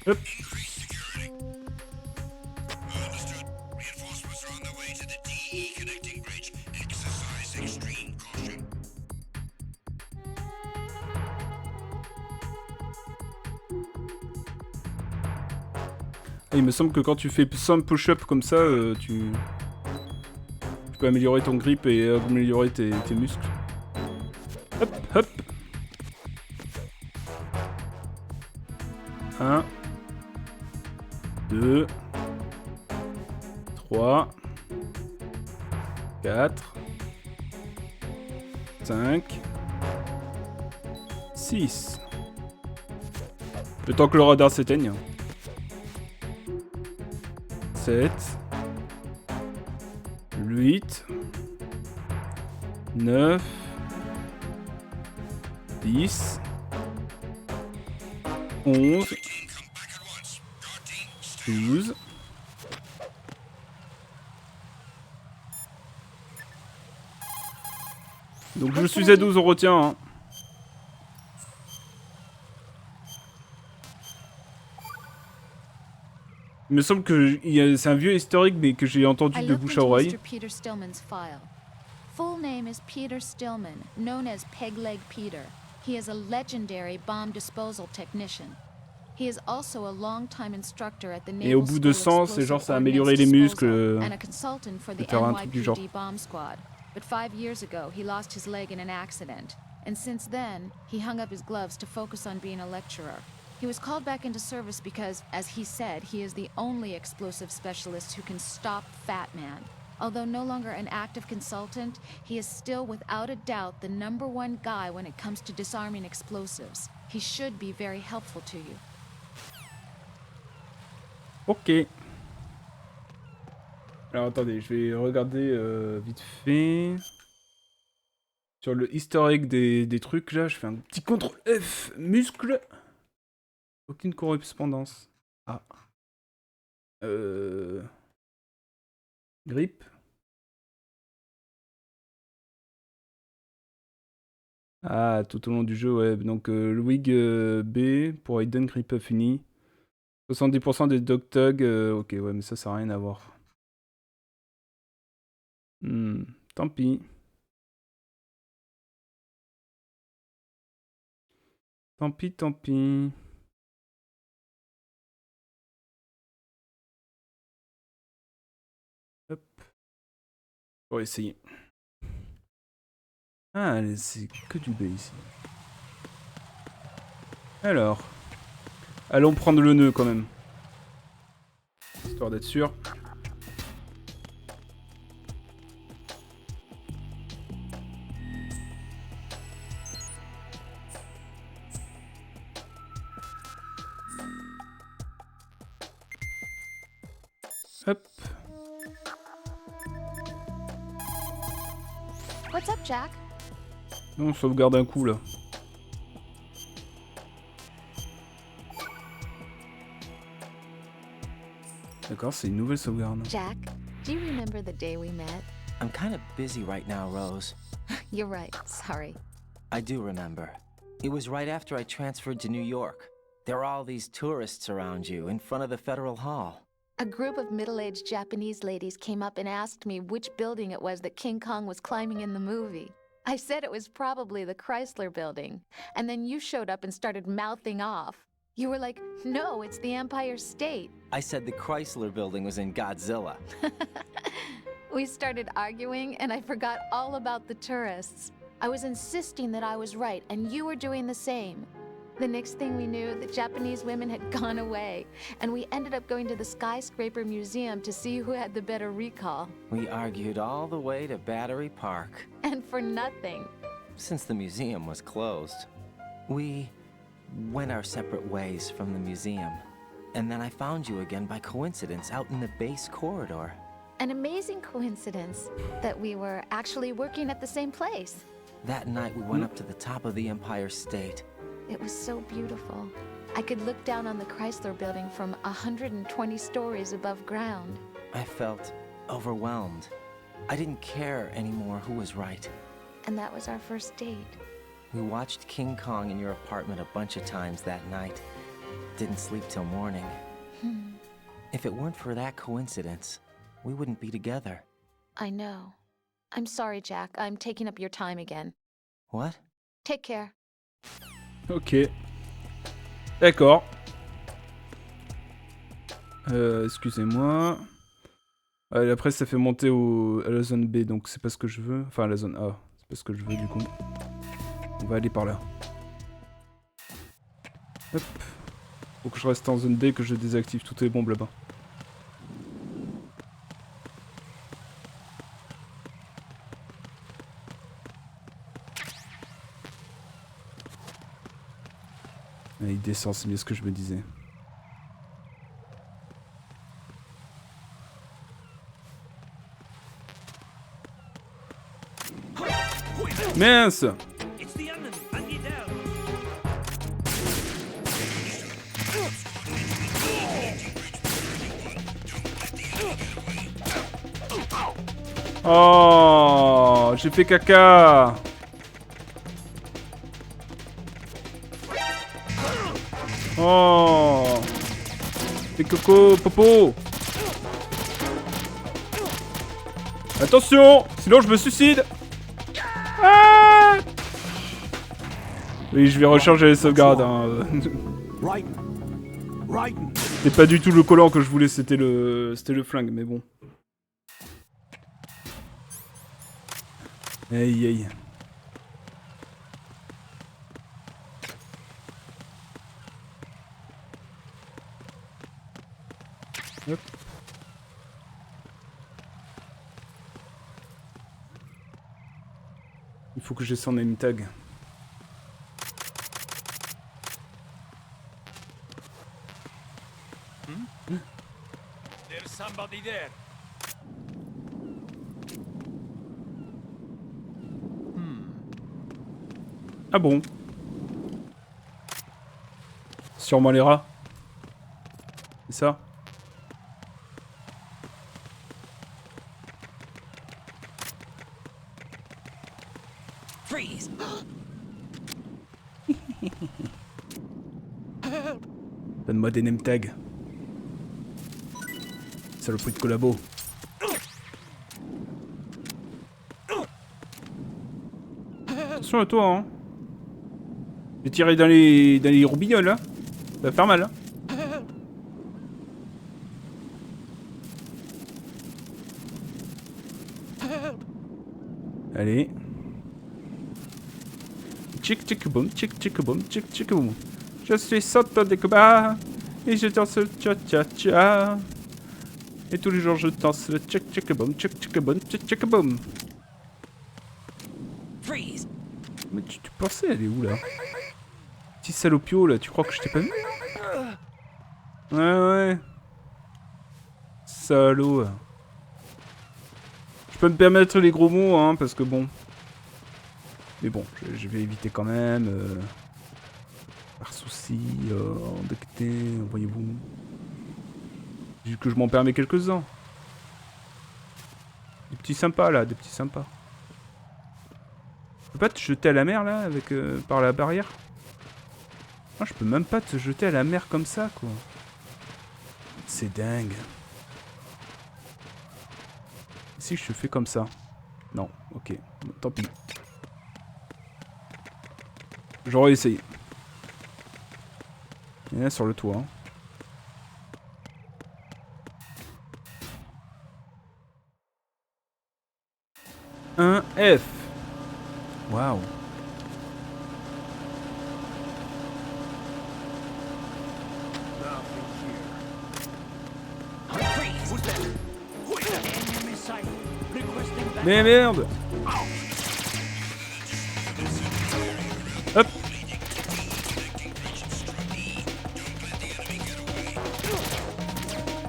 Hop. Il me semble que quand tu fais 100 push-up comme ça, tu peux améliorer ton grip et améliorer tes muscles. Hop, hop. 1. 2, 3, 4, 5, 6. Le temps que le radar s'éteigne. 7, 8, 9, 10, 11, 12. Donc je suis à 12, on retient. Hein. Il me semble que c'est un vieux historique, mais que j'ai entendu de bouche à oreille. Peter Stillman's file. Full name is Peter Stillman, known as Peg Leg Peter. He is a legendary bomb disposal technician. He is also a long-time instructor at the Et au Naval bout de School 100, c'est genre ça a amélioré les muscles. and a consultant for the faire un truc du genre. NYPD bomb squad. But 5 years ago, he lost his leg in an accident. And since then, he hung up his gloves to focus on being a lecturer. He was called back into service because, as he said, he is the only explosive specialist who can stop Fat Man. Although no longer an active consultant, he is still without a doubt the #1 guy when it comes to disarming explosives. He should be very helpful to you. Ok. Alors attendez, je vais regarder vite fait. Sur le historique des trucs là, je fais un petit CTRL F, muscle. Aucune correspondance. Ah. Grip. Ah, tout au long du jeu, ouais. Donc le wig B pour Raiden grip fini. 70% des dog tags. Ok, ouais, mais ça n'a rien à voir. Tant pis. Tant pis, tant pis. Hop. On va essayer. Ah, c'est que du B ici. Alors. Allons prendre le nœud quand même. Histoire d'être sûr. Hop. What's up, Jack? On sauvegarde un coup là. D'accord, c'est une nouvelle sauvegarde. Jack, do you remember the day we met? I'm kind of busy right now, Rose. You're right, sorry. I do remember. It was right after I transferred to New York. There were all these tourists around you in front of the Federal Hall. A group of middle-aged Japanese ladies came up and asked me which building it was that King Kong was climbing in the movie. I said it was probably the Chrysler Building, and then you showed up and started mouthing off. You were like, no, it's the Empire State. I said the Chrysler Building was in Godzilla. We started arguing, and I forgot all about the tourists. I was insisting that I was right, and you were doing the same. The next thing we knew, the Japanese women had gone away, and we ended up going to the Skyscraper Museum to see who had the better recall. We argued all the way to Battery Park. And for nothing. Since the museum was closed, we went our separate ways from the museum. And then I found you again by coincidence out in the base corridor. An amazing coincidence that we were actually working at the same place. That night we went up to the top of the Empire State. It was so beautiful. I could look down on the Chrysler Building from 120 stories above ground. I felt overwhelmed. I didn't care anymore who was right. And that was our first date. We watched King Kong in your apartment a bunch of times that night. Didn't sleep till morning. If it weren't for that coincidence, we wouldn't be together. I know. I'm sorry, Jack. I'm taking up your time again. What? Take care. Ok. D'accord. Excusez-moi. Après, ça fait monter à la zone B, donc c'est pas ce que je veux. Enfin, à la zone A. C'est pas ce que je veux, du coup. On va aller par là. Hop. Faut que je reste en zone D et que je désactive toutes les bombes là-bas. Ah, il descend, c'est bien ce que je me disais. Mince! Oh, j'ai fait caca. Oh, c'est coco, popo. Attention, sinon je me suicide. Ah, oui, je vais recharger les sauvegardes. Hein. C'était pas du tout le collant que je voulais, c'était le flingue, mais bon. Aïe aïe. Hop. Il faut que j'ai son name tag. There's somebody there. Ah bon? Sûrement les rats. C'est ça? Freeze. Donne-moi des name tags. Saloperie de collabo. Attention à toi, hein. J'ai tiré dans les roubignoles, là. Ça va faire mal, hein. Allez. Tchic tchic boum, tchic tchic boum, tchic tchic boum. Je suis Santa de Cuba et je danse le tcha tcha tcha. Et tous les jours je danse le tchic tchic boum, tchic tchic boum, tchic tchic boum. Freeze. Mais tu pensais elle est où là? Petit salopio là, tu crois que je t'ai pas vu? Ouais ouais. Salaud. Je peux me permettre les gros mots hein, parce que bon. Mais bon, je vais éviter quand même. Par souci, endecté, voyez-vous. Vu que je m'en permets quelques-uns. Des petits sympas là, des petits sympas. Tu peux pas te jeter à la mer là, avec par la barrière? Ah, je peux même pas te jeter à la mer comme ça quoi. C'est dingue. Si je te fais comme ça. Non, ok, tant pis. J'aurais essayé. Il y en a sur le toit. Hein. Un F. Waouh. Mais merde. Hop.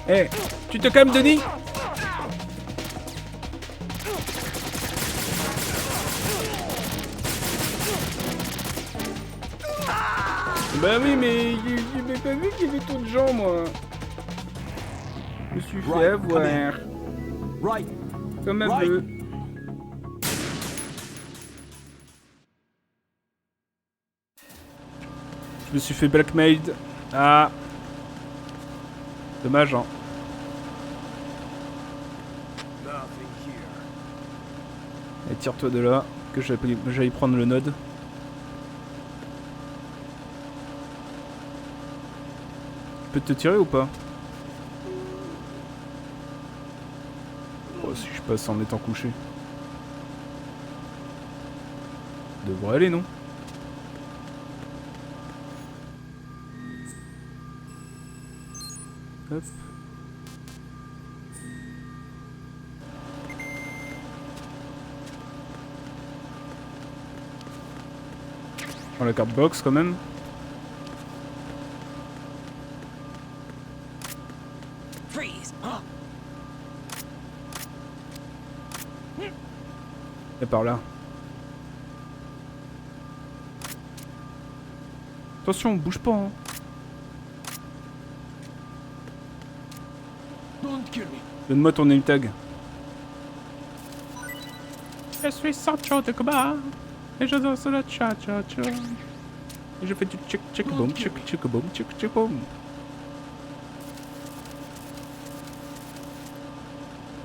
Eh, hey, tu te calmes, Denis? Bah oui, mais j'ai pas vu qu'il y avait trop de gens, moi. Je me suis fait avoir. Comme un peu. Je me suis fait blackmailed. Ah. Dommage, hein. Et tire-toi de là, que j'aille prendre le node. Tu peux te tirer ou pas? Oh, si je passe en étant couché. Devrait aller, non? Hop. Je prends la carte box quand même. Freeze! Et par là. Attention, bouge pas. Hein. Donne-moi ton name tag. Je suis Sancho de Cuba. Et je danse la cha-cha-cha. Et je fais du check-check-boom, check-check-boom, check-check-boom.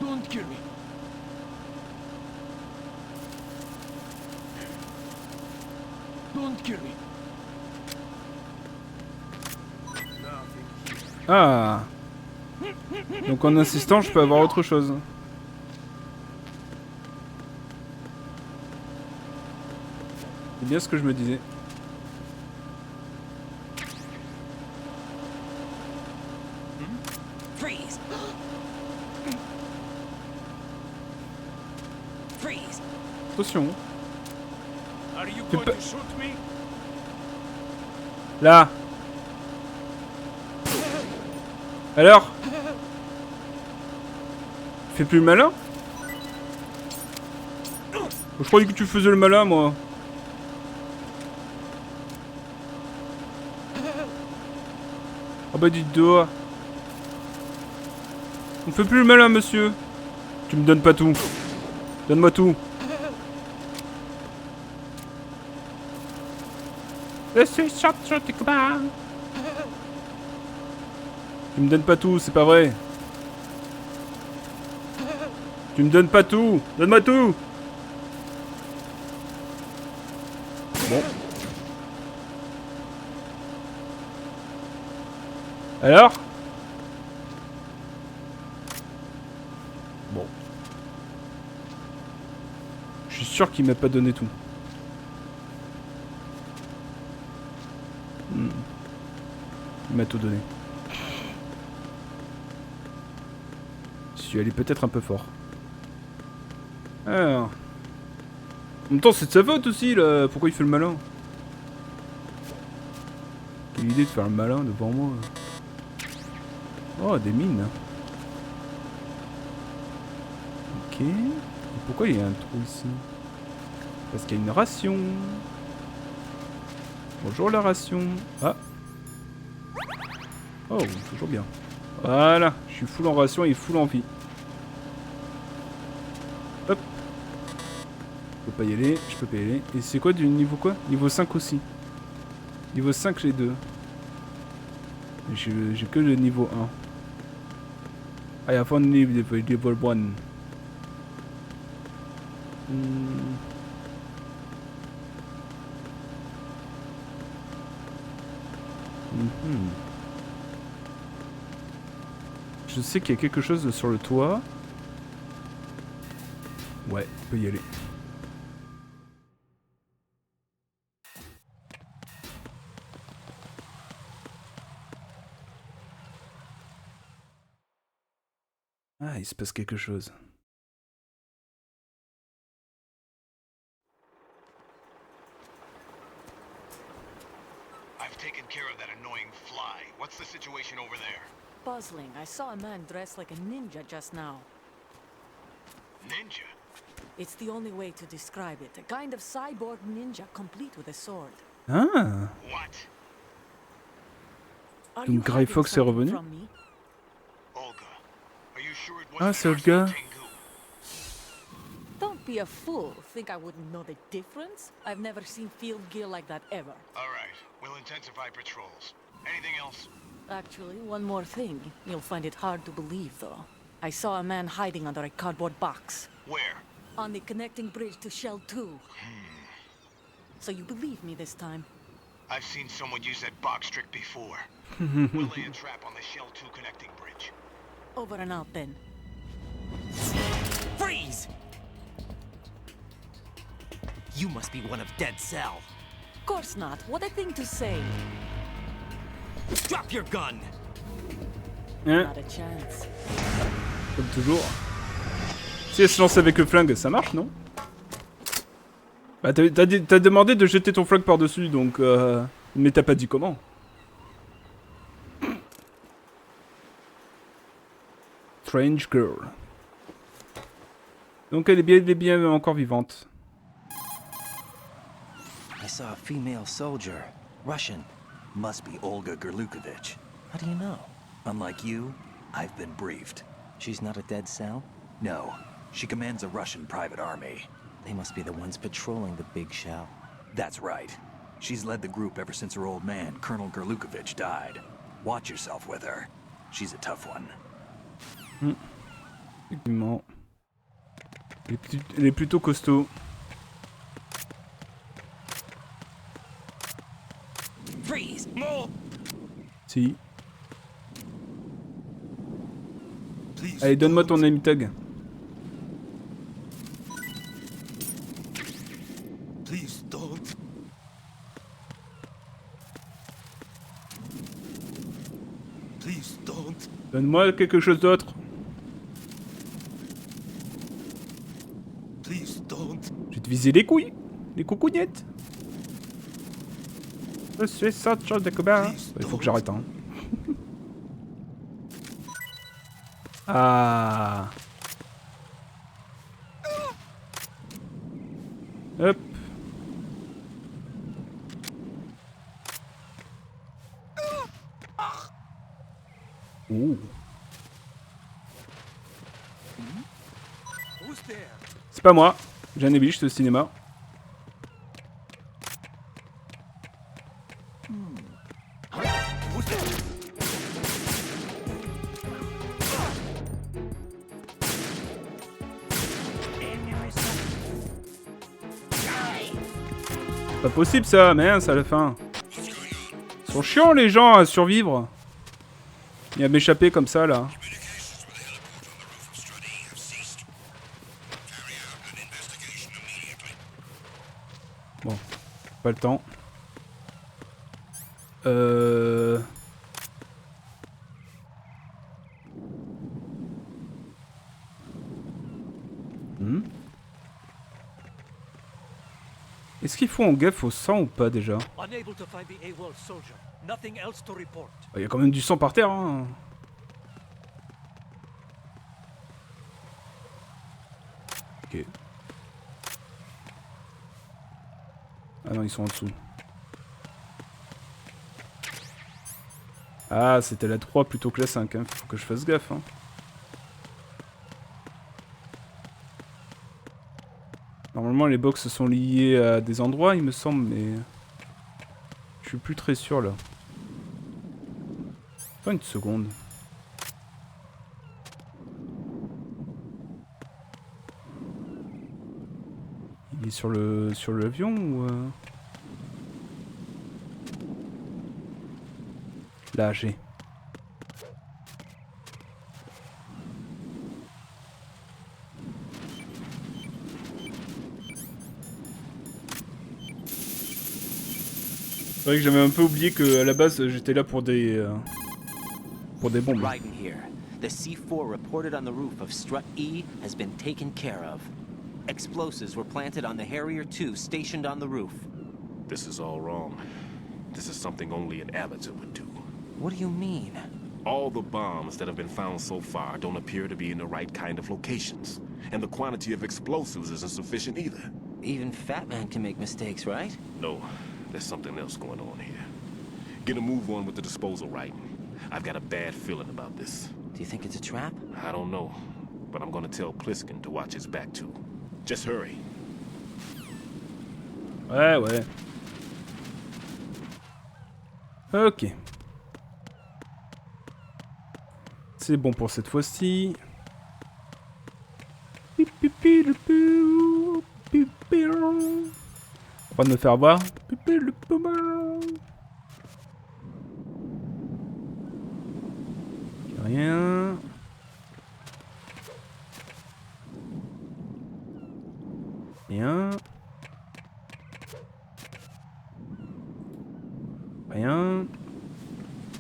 Don't kill me. Don't kill me. Ah. Donc en insistant, je peux avoir autre chose. C'est bien ce que je me disais. Freeze. Freeze. Attention. Are you Tu going peux- to shoot me? Là. Alors? Fais plus le malin? Je croyais que tu faisais le malin, moi. Ah bah dites donc. On fait plus le malin, monsieur. Tu me donnes pas tout. Donne-moi tout. Je suis Sancho de Cuba. Tu me donnes pas tout, c'est pas vrai. Tu me donnes pas tout. Donne-moi tout. Bon. Alors? Bon. Je suis sûr qu'il m'a pas donné tout. Il m'a tout donné. Je suis allé peut-être un peu fort. Alors. En même temps, c'est de sa faute aussi, là. Pourquoi il fait le malin? Quelle idée de faire le malin devant moi. Oh, des mines. Ok. Et pourquoi il y a un trou ici? Parce qu'il y a une ration. Bonjour la ration. Ah. Oh, toujours bien. Voilà, je suis full en ration et full en vie. Hop. Je peux pas y aller, je peux pas y aller. Et c'est quoi du niveau quoi? Niveau 5 aussi. Niveau 5 j'ai 2. J'ai que le niveau 1. I have only level 1. Je sais qu'il y a quelque chose sur le toit. Ouais, on peut y aller. Ah, il se passe quelque chose. I've taken care of that annoying fly. What's the situation over there? Puzzling. I saw a man dressed like a ninja just now. Ninja? It's the only way to describe it. A kind of cyborg ninja complete with a sword. Ah. What? Are Donc you Grey hiding Fox est something revenu. from me? Olga, are you sure it Ah, wasn't c'est le Arsenal gars. Tengu? Don't be a fool. Think I wouldn't know the difference? I've never seen field gear like that ever. All right, we'll intensify patrols. Anything else? Actually, one more thing. You'll find it hard to believe, though. I saw a man hiding under a cardboard box. Where? On the connecting bridge to Shell 2. So you believe me this time? I've seen someone use that box trick before. We'll lay a trap on the Shell 2 connecting bridge. Over and out, then. Freeze! You must be one of Dead Cell. Of course not. What a thing to say. Drop your gun! Hein? Not a chance. Comme toujours. Si elle se lance avec le flingue, ça marche, non? Bah t'as demandé de jeter ton flingue par-dessus, donc mais t'as pas dit comment. Strange girl. Donc elle est bien encore vivante. I saw a female soldier. Russian. Must be Olga Gerlukovich. How do you know? Unlike you, I've been briefed. She's not a dead cell? No, she commands a Russian private army. They must be the ones patrolling the big shell. That's right. She's led the group ever since her old man, Colonel Gerlukovich, died. Watch yourself with her. She's a tough one. Effectivement. Elle est plutôt costaud. Freeze! No! Si. Allez, donne-moi ton name tag. Please don't. Please don't. Donne-moi quelque chose d'autre. Please don't. Je vais te viser les couilles. Les coucougnettes. Je suis sorti de combat. Il faut que j'arrête, hein. Ah. Hop. Ouh. C'est pas moi. J'ai un ébliche, au cinéma. Pas possible ça, mince à la fin. Ils sont chiants les gens à survivre. Et à m'échapper comme ça là. Bon, pas le temps. Est-ce qu'ils font gaffe au sang ou pas déjà? Il y a quand même du sang par terre, hein. Ok. Ah non, ils sont en dessous. Ah, c'était la 3 plutôt que la 5, hein. Faut que je fasse gaffe, hein. Normalement, les box sont liés à des endroits, il me semble, mais... Je suis plus très sûr, là. Pas une seconde. Il est sur l'avion ou... Là, j'ai... C'est vrai que j'avais un peu oublié que à la base j'étais là pour des bombes. Raiden here. The C4 reported on the roof of Strut E has been taken care of. Explosives were planted on the Harrier 2 stationed on the roof. This is all wrong. This is something only an amateur would do. What do you mean? All the bombs that have been found so far don't appear to be in the right kind of locations. And the quantity of explosives isn't sufficient either. Even Fat Man can make mistakes, right? No, there's something else going on here. Get a move on with the disposal, Raiden. I've got a bad feeling about this. Do you think it's a trap? I don't know, but I'm gonna tell Pliskin to watch his back too. Just hurry. Ouais. Ok. C'est bon pour cette fois-ci. Pas de me faire voir. Rien. Rien. Rien.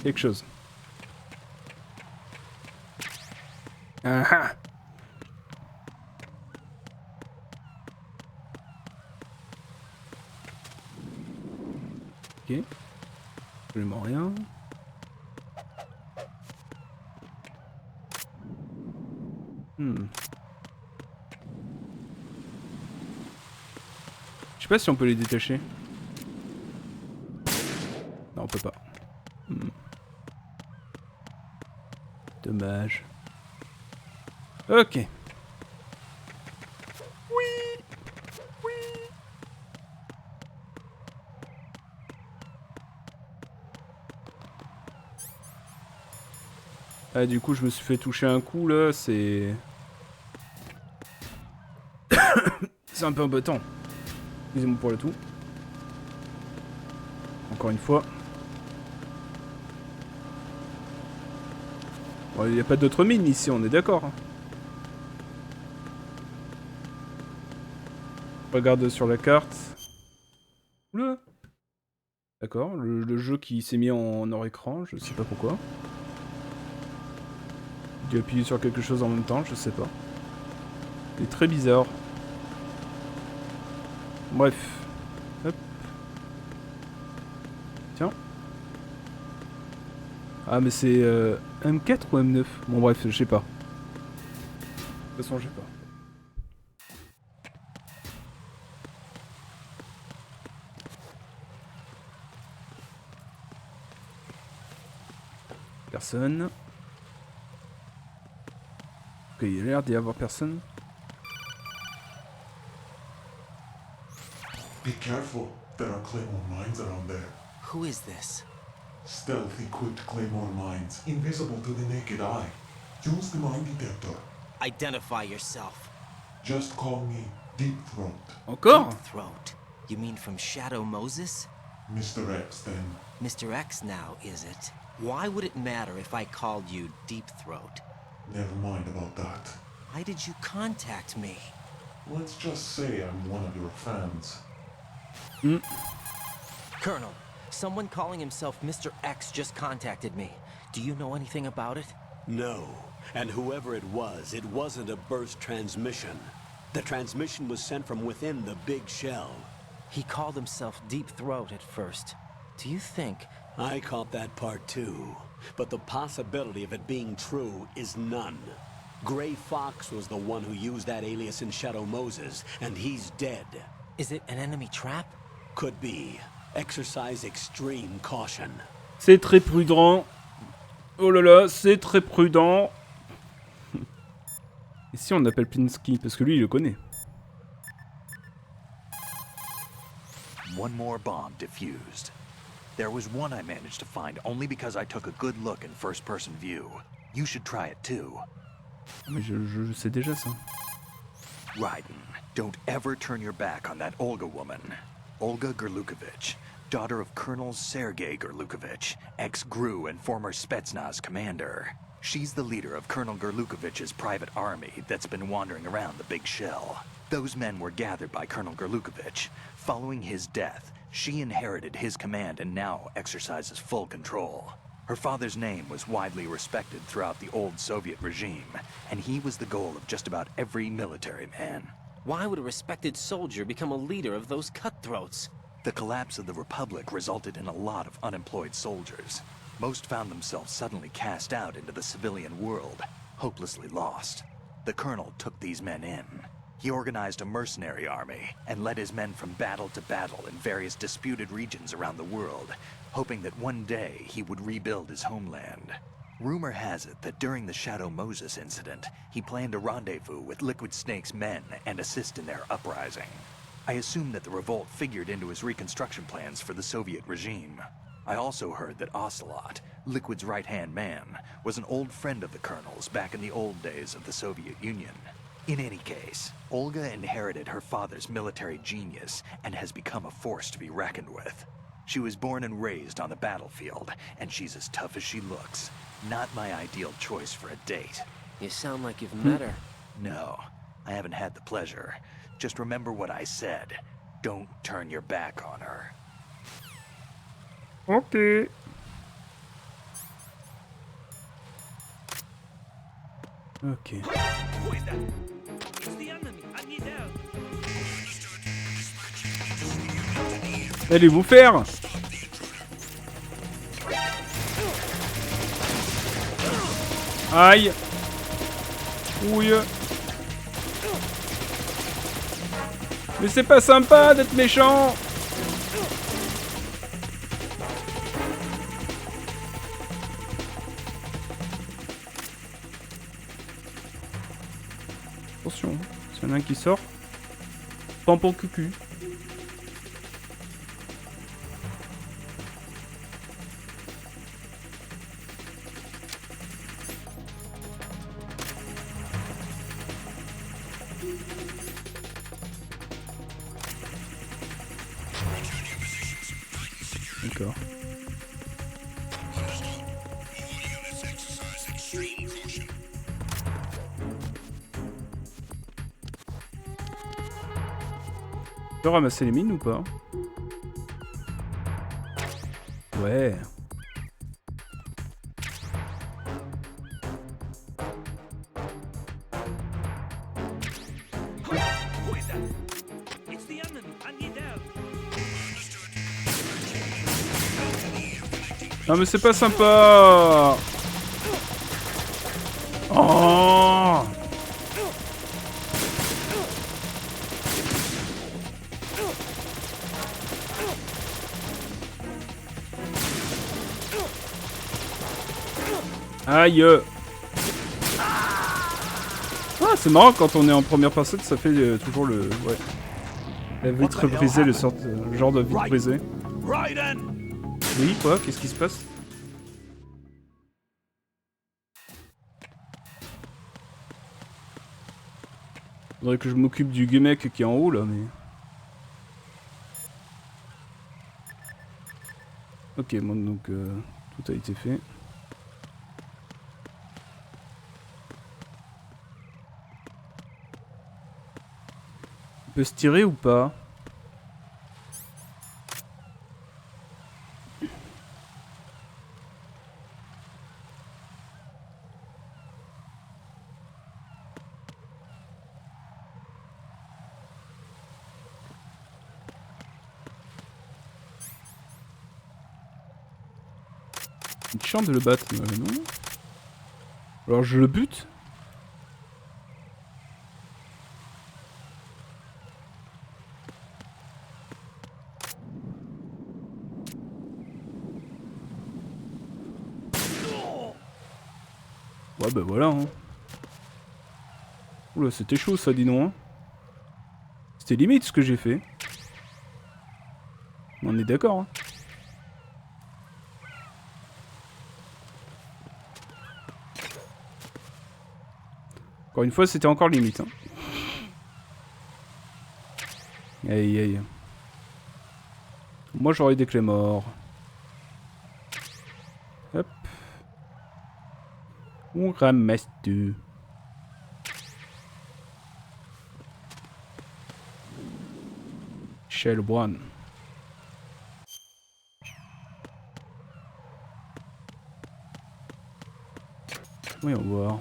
Quelque chose. Ah ah. Ok. Absolument rien. Je sais pas si on peut les détacher. Non, on peut pas. Dommage. Ok. Ah, du coup, je me suis fait toucher un coup là, c'est. C'est un peu embêtant. Excusez-moi pour le tout. Encore une fois. Bon, il n'y a pas d'autres mines ici, on est d'accord. Hein. Regarde sur la carte. Oula. D'accord, le jeu qui s'est mis en hors écran, je sais pas pourquoi. J'ai dû appuyer sur quelque chose en même temps, je sais pas. C'est très bizarre. Bref. Hop. Tiens. Ah mais c'est M4 ou M9? Bon bref, je sais pas. De toute façon, je sais pas. Personne. Ok, il y a l'air d'y avoir personne. Be careful. There are Claymore mines around there. Who is this? Stealth equipped Claymore mines, invisible to the naked eye. Use the mine detector. Identify yourself. Just call me Deep Throat. Encore? Deep Throat? You mean from Shadow Moses? Mr. X, then. Mr. X now, is it? Why would it matter if I called you Deep Throat? Never mind about that. Why did you contact me? Let's just say I'm one of your fans. Colonel, someone calling himself Mr. X just contacted me. Do you know anything about it? No. And whoever it wasn't a burst transmission. The transmission was sent from within the big shell. He called himself Deep Throat at first. Do you think... I caught that part too. But the possibility of it being true is none. Gray Fox was the one who used that alias in Shadow Moses, and he's dead. Is it an enemy trap? Could be. Exercise extreme caution. C'est très prudent. Oh là là, c'est très prudent. Et si on appelle Pinsky, parce que lui, il le connaît. One more bomb defused. There was one I managed to find only because I took a good look in first-person view. You should try it too. Mais je sais déjà ça. Raiden, don't ever turn your back on that Olga woman. Olga Gerlukovich, daughter of Colonel Sergei Gerlukovich, ex-GRU and former Spetsnaz commander. She's the leader of Colonel Gerlukovich's private army that's been wandering around the Big Shell. Those men were gathered by Colonel Gerlukovich. Following his death, she inherited his command and now exercises full control. Her father's name was widely respected throughout the old Soviet regime, and he was the goal of just about every military man. Why would a respected soldier become a leader of those cutthroats? The collapse of the Republic resulted in a lot of unemployed soldiers. Most found themselves suddenly cast out into the civilian world, hopelessly lost. The colonel took these men in. He organized a mercenary army and led his men from battle to battle in various disputed regions around the world, hoping that one day he would rebuild his homeland. Rumor has it that during the Shadow Moses incident, he planned a rendezvous with Liquid Snake's men and assist in their uprising. I assume that the revolt figured into his reconstruction plans for the Soviet regime. I also heard that Ocelot, Liquid's right-hand man, was an old friend of the Colonel's back in the old days of the Soviet Union. In any case, Olga inherited her father's military genius and has become a force to be reckoned with. She was born and raised on the battlefield, and she's as tough as she looks. Not my ideal choice for a date. You sound like you've met her. No, I haven't had the pleasure. Just remember what I said. Don't turn your back on her. Ok. Ok. Allez vous faire. Aïe. Ouille. Mais c'est pas sympa d'être méchant. Attention, s'il y en a un qui sort. Tampon cucu. D'accord. Tu peux ramasser les mines ou pas? Ouais. Non mais c'est pas sympa. Oh. Aïe. Ah c'est marrant quand on est en première personne, ça fait toujours le... Ouais. La vitre brisée, le genre de vitre brisée. Raiden! Oui, quoi? Qu'est-ce qui se passe? Faudrait que je m'occupe du mec qui est en haut là, mais... Ok, bon, donc tout a été fait. On peut se tirer ou pas? Une chance de le battre, non? Alors je le bute? Ouais bah voilà hein. Oula c'était chaud ça dis donc hein. C'était limite ce que j'ai fait. On est d'accord hein. Encore une fois c'était encore limite hein. Aïe aïe. Moi j'aurais des clés morts. Hop. On ramasse tout. Shell one. Oui, on va voir.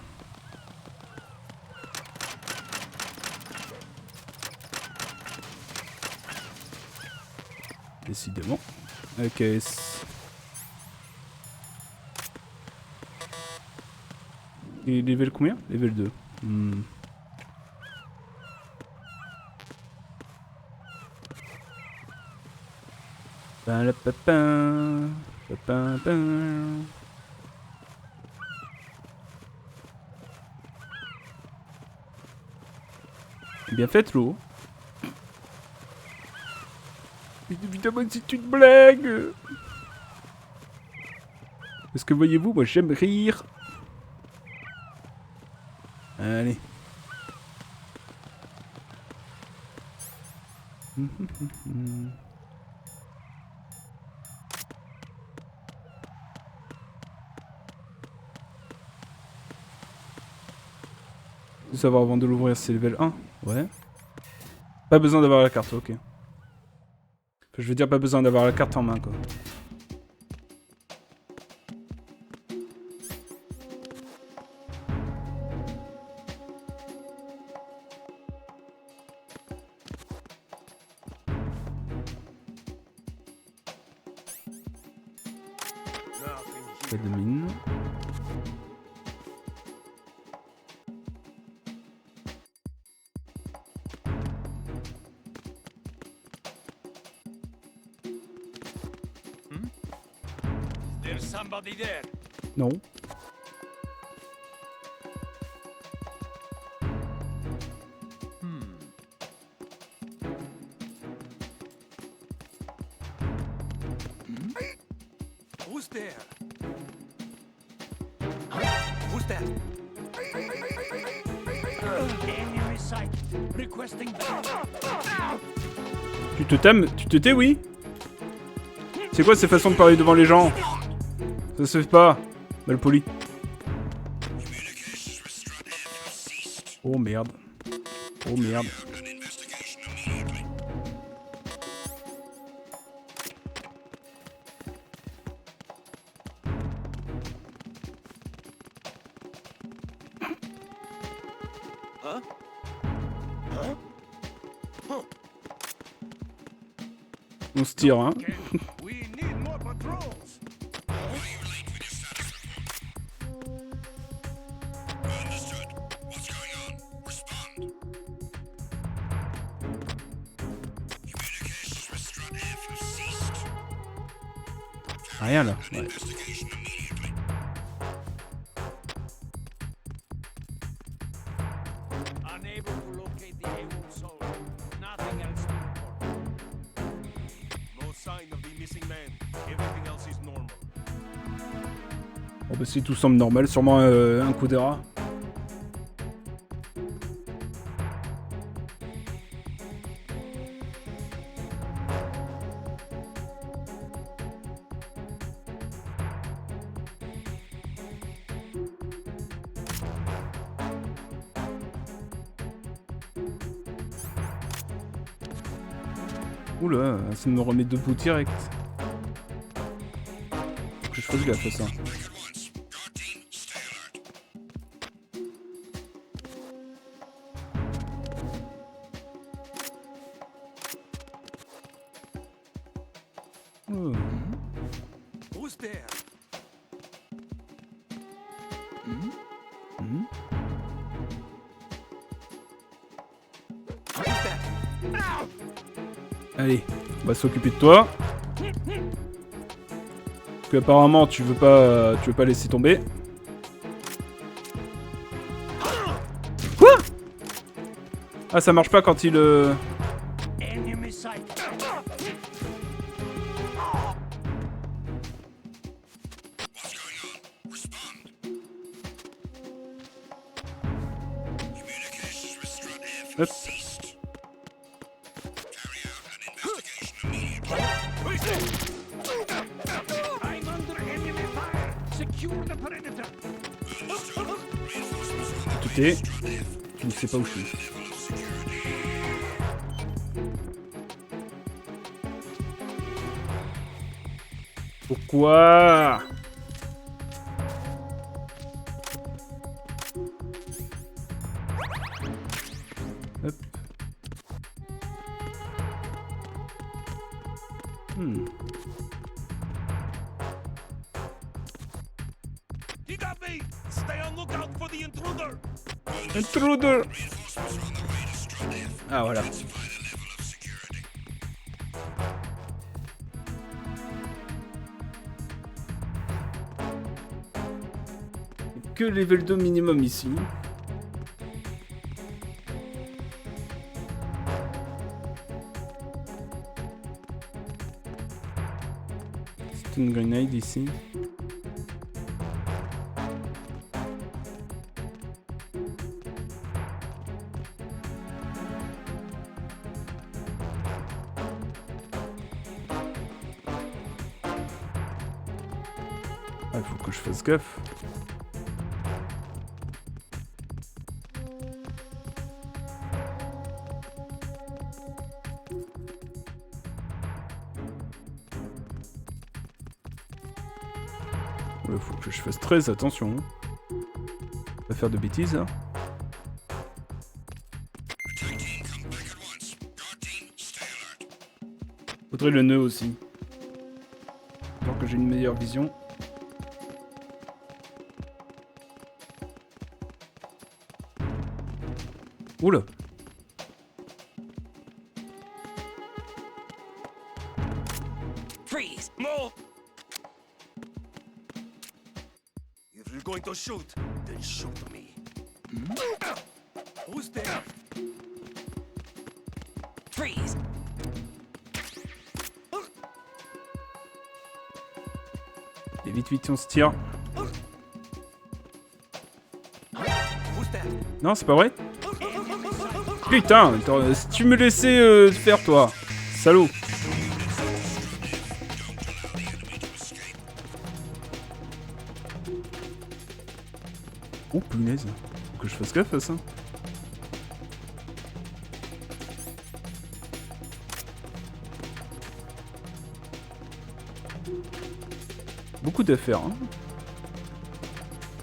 Décidément. Ok. Et level combien? Level 2. Bien fait l'eau. Évidemment c'est une blague. Parce que voyez-vous, moi j'aime rire. Allez. De savoir avant de l'ouvrir, c'est level 1. Ouais. Pas besoin d'avoir la carte, ok. Je veux dire, pas besoin d'avoir la carte en main, quoi. Pas de mine. There's somebody there. Non. Who's there? Who's that? Enemy sight. Requesting. Tu te t'aimes? Tu te tais, oui? C'est quoi ces façons de parler devant les gens? Ça se fait pas. Mal poli. Oh merde. Oh merde. On se tire, hein. Rien là. Ouais. Unable to locate the AWOL soul. Nothing else to report. No sign of the missing man. Everything else is normal. Bon bah si tout semble normal, sûrement un coup d'erreur. Oula, ça me remet debout direct. Faut que je fasse gaffe à ça. Oh. Who's there? Allez, on va s'occuper de toi. Parce que apparemment tu veux pas laisser tomber. Quoi? Ah ça marche pas quand il Enemy sight. Hop. I'm under enemy fire. Secure the perimeter. Tout est. Tu ne sais pas où je suis. Pourquoi? Hop. He got me. Stay on lookout for the intruder. Intruder. Ah voilà. Que level 2 minimum ici. C'est une grenade ici. Ah, faut que je fasse gaffe. Il faut que je fasse très attention. Pas faire de bêtises. Hein. Faudrait le nœud aussi. Pour que j'ai une meilleure vision. Oula. Freeze! Move! If you're going to shoot, then shoot me. Who's there? Freeze! Et vite, vite, on se tire. Non, c'est pas vrai? Putain, attends, si tu me laissais faire, toi. Salaud. Oh, punaise. Faut que je fasse gaffe à ça. Beaucoup d'affaires, hein.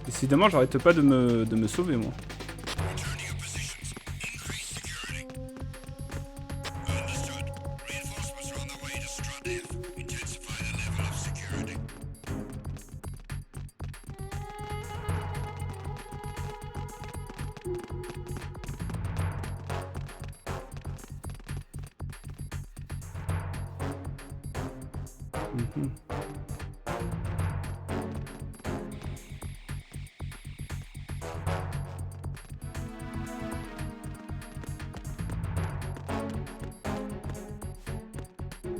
Décidément, j'arrête pas de me sauver, moi.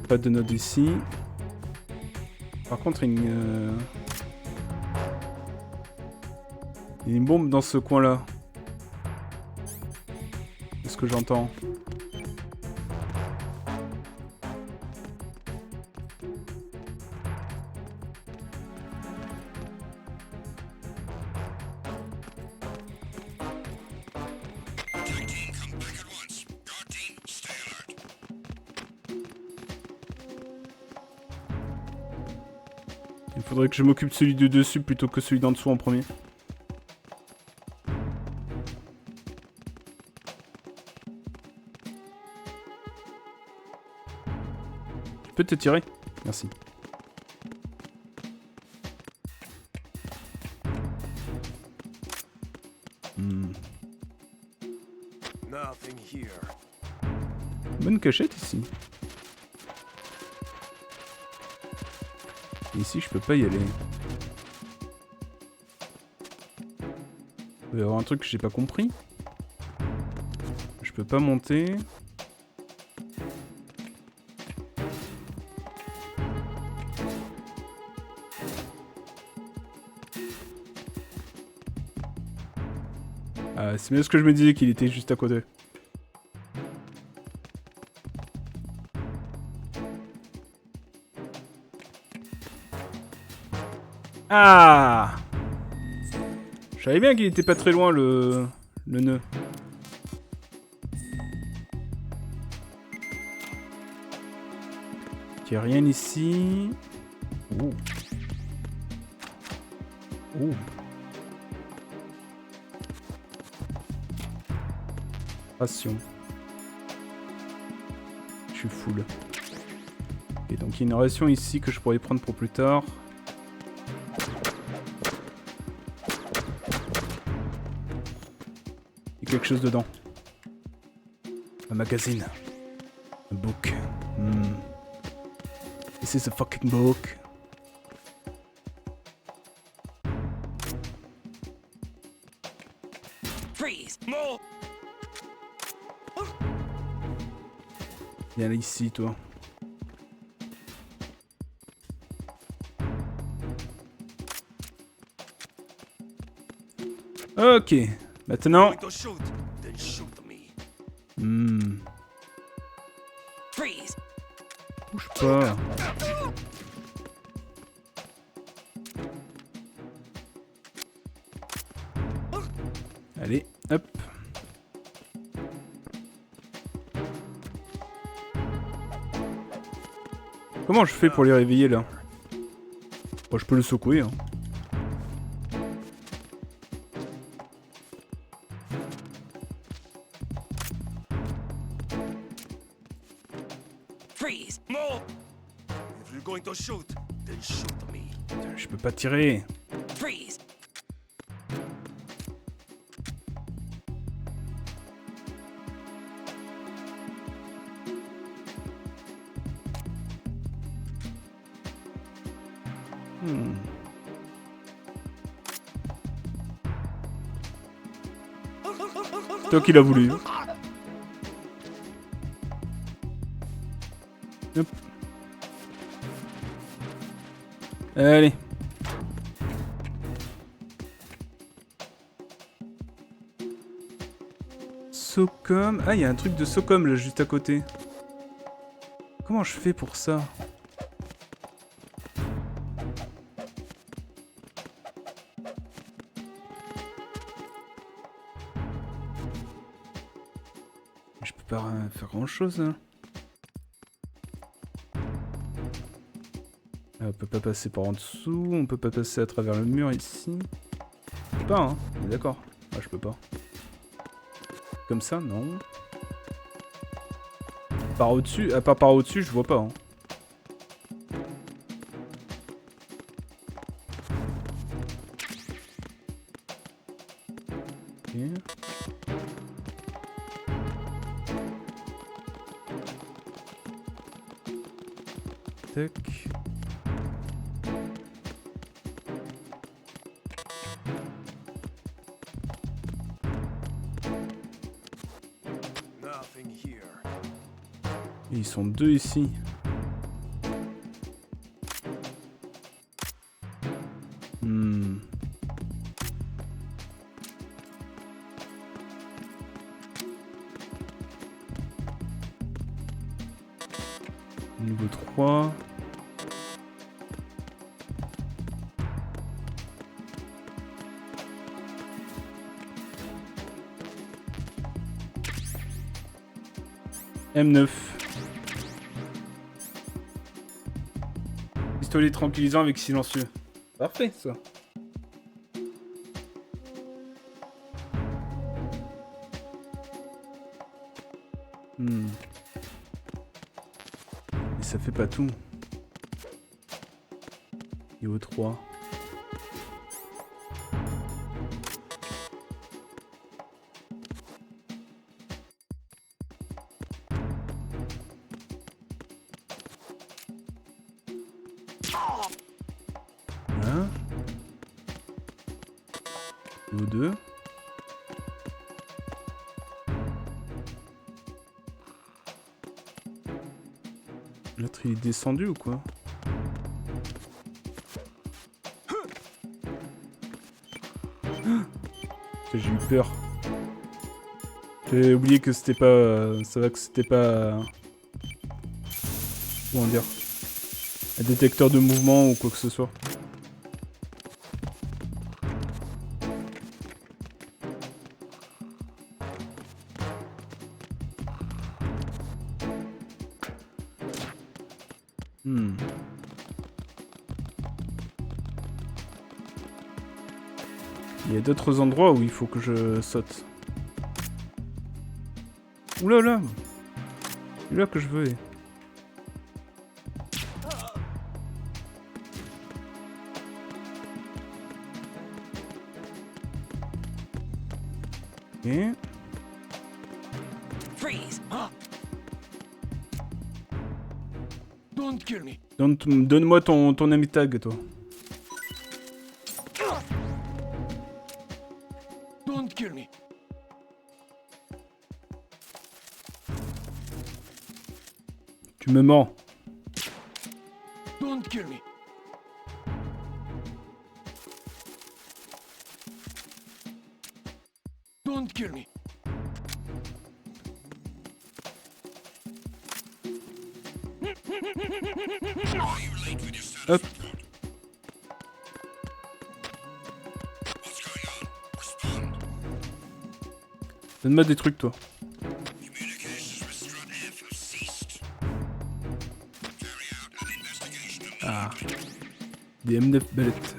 Pas de note ici. Par contre, il y a une bombe dans ce coin-là. C'est ce que j'entends. Il faudrait que je m'occupe de celui de dessus plutôt que celui d'en dessous en premier. Je peux te tirer? Merci. Bonne cachette ici. Ici, je peux pas y aller. Il va y avoir un truc que j'ai pas compris. Je peux pas monter. Ah, c'est bien ce que je me disais qu'il était juste à côté. Ah! Je savais bien qu'il était pas très loin le nœud. Il n'y a rien ici. Oh. Oh. Ration. Je suis full. Et donc il y a une ration ici que je pourrais prendre pour plus tard. Il y a quelque chose dedans. Un magazine. Un book. This is a fucking book. Freeze! Move! Viens là ici, toi. Ok. Maintenant. Bouge pas. Allez, hop. Comment je fais pour les réveiller là? Bon, je peux le secouer. Hein. Freeze! Move! If you're going to shoot, then shoot me. Je peux pas tirer. Freeze! Toi qui l'as voulu. Hop. Allez. Socom. Ah, il y a un truc de Socom là juste à côté. Comment je fais pour ça? Je peux pas faire grand chose là. On peut pas passer par en dessous, on peut pas passer à travers le mur ici. Je peux pas, hein, on est d'accord. Ah, je peux pas. Comme ça, non. Par au-dessus, à part par au-dessus, je vois pas. Hein. Okay. Tac. Et ils sont deux ici. Niveau 3. M9. Pistolet tranquillisant avec silencieux. Parfait ça. Mais ça fait pas tout. Niveau 3. Voilà. Niveau 2. L'autre il est descendu ou quoi? J'ai eu peur. J'ai oublié que c'était pas... ça va que c'était pas... comment dire? Un détecteur de mouvement ou quoi que ce soit. Il y a d'autres endroits où il faut que je saute. Oula là! C'est là que je veux. Ok. Freeze! Don't kill me. Donne-moi ton ami tag, toi. Don't kill me. Tu me mens. Don't kill me. Don't kill me. Hop. Donne-moi des trucs, toi. Ah. Des M9 ballettes.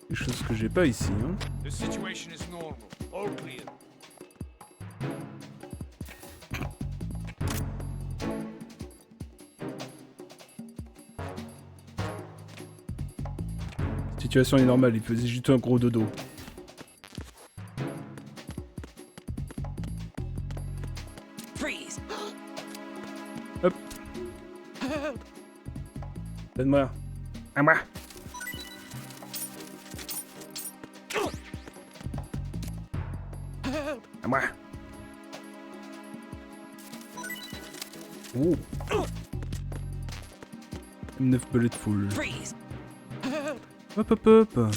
Des choses que j'ai pas ici, hein. The situation is normal. All clear. La situation est normale, il faisait juste un gros dodo. Freeze! Donne-moi. À moi. À moi. Oh. M9 bullet full. Hop hop hop.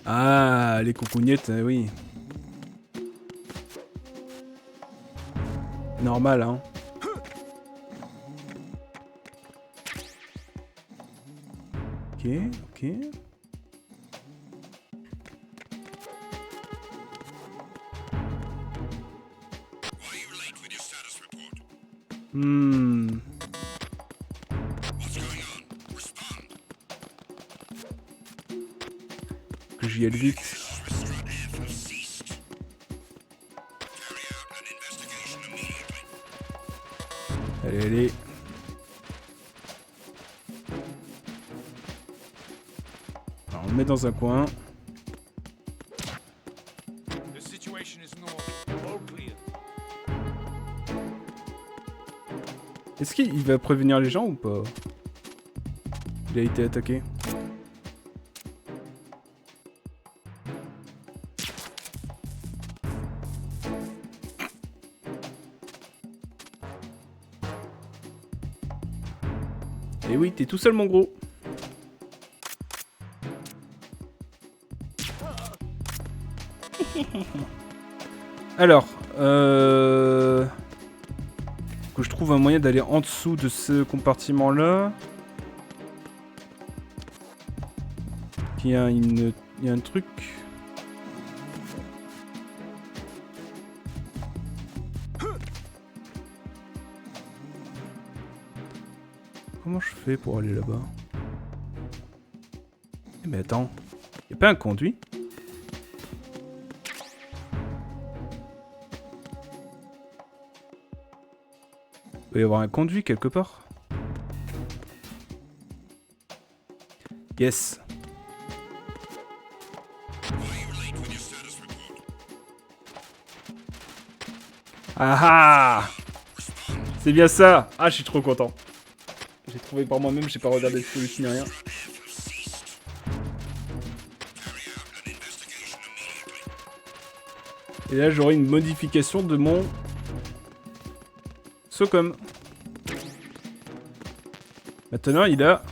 Ah, les coucougnettes, oui. Normal, hein. Ok, ok. Que j'y aille vite. Allez, allez. Alors, on le met dans un coin. Est-ce qu'il va prévenir les gens ou pas? Il a été attaqué. Et oui, t'es tout seul mon gros. Alors, que je trouve un moyen d'aller en dessous de ce compartiment-là. Il y a un truc. Comment je fais pour aller là-bas? Mais attends, y a pas un conduit? Il doit y avoir un conduit quelque part. Yes. Ah ah! C'est bien ça! Ah, je suis trop content. J'ai trouvé par moi-même, j'ai pas regardé le solution ni rien. Et là, j'aurai une modification de mon Socom. Maintenant, il a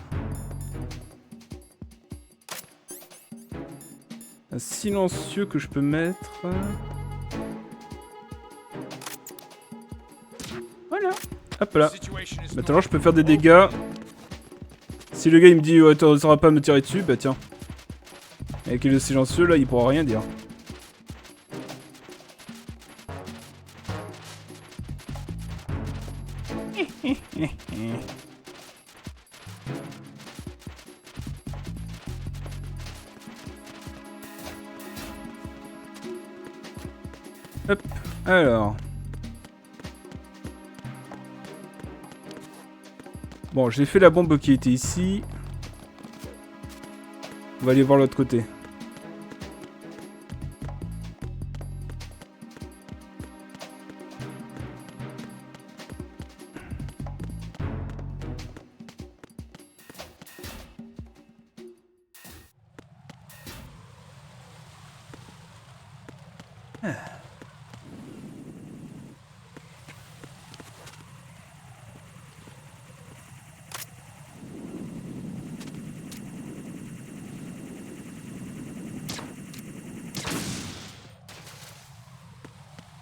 un silencieux que je peux mettre. Voilà. Hop là. Maintenant, je peux faire des dégâts. Si le gars il me dit ouais, tu sauras pas me tirer dessus, bah tiens. Avec le silencieux là, il pourra rien dire. Hop, alors. Bon, j'ai fait la bombe qui était ici. On va aller voir l'autre côté.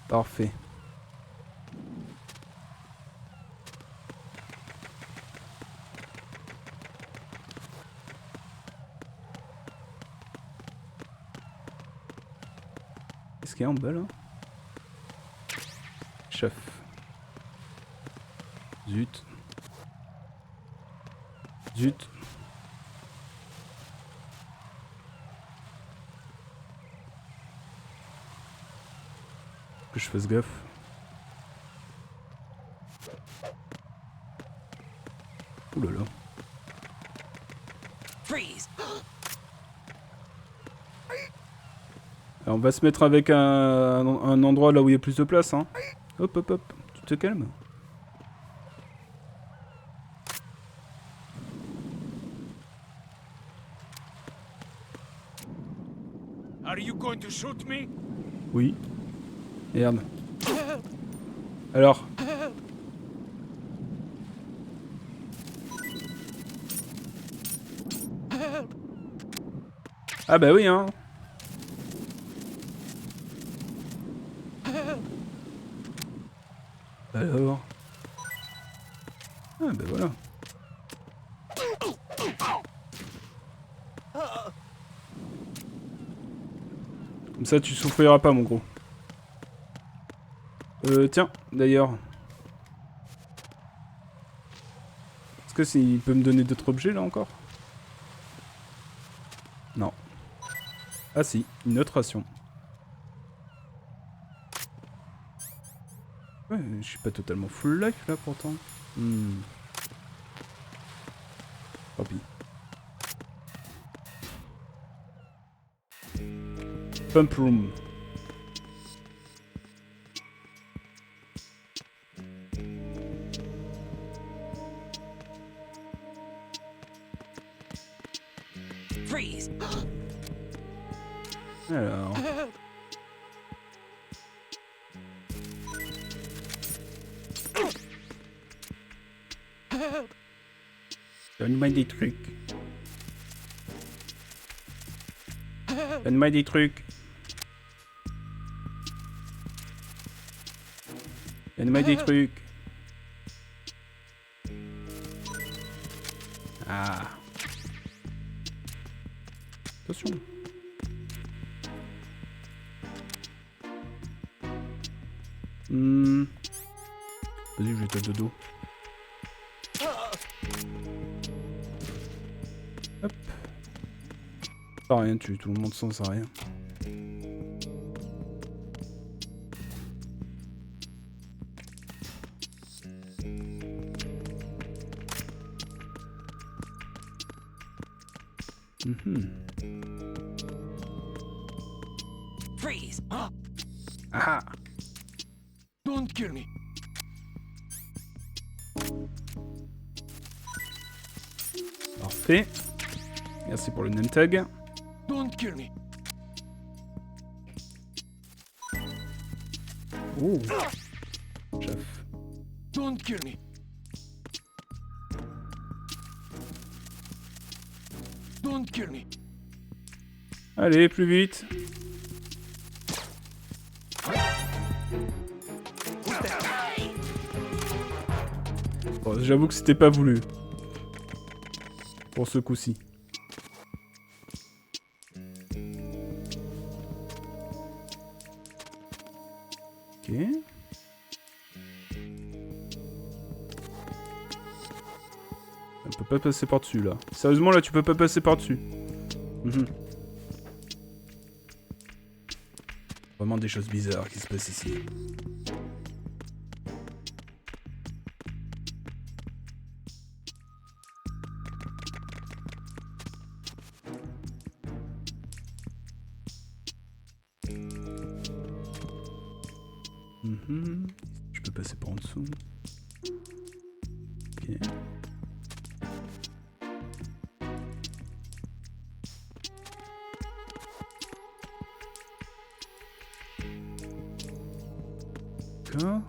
Parfait. Qu'est-ce qu'il y a en bas là? Chef. Zut. Zut. Que je fasse gaffe. Ouh là là. Alors on va se mettre avec un endroit là où il y a plus de place, hein. Hop hop hop, tu te calmes. Are you going to shoot me? Oui. Merde. Alors. Ah bah oui hein. Alors. Ah bah voilà. Comme ça tu souffriras pas mon gros. Tiens, d'ailleurs. Est-ce que il peut me donner d'autres objets là encore? Non. Ah si, une autre ration. Ouais, je suis pas totalement full life là pourtant. Tant pis. Pump room. Freeze. Alors. Donne-moi des trucs. Donne-moi des trucs. Donne-moi des trucs. Ah. Attention. Vas-y, je vais te dodo. Hop. Ça rien, tu tout le monde sans rien. Freeze. Ah. Don't kill me. Parfait. Merci pour le name tag. Don't kill me. Oh. Chef. Don't kill me. Don't kill me. Allez, plus vite. Bon, j'avoue que c'était pas voulu. Pour ce coup-ci. Ok. On peut pas passer par-dessus là. Sérieusement là tu peux pas passer par-dessus. Vraiment des choses bizarres qui se passent ici. Je peux passer par en dessous. Ok. D'accord.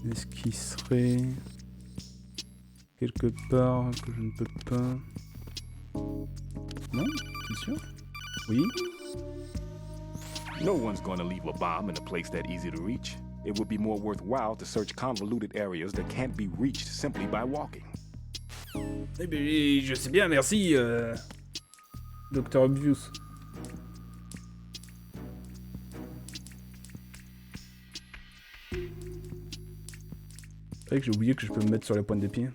Est-ce qu'il serait quelque part que je ne peux pas... Non? T'es sûr? Oui? No one's going to leave a bomb in a place that easy to reach. It would be more worthwhile to search convoluted areas that can't be reached simply by walking. Eh ben, je sais bien, merci, Dr. Obvious. C'est vrai que j'ai oublié que je peux me mettre sur la pointe des pieds.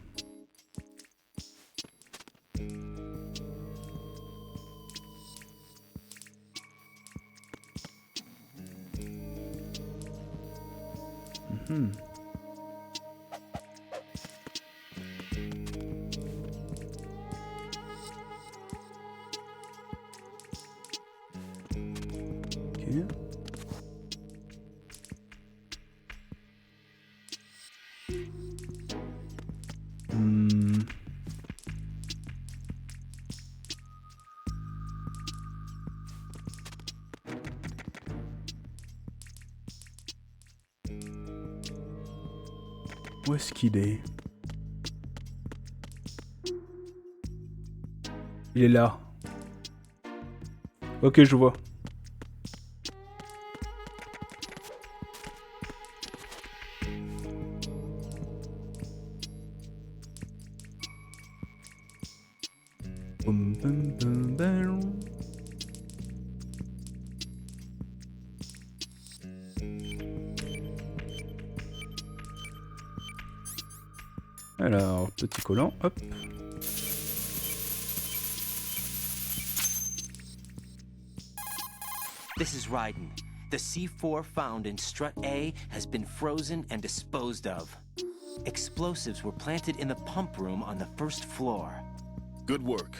Où est-ce qu'il est? Il est là. Ok, je vois. Boum, boum, boum, boum. Alors, petit collant, hop. This is Raiden. The C4 found in Strut A has been frozen and disposed of. Explosives were planted in the pump room on the first floor. Good work.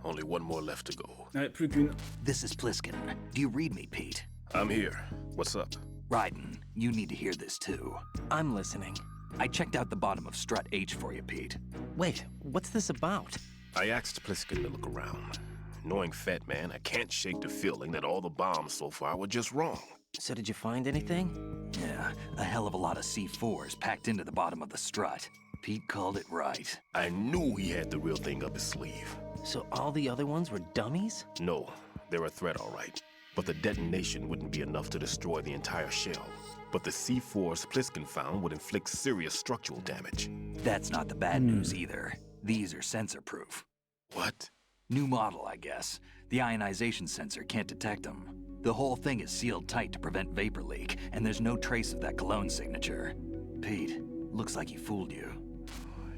Only one more left to go. Plus qu'une. This is Pliskin. Do you read me, Pete? I'm here. What's up? Raiden, you need to hear this too. I'm listening. I checked out the bottom of Strut H for you, Pete. Wait, what's this about? I asked Pliskin to look around. Knowing Fat Man, I can't shake the feeling that all the bombs so far were just wrong. So did you find anything? Yeah, a hell of a lot of C4s packed into the bottom of the strut. Pete called it right. I knew he had the real thing up his sleeve. So all the other ones were dummies? No, they're a threat, all right. But the detonation wouldn't be enough to destroy the entire shell. But the C4s Pliskin found would inflict serious structural damage. That's not the bad news either. These are sensor-proof. What? New model, I guess. The ionization sensor can't detect them. The whole thing is sealed tight to prevent vapor leak, and there's no trace of that cologne signature. Pete, looks like he fooled you.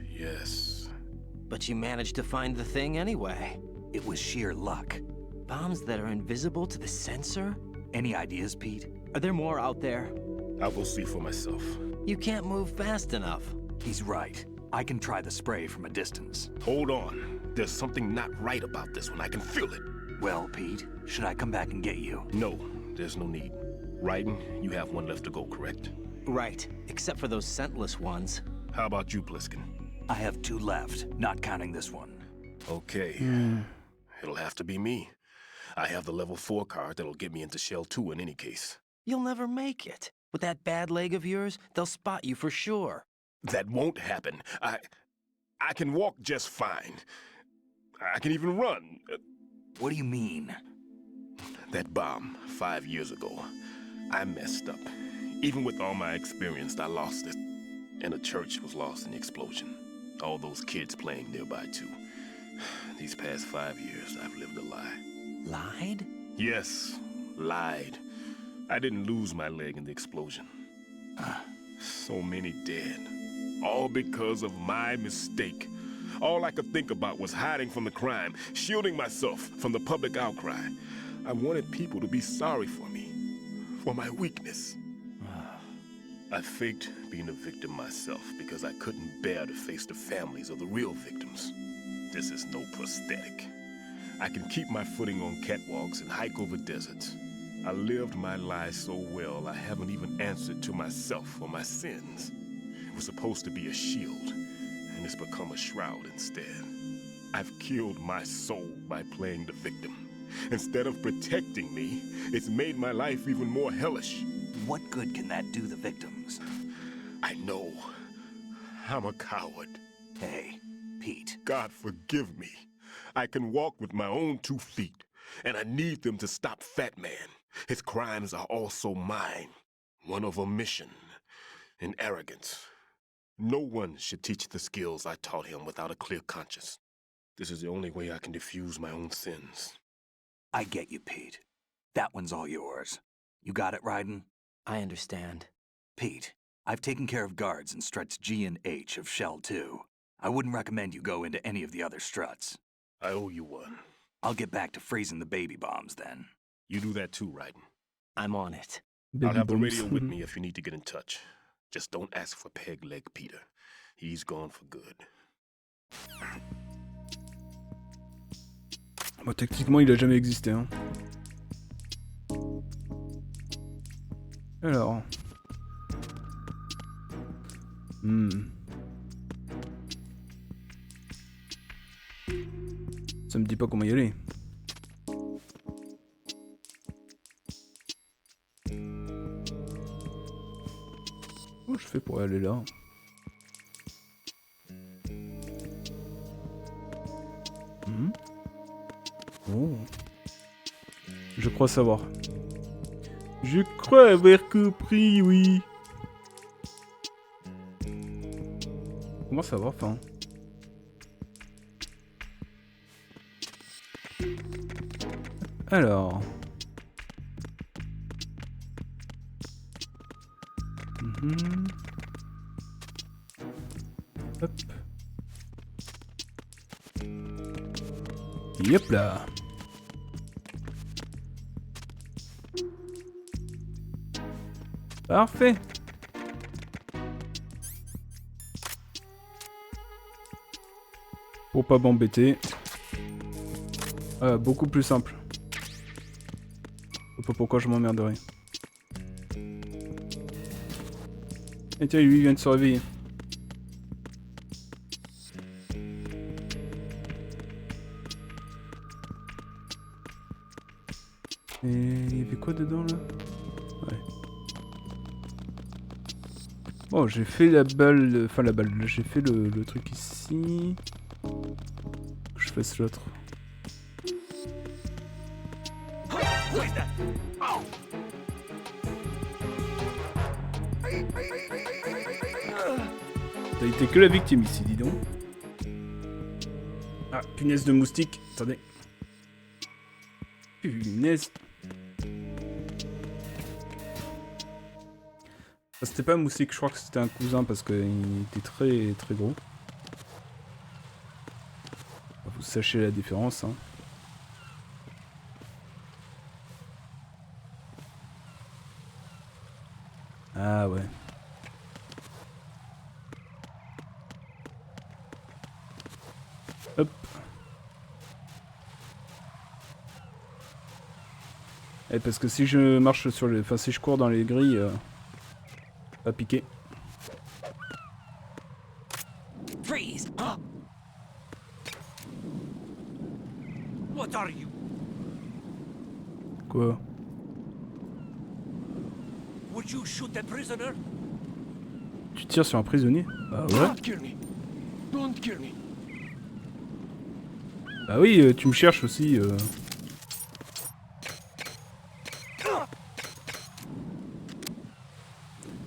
Yes. But you managed to find the thing anyway. It was sheer luck. Bombs that are invisible to the sensor? Any ideas, Pete? Are there more out there? I'll go see for myself. You can't move fast enough. He's right. I can try the spray from a distance. Hold on. There's something not right about this one. I can feel it. Well, Pete, should I come back and get you? No, there's no need. Raiden, you have one left to go, correct? Right, except for those scentless ones. How about you, Pliskin? I have 2 left, not counting this one. Okay. It'll have to be me. I have the level 4 card that'll get me into Shell 2 in any case. You'll never make it. With that bad leg of yours, they'll spot you for sure. That won't happen. I can walk just fine. I can even run. What do you mean? That bomb 5 years ago. I messed up. Even with all my experience, I lost it. And the church was lost in the explosion. All those kids playing nearby, too. These past 5 years, I've lived a lie. Lied? Yes, lied. I didn't lose my leg in the explosion. So many dead. All because of my mistake. All I could think about was hiding from the crime, shielding myself from the public outcry. I wanted people to be sorry for me, for my weakness. I faked being a victim myself because I couldn't bear to face the families of the real victims. This is no prosthetic. I can keep my footing on catwalks and hike over deserts. I lived my life so well, I haven't even answered to myself for my sins. It was supposed to be a shield, and it's become a shroud instead. I've killed my soul by playing the victim. Instead of protecting me, it's made my life even more hellish. What good can that do the victims? I know. I'm a coward. Hey, Pete. God forgive me. I can walk with my own 2 feet, and I need them to stop Fat Man. His crimes are also mine. One of omission and arrogance. No one should teach the skills I taught him without a clear conscience. This is the only way I can diffuse my own sins. I get you, Pete. That one's all yours. You got it, Raiden? I understand. Pete, I've taken care of guards in struts G and H of Shell 2. I wouldn't recommend you go into any of the other struts. I owe you one. I'll get back to freezing the baby bombs then. You do that too, Raiden. I'm on it. I'll have the radio with me if you need to get in touch. Just don't ask for Peg Leg Peter. He's gone for good. Bon, techniquement, il a jamais existé, hein. Alors. Ça me dit pas comment y aller. Comment je fais pour aller là? Oh. Je crois savoir. Je crois avoir compris, oui. Comment ça va, enfin? Alors. Hop. Yep là. Parfait. Pour pas m'embêter. Beaucoup plus simple. Je sais pas pourquoi je m'emmerderais. Et tiens, lui il vient de se réveiller. Et il y avait quoi dedans là? Ouais. Bon, j'ai fait la balle, enfin la balle, j'ai fait le truc ici. Je fasse l'autre. T'as été que la victime ici, dis donc. Ah, punaise de moustique. Attendez. Punaise. Ah, c'était pas un moustique, je crois que c'était un cousin parce qu'il était très très gros. Vous sachez la différence, hein. Ah ouais. Hop. Et parce que si je marche sur les... Enfin si je cours dans les grilles, pas piquer. Freeze! Huh? What are you? Quoi? Would you shoot the prisoner? Tu tires sur un prisonnier? Bah ouais. Don't kill me. Don't kill me. Bah oui, tu me cherches aussi.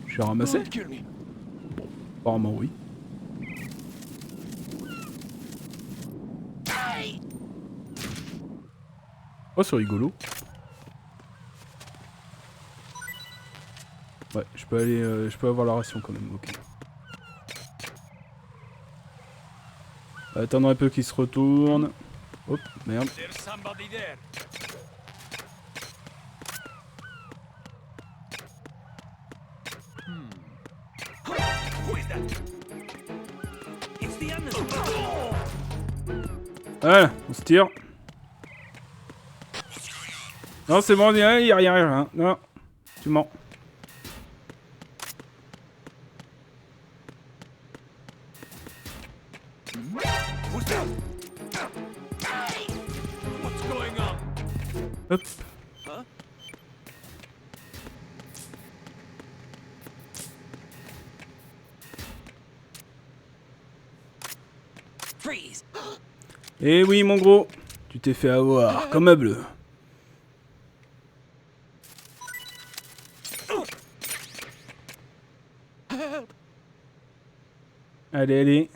Je suis ramassé? Bon, apparemment oui. Oh, c'est rigolo. Ouais, je peux aller, je peux avoir la ration quand même, ok. Attendre un peu qu'il se retourne. Hop, merde. There's somebody there. Who is that? It's the enemy. Voilà, on se tire. Non, c'est bon, il y a rien. Hein. Non, tu mens. What's going on? Hop. Huh? Freeze. Eh oui, mon gros, tu t'es fait avoir comme un bleu. Allez, allez.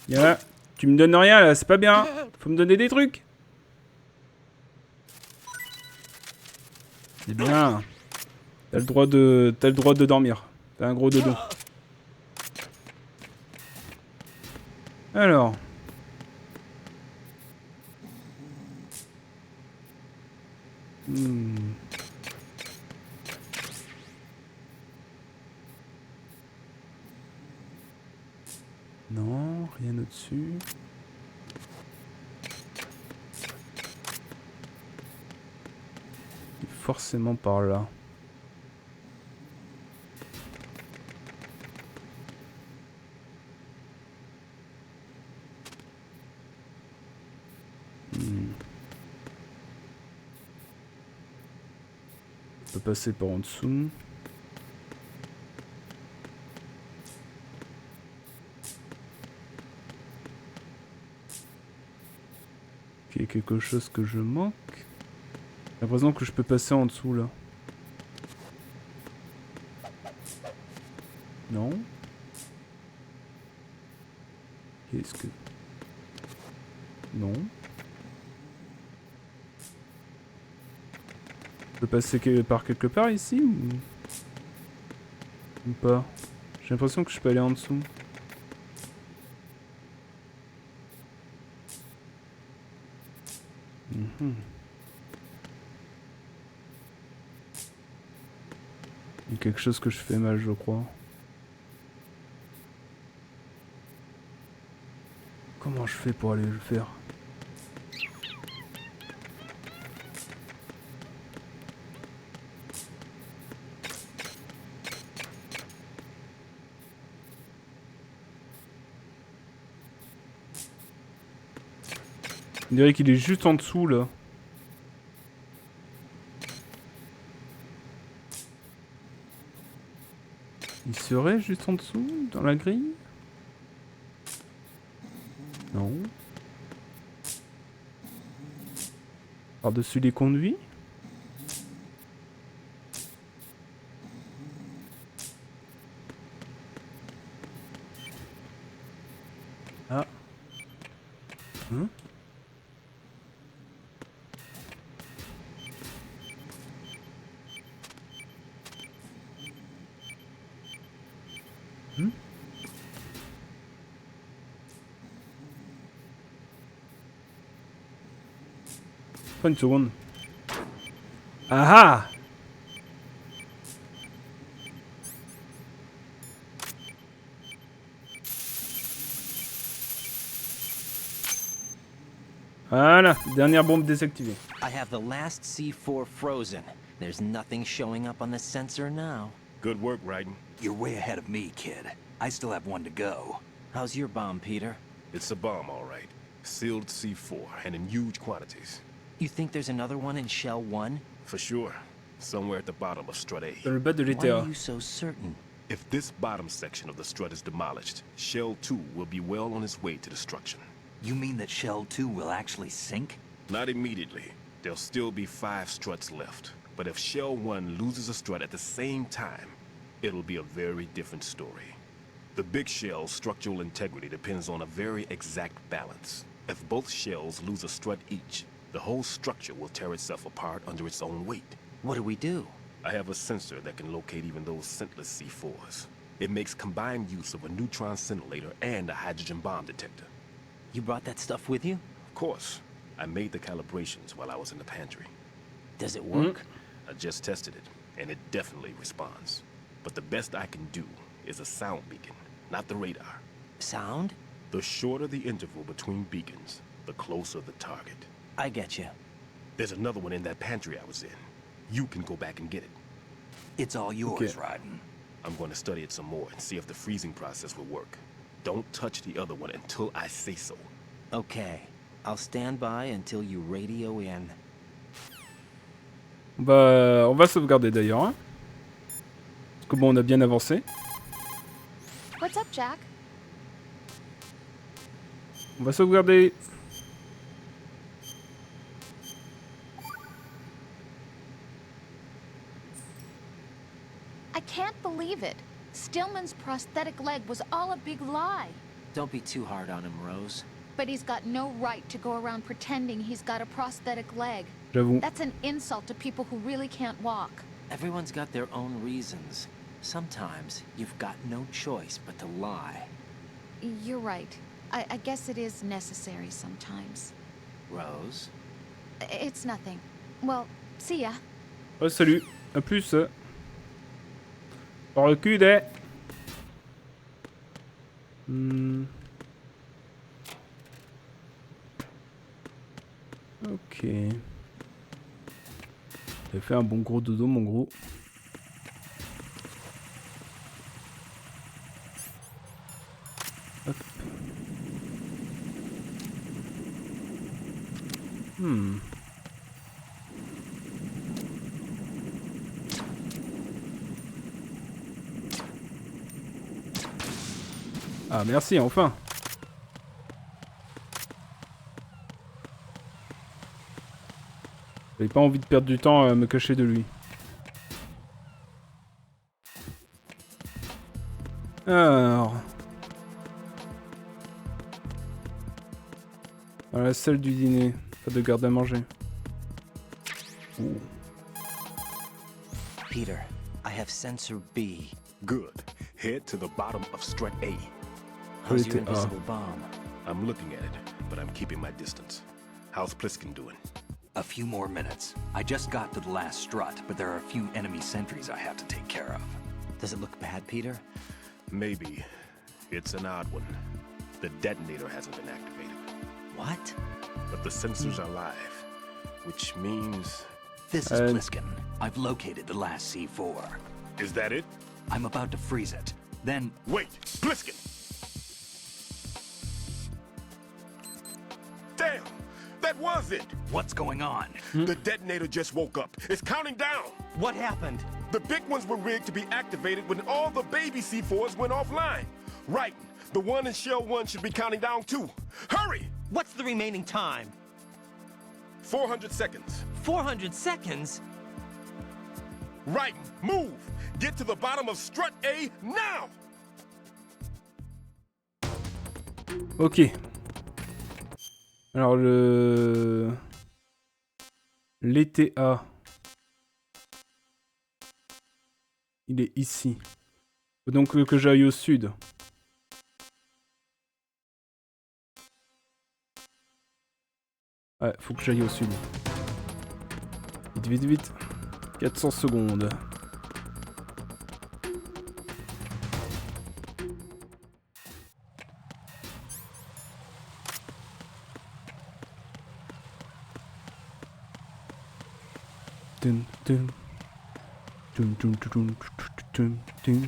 Viens, tu me donnes rien là, c'est pas bien. Faut me donner des trucs. C'est bien. T'as le droit de dormir. T'as un gros dodo. Alors. Non, rien au-dessus. Forcément par là. peut passer par en dessous. Ok, quelque chose que je manque. J'ai l'impression que je peux passer en dessous là. Non. Qu'est-ce que... Non. Je peux passer par quelque part ici ou pas? J'ai l'impression que je peux aller en dessous. Mhm. Il y a quelque chose que je fais mal, je crois. Comment je fais pour aller le faire? On dirait qu'il est juste en dessous là. Il serait juste en dessous, dans la grille? Non. Par-dessus les conduits? Ah. Hein? Pas une seconde. Ah ah! Voilà, dernière bombe désactivée. I have the last C4 frozen. There's nothing showing up on the sensor now. Good work, Raiden. You're way ahead of me, kid. I still have one to go. How's your bomb, Peter? It's a bomb, all right. Sealed C4, and in huge quantities. You think there's another one in Shell 1? For sure. Somewhere at the bottom of Strut A. Dans le bas de Why l'ETA. are you so certain? If this bottom section of the strut is demolished, Shell 2 will be well on its way to destruction. You mean that Shell 2 will actually sink? Not immediately. There'll still be 5 struts left. But if Shell 1 loses a strut at the same time, it'll be a very different story. The big shell's structural integrity depends on a very exact balance. If both shells lose a strut each, the whole structure will tear itself apart under its own weight. What do? I have a sensor that can locate even those scentless C4s. It makes combined use of a neutron scintillator and a hydrogen bomb detector. You brought that stuff with you? Of course. I made the calibrations while I was in the pantry. Does it work? I just tested it, and it definitely responds. But the best I can do is a sound beacon, not the radar. Sound? The shorter the interval between beacons, the closer the target. I get you. There's another one in that pantry I was in. You can go back and get it. It's all yours, Raiden. I'm going to study it some more and see if the freezing process will work. Don't touch the other one until I say so. Okay. I'll stand by until you radio in. Bah, on va sauvegarder d'ailleurs. Hein. Parce que bon, on a bien avancé. What's up, Jack? On va sauvegarder. I can't believe it. Stillman's prosthetic leg was all a big lie. Don't be too hard on him, Rose. But he's got no right to go around pretending he's got a prosthetic leg. J'avoue. That's an insult to people who really can't walk. Everyone's got their own reasons. Sometimes you've got no choice but to lie. You're right. I guess it is necessary sometimes. Rose? It's nothing. Well, see ya. Oh, salut. A plus. Au recul, Ok. T'as fait un bon gros dodo, mon gros. Hop. Ah merci, enfin. J'avais pas envie de perdre du temps à me cacher de lui. Alors... Dans la salle du dîner. Pas de garde à manger. Ouh. Peter, I have sensor B. Good. Head to the bottom of strut A. How's your invisible bomb? I'm looking at it, but I'm keeping my distance. How's Pliskin doing? A few more minutes. I just got to the last strut, but there are a few enemy sentries I have to take care of. Does it look bad, Peter? Maybe. It's an odd one. The detonator hasn't been activated. What? But the sensors are live, which means... This is Pliskin. I've located the last C4. Is that it? I'm about to freeze it. Then... Wait! Pliskin! Damn! That was it! What's going on? The detonator just woke up. It's counting down! What happened? The big ones were rigged to be activated when all the baby C4s went offline. Right. The one in Shell 1 should be counting down too. Hurry! What's the remaining time? 400 seconds. 400 seconds? Right. Move! Get to the bottom of strut A now! Ok. Alors l'ETA. Il est ici. Faut donc que j'aille au sud. Ouais, faut que j'aille au sud. Vite, vite, vite. 400 secondes. Dun, dun. Dun, dun, dun, dun, dun, dun.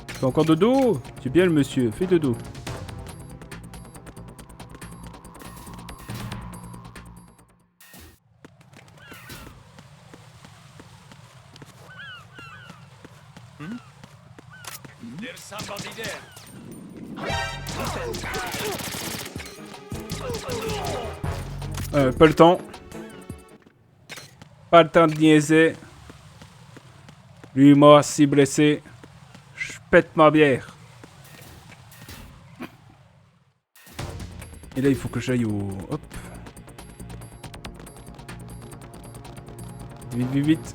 Fais encore dodo? C'est bien le monsieur, fais dodo. There's somebody there. Pas le temps. Pas le temps de niaiser. Lui, moi, si blessé. Je pète ma bière. Et là, il faut que j'aille au... Hop. Vite, vite, vite.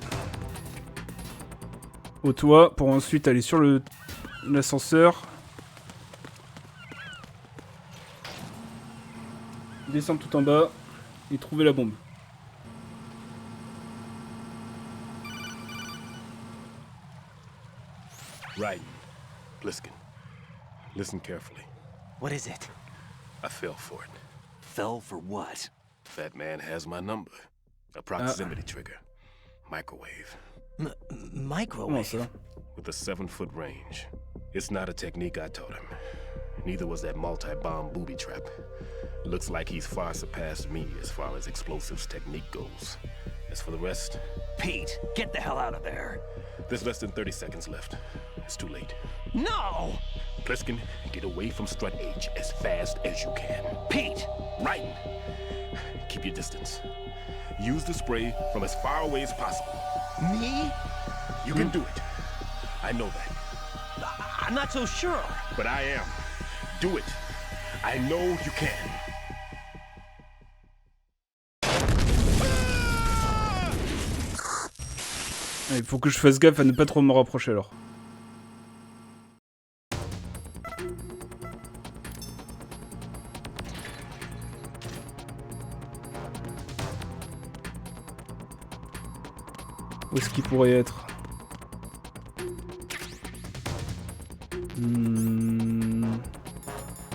Au toit, pour ensuite aller sur l'ascenseur. Descendre tout en bas. Et trouver la bombe. Raiden, Pliskin, listen carefully. What is it? I fell for it. Fell for what? That man has my number. A proximity trigger. Microwave. Microwave? With a 7-foot range. It's not a technique I taught him. Neither was that multi-bomb booby trap. Looks like he's far surpassed me as far as explosives technique goes. As for the rest... Pete, get the hell out of there. There's less than 30 seconds left. It's too late. No! Pliskin, get away from Strut H as fast as you can. Pete! Raiden, keep your distance. Use the spray from as far away as possible. Me? You can do it. I know that. I'm not so sure. But I am. Do it. I know you can. Il faut que je fasse gaffe à ne pas trop me rapprocher alors. Où est-ce qu'il pourrait être?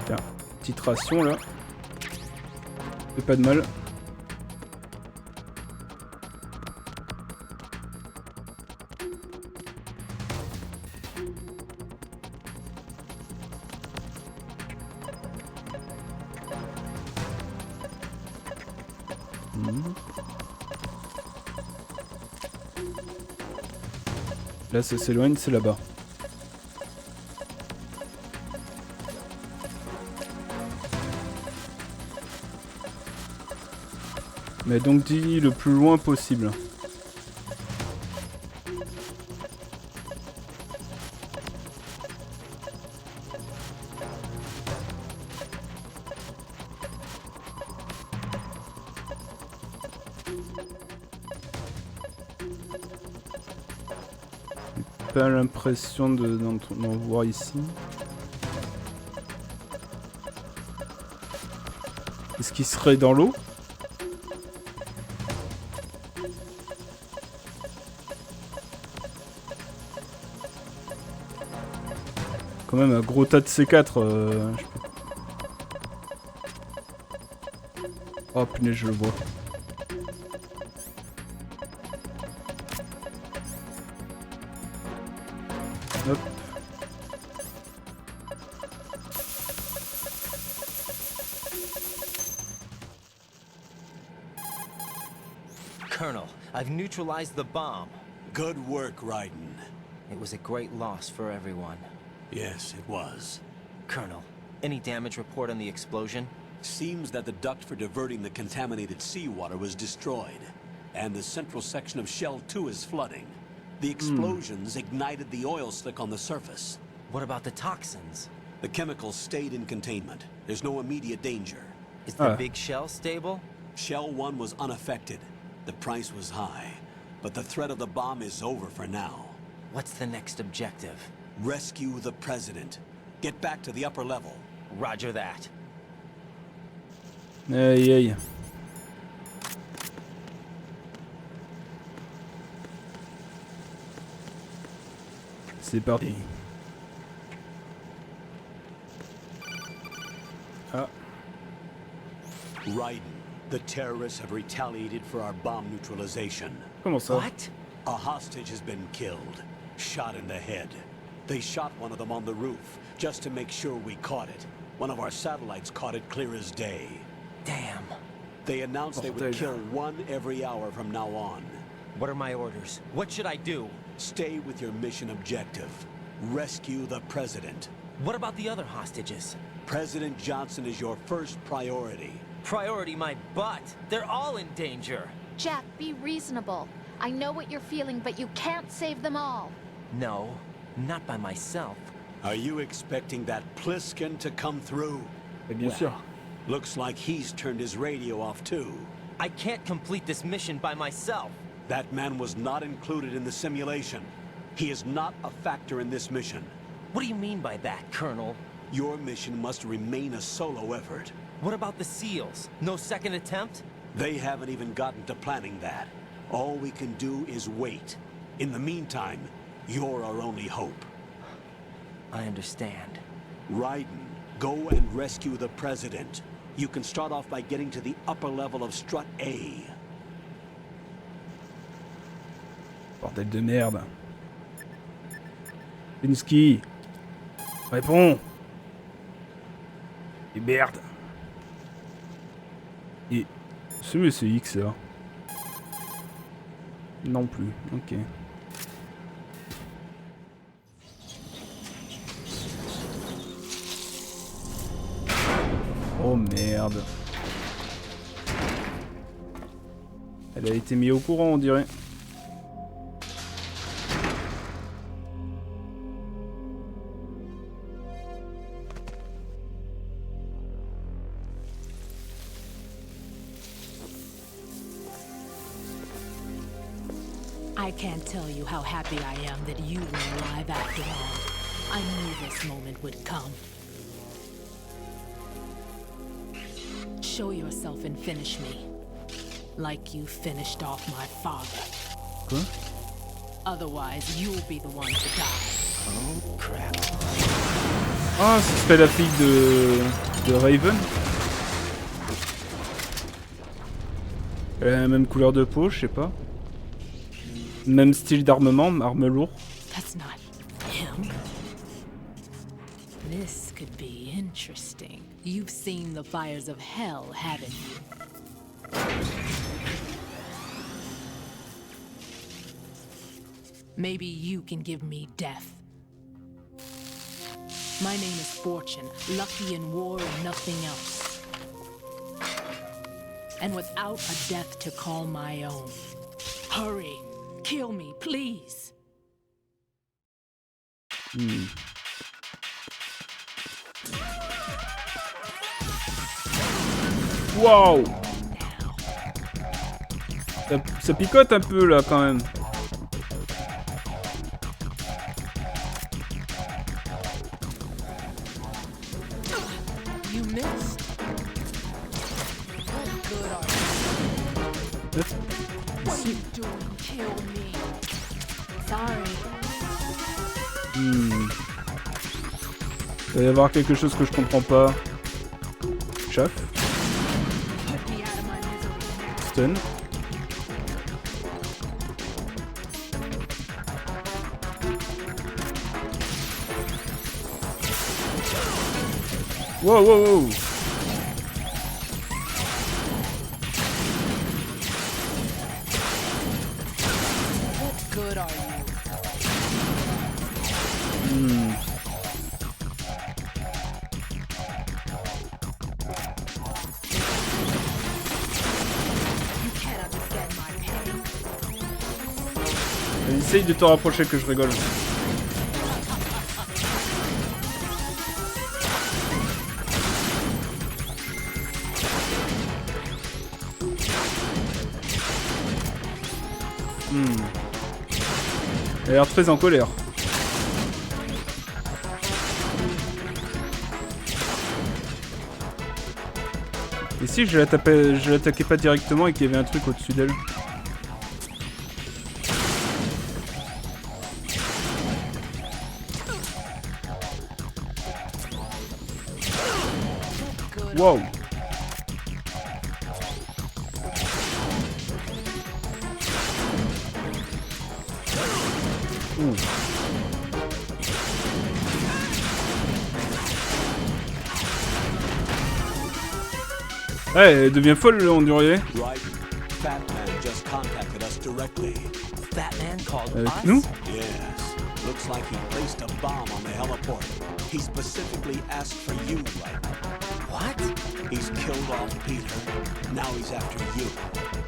Tiens, petite ration là. Fait pas de mal. Là, ça s'éloigne, c'est là-bas. Mais donc dis le plus loin possible. J'ai pas l'impression d'en voir ici. Est-ce qu'il serait dans l'eau ? Quand même un gros tas de C4. Oh punaise, je le vois. Hop. Colonel, I've neutralized the bomb. Good work, Raiden. It was a great loss for everyone. Yes, it was. Colonel, any damage report on the explosion? Seems that the duct for diverting the contaminated seawater was destroyed, and the central section of Shell 2 is flooding. The explosions ignited the oil slick on the surface. What about the toxins? The chemicals stayed in containment. There's no immediate danger. Is the big shell stable? Shell 1 was unaffected. The price was high, but the threat of the bomb is over for now. What's the next objective? Rescue the President. Get back to the upper level. Roger that. Aïe aïe. C'est parti. Ah. Raiden, the terrorists have retaliated for our bomb neutralization. Comment ça? What? A hostage has been killed, shot in the head. They shot one of them on the roof, just to make sure we caught it. One of our satellites caught it clear as day. Damn. They announced they would kill one every hour from now on. What are my orders? What should I do? Stay with your mission objective. Rescue the President. What about the other hostages? President Johnson is your first priority. Priority my butt. They're all in danger. Jack, be reasonable. I know what you're feeling, but you can't save them all. No, not by myself. Are you expecting that Pliskin to come through? Bien sûr. Looks like he's turned his radio off too. I can't complete this mission by myself. That man was not included in the simulation. He is not a factor in this mission. What do you mean by that, Colonel? Your mission must remain a solo effort. What about the SEALs? No second attempt? They haven't even gotten to planning that. All we can do is wait. In the meantime, you're our only hope. I understand. Raiden, go and rescue the President. You can start off by getting to the upper level of Strut A. Bordel de merde. Pinsky. Réponds. Et merde. Et ce monsieur X là. Non plus, ok. Oh merde. Elle a été mise au courant, on dirait. I can't tell you how happy I am that you were alive after all. I knew this moment would come. Show yourself and finish me. Like you finished off my father. Quoi? Otherwise, you'll be the one to die. Oh crap. Ah, ce serait la fille de Raven. Elle a la même couleur de peau, je sais pas. Même style d'armement, arme lourde. That's not him. This could be interesting. You've seen the fires of hell, haven't you? Maybe you can give me death. My name is Fortune, lucky in war and nothing else. And without a death to call my own. Hurry, kill me, please. Waouh! Ça picote un peu là quand même. You missed. What are you doing? Kill me. Sorry. Il va y avoir quelque chose que je comprends pas. Chef. Stun. Wow, wow, wow. What good are you? Essaye de te rapprocher que je rigole. Elle a l'air très en colère. Et si je l'attaquais pas directement et qu'il y avait un truc au-dessus d'elle? Wow. Ouais, elle devient folle le Hondurien. Right. Fat Man just contacted us directly. Fat Man called Avec us? nous? Yes. Looks like he placed a bomb on the heliport. He specifically asked for you, right? What? He's killed off Peter. Now he's after you.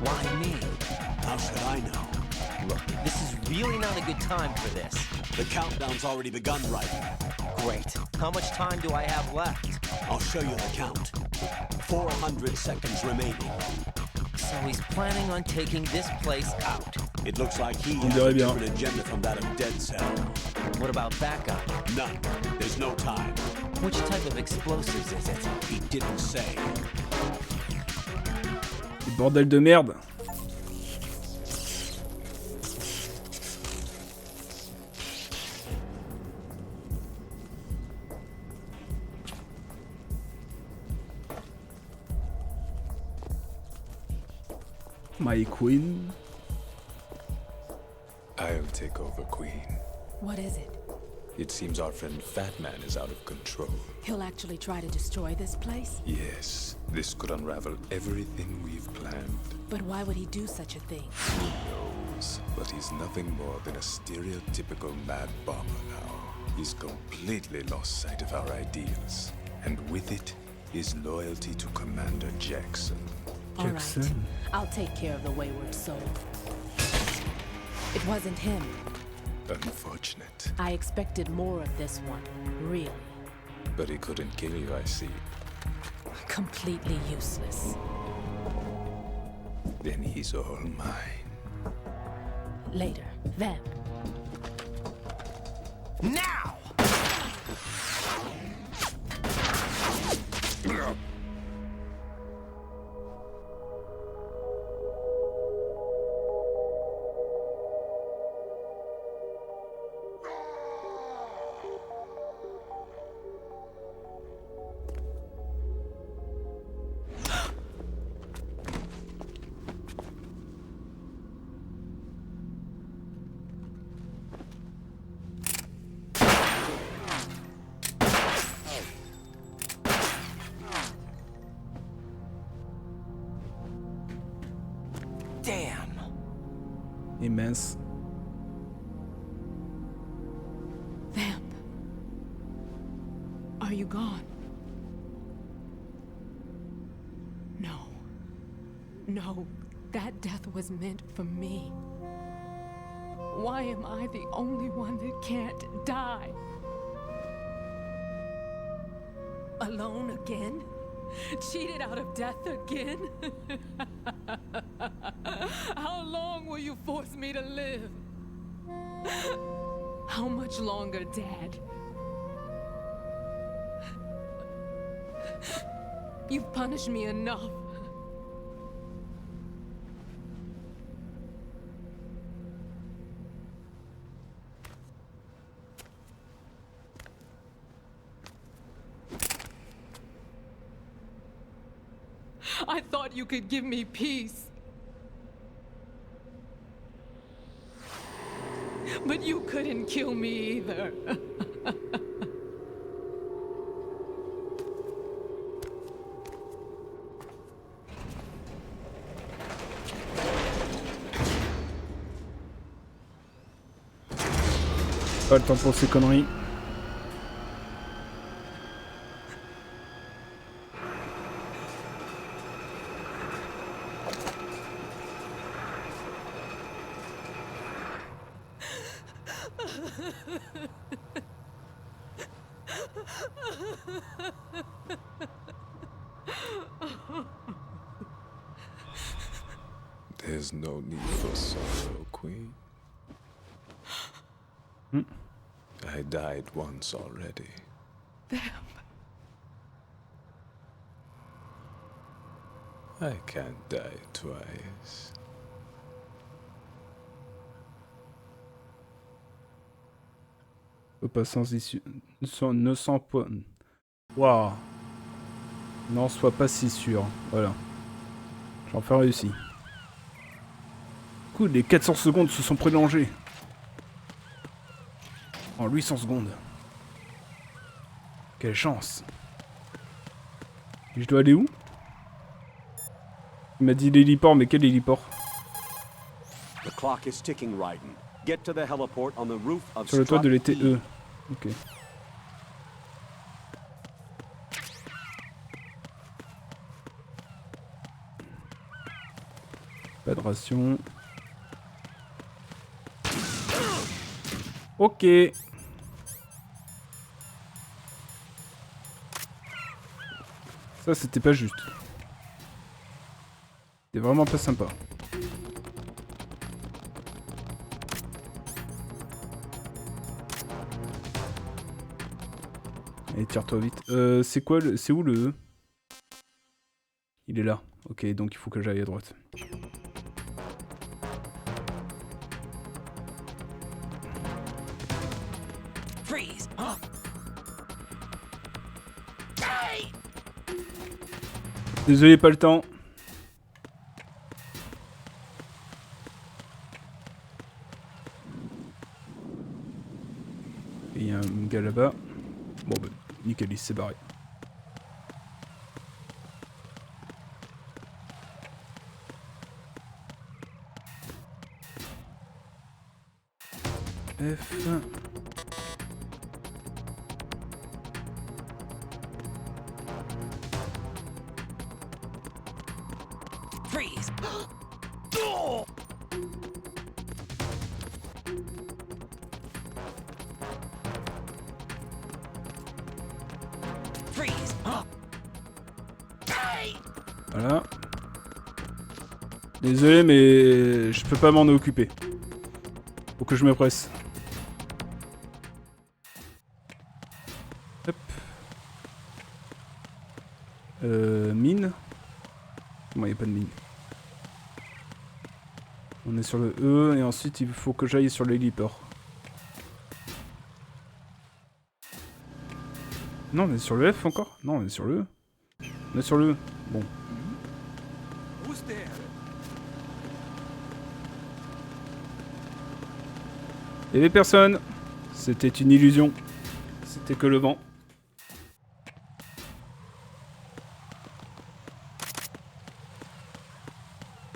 Why me? How should I know? Look, this is really not a good time for this. The countdown's already begun, Raiden. Great. How much time do I have left? I'll show you the count. 400 seconds remaining. So he's planning on taking this place out. It looks like he On has a dirait bien. different agenda from that of Dead Cell. What about backup? None. There's no time. Which type of explosives is it? He didn't say. Bordel de merde. My queen. I'll take over, Queen. What is it? It seems our friend Fat Man is out of control. He'll actually try to destroy this place? Yes, this could unravel everything we've planned. But why would he do such a thing? Who knows? But he's nothing more than a stereotypical mad bomber now. He's completely lost sight of our ideals. And with it, his loyalty to Commander Jackson. All right, I'll take care of the wayward soul. It wasn't him. Unfortunate. I expected more of this one, really. But he couldn't kill you, I see. Completely useless. Then he's all mine. Later, then. Now! Immense. No, that death was meant for me. Why am I the only one that can't die? Alone again? Cheated out of death again? How long will you force me to live? How much longer, Dad? You've punished me enough. I thought you could give me peace. But you couldn't kill me either. Pas le temps pour ces conneries. There's no need for sorrow, Queen. I died once already. I can't die twice. Pas sans issue. Ne sens pas. Waouh. N'en sois pas si sûr. Voilà. J'en fais réussi. Cool, les 400 secondes se sont prolongées. En 800 secondes. Quelle chance. Et je dois aller où? Il m'a dit l'héliport, mais quel héliport? The clock is ticking, Raiden. Get to the heliport on the roof of Sur le toit de l'ETE. Ok. Pas de ration. Ok. Ça, c'était pas juste. C'était vraiment pas sympa. Allez, tire-toi vite. C'est quoi le... C'est où le E? Il est là. Ok, donc il faut que j'aille à droite. Freeze! Désolé, pas le temps. Et il y a un gars là-bas. Bon bah, nickel, il s'est barré. F. Freeze! Freeze! Voilà. Désolé, mais je peux pas m'en occuper. Faut que je me presse. Hop. Mine. Bon, y a pas de mine. On est sur le E et ensuite il faut que j'aille sur l'héliport. Non, on est sur le F encore? Non, on est sur le E. On est sur le E. Bon. Il y avait personne. C'était une illusion. C'était que le vent.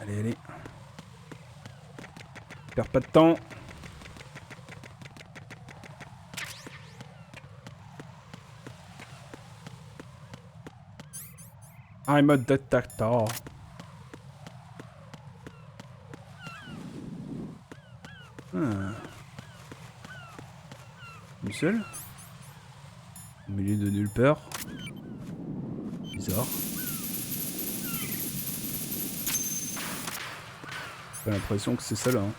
Allez, allez. Perds pas de temps. I'm a detector. Une seule. Au milieu de nulle part. Bizarre. J'ai l'impression que c'est ça là. Hein.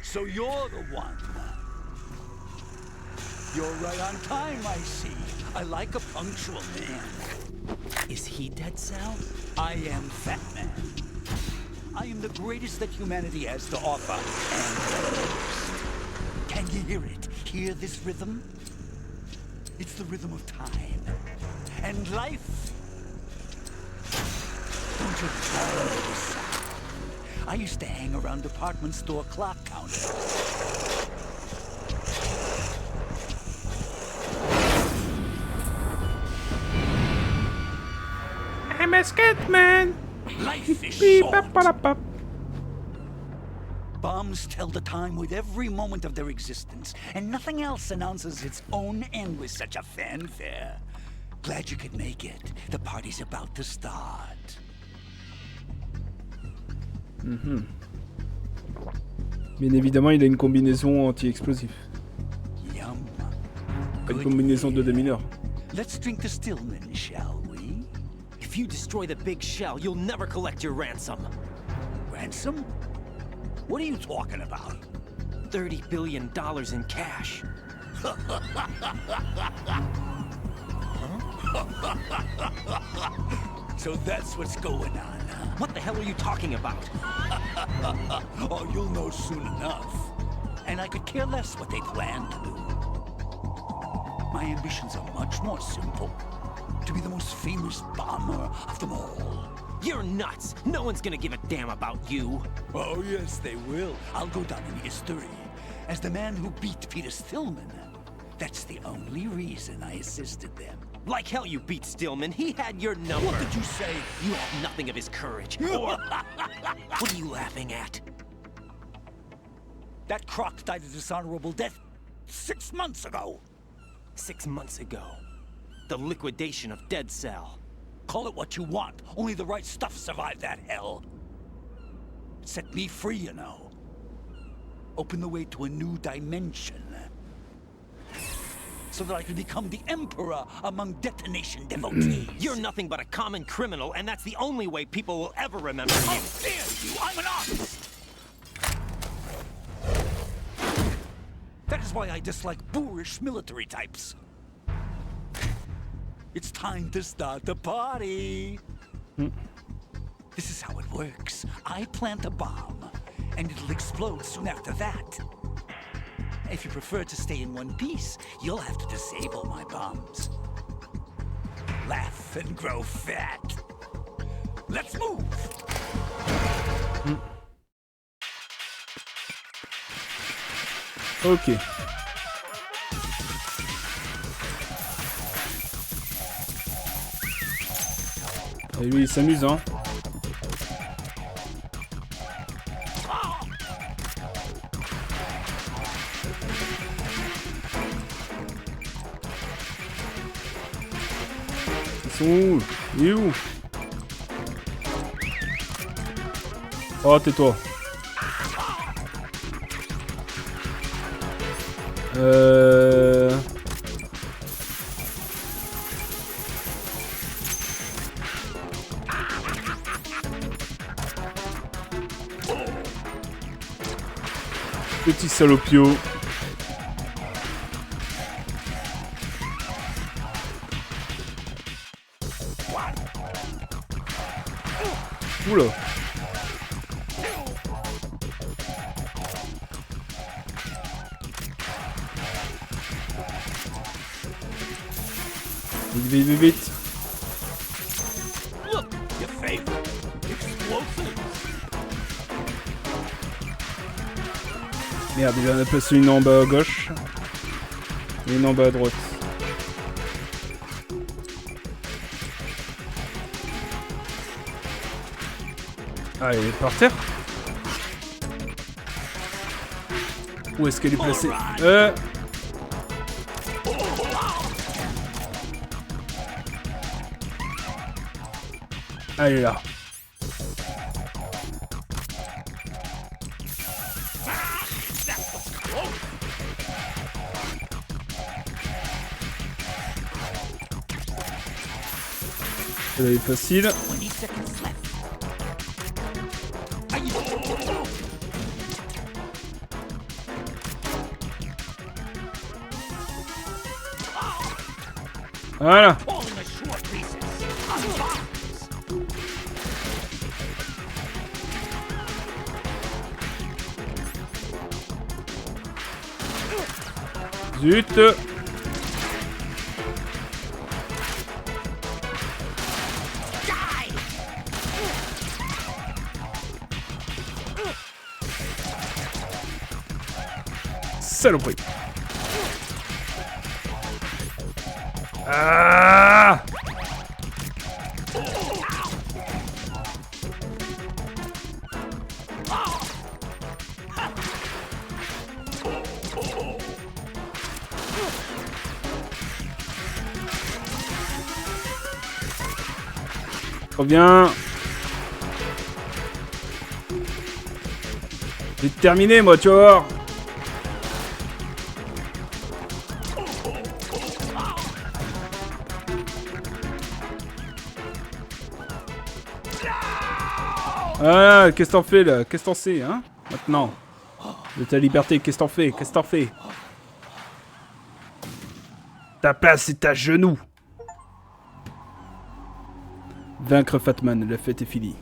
So you're the one. You're right on time, I see. I like a punctual man. Is he Dead Cell? I am Fat Man. I am the greatest that humanity has to offer, and the most. Can you hear it? Hear this rhythm? It's the rhythm of time. And life. Don't you love this sound? I used to hang around department store clock counters. I'm a scat man. Life is short. Bombs tell the time with every moment of their existence, and nothing else announces its own end with such a fanfare. Glad you could make it. The party's about to start. Bien évidemment, il a une combinaison anti-explosif. Yum. Une combinaison de démineur. Let's drink to Stillman, shall we? If you destroy the big shell, you'll never collect your ransom. Ransom? What are you talking about? $30 billion in cash. So that's what's going on, huh? What the hell are you talking about? Oh, you'll know soon enough. And I could care less what they plan to do. My ambitions are much more simple. To be the most famous bomber of them all. You're nuts! No one's gonna give a damn about you. Oh, yes, they will. I'll go down in history as the man who beat Peter Stillman. That's the only reason I assisted them. Like hell you beat Stillman. He had your number. What did you say? You have nothing of his courage. Or... What are you laughing at? That croc died a dishonorable death 6 months ago. 6 months ago. The liquidation of Dead Cell. Call it what you want. Only the right stuff survived that hell. It set me free, you know. Opened the way to a new dimension. So that I could become the Emperor among detonation devotees. You're nothing but a common criminal, and that's the only way people will ever remember you. How dare you! I'm an artist! That is why I dislike boorish military types. It's time to start the party. This is how it works. I plant a bomb, and it'll explode soon after that. If you prefer to stay in one piece, you'll have to disable my bombs. Laugh and grow fat. Let's move! Ok. Et lui il s'amuse hein. Ils sont où? Il est où? Oh tais-toi. Petit salopio. Oula. Vite, vite, vite. Look, your favorite. Explosives. Merde, il en a placé une en bas à gauche. Et une en bas à droite. Ah, elle est par terre. Où est-ce qu'elle est placée? Ah, elle est là. Elle est facile. Voilà. Zut. Saloperie. Ah! Trop bien. J'ai terminé moi, tu vas voir. Ah, qu'est-ce que t'en fais là? Qu'est-ce que t'en sais, hein? Maintenant. De ta liberté, qu'est-ce que t'en fais? Qu'est-ce que t'en fais? Ta place est à genoux. Vaincre Fatman, la fête est finie.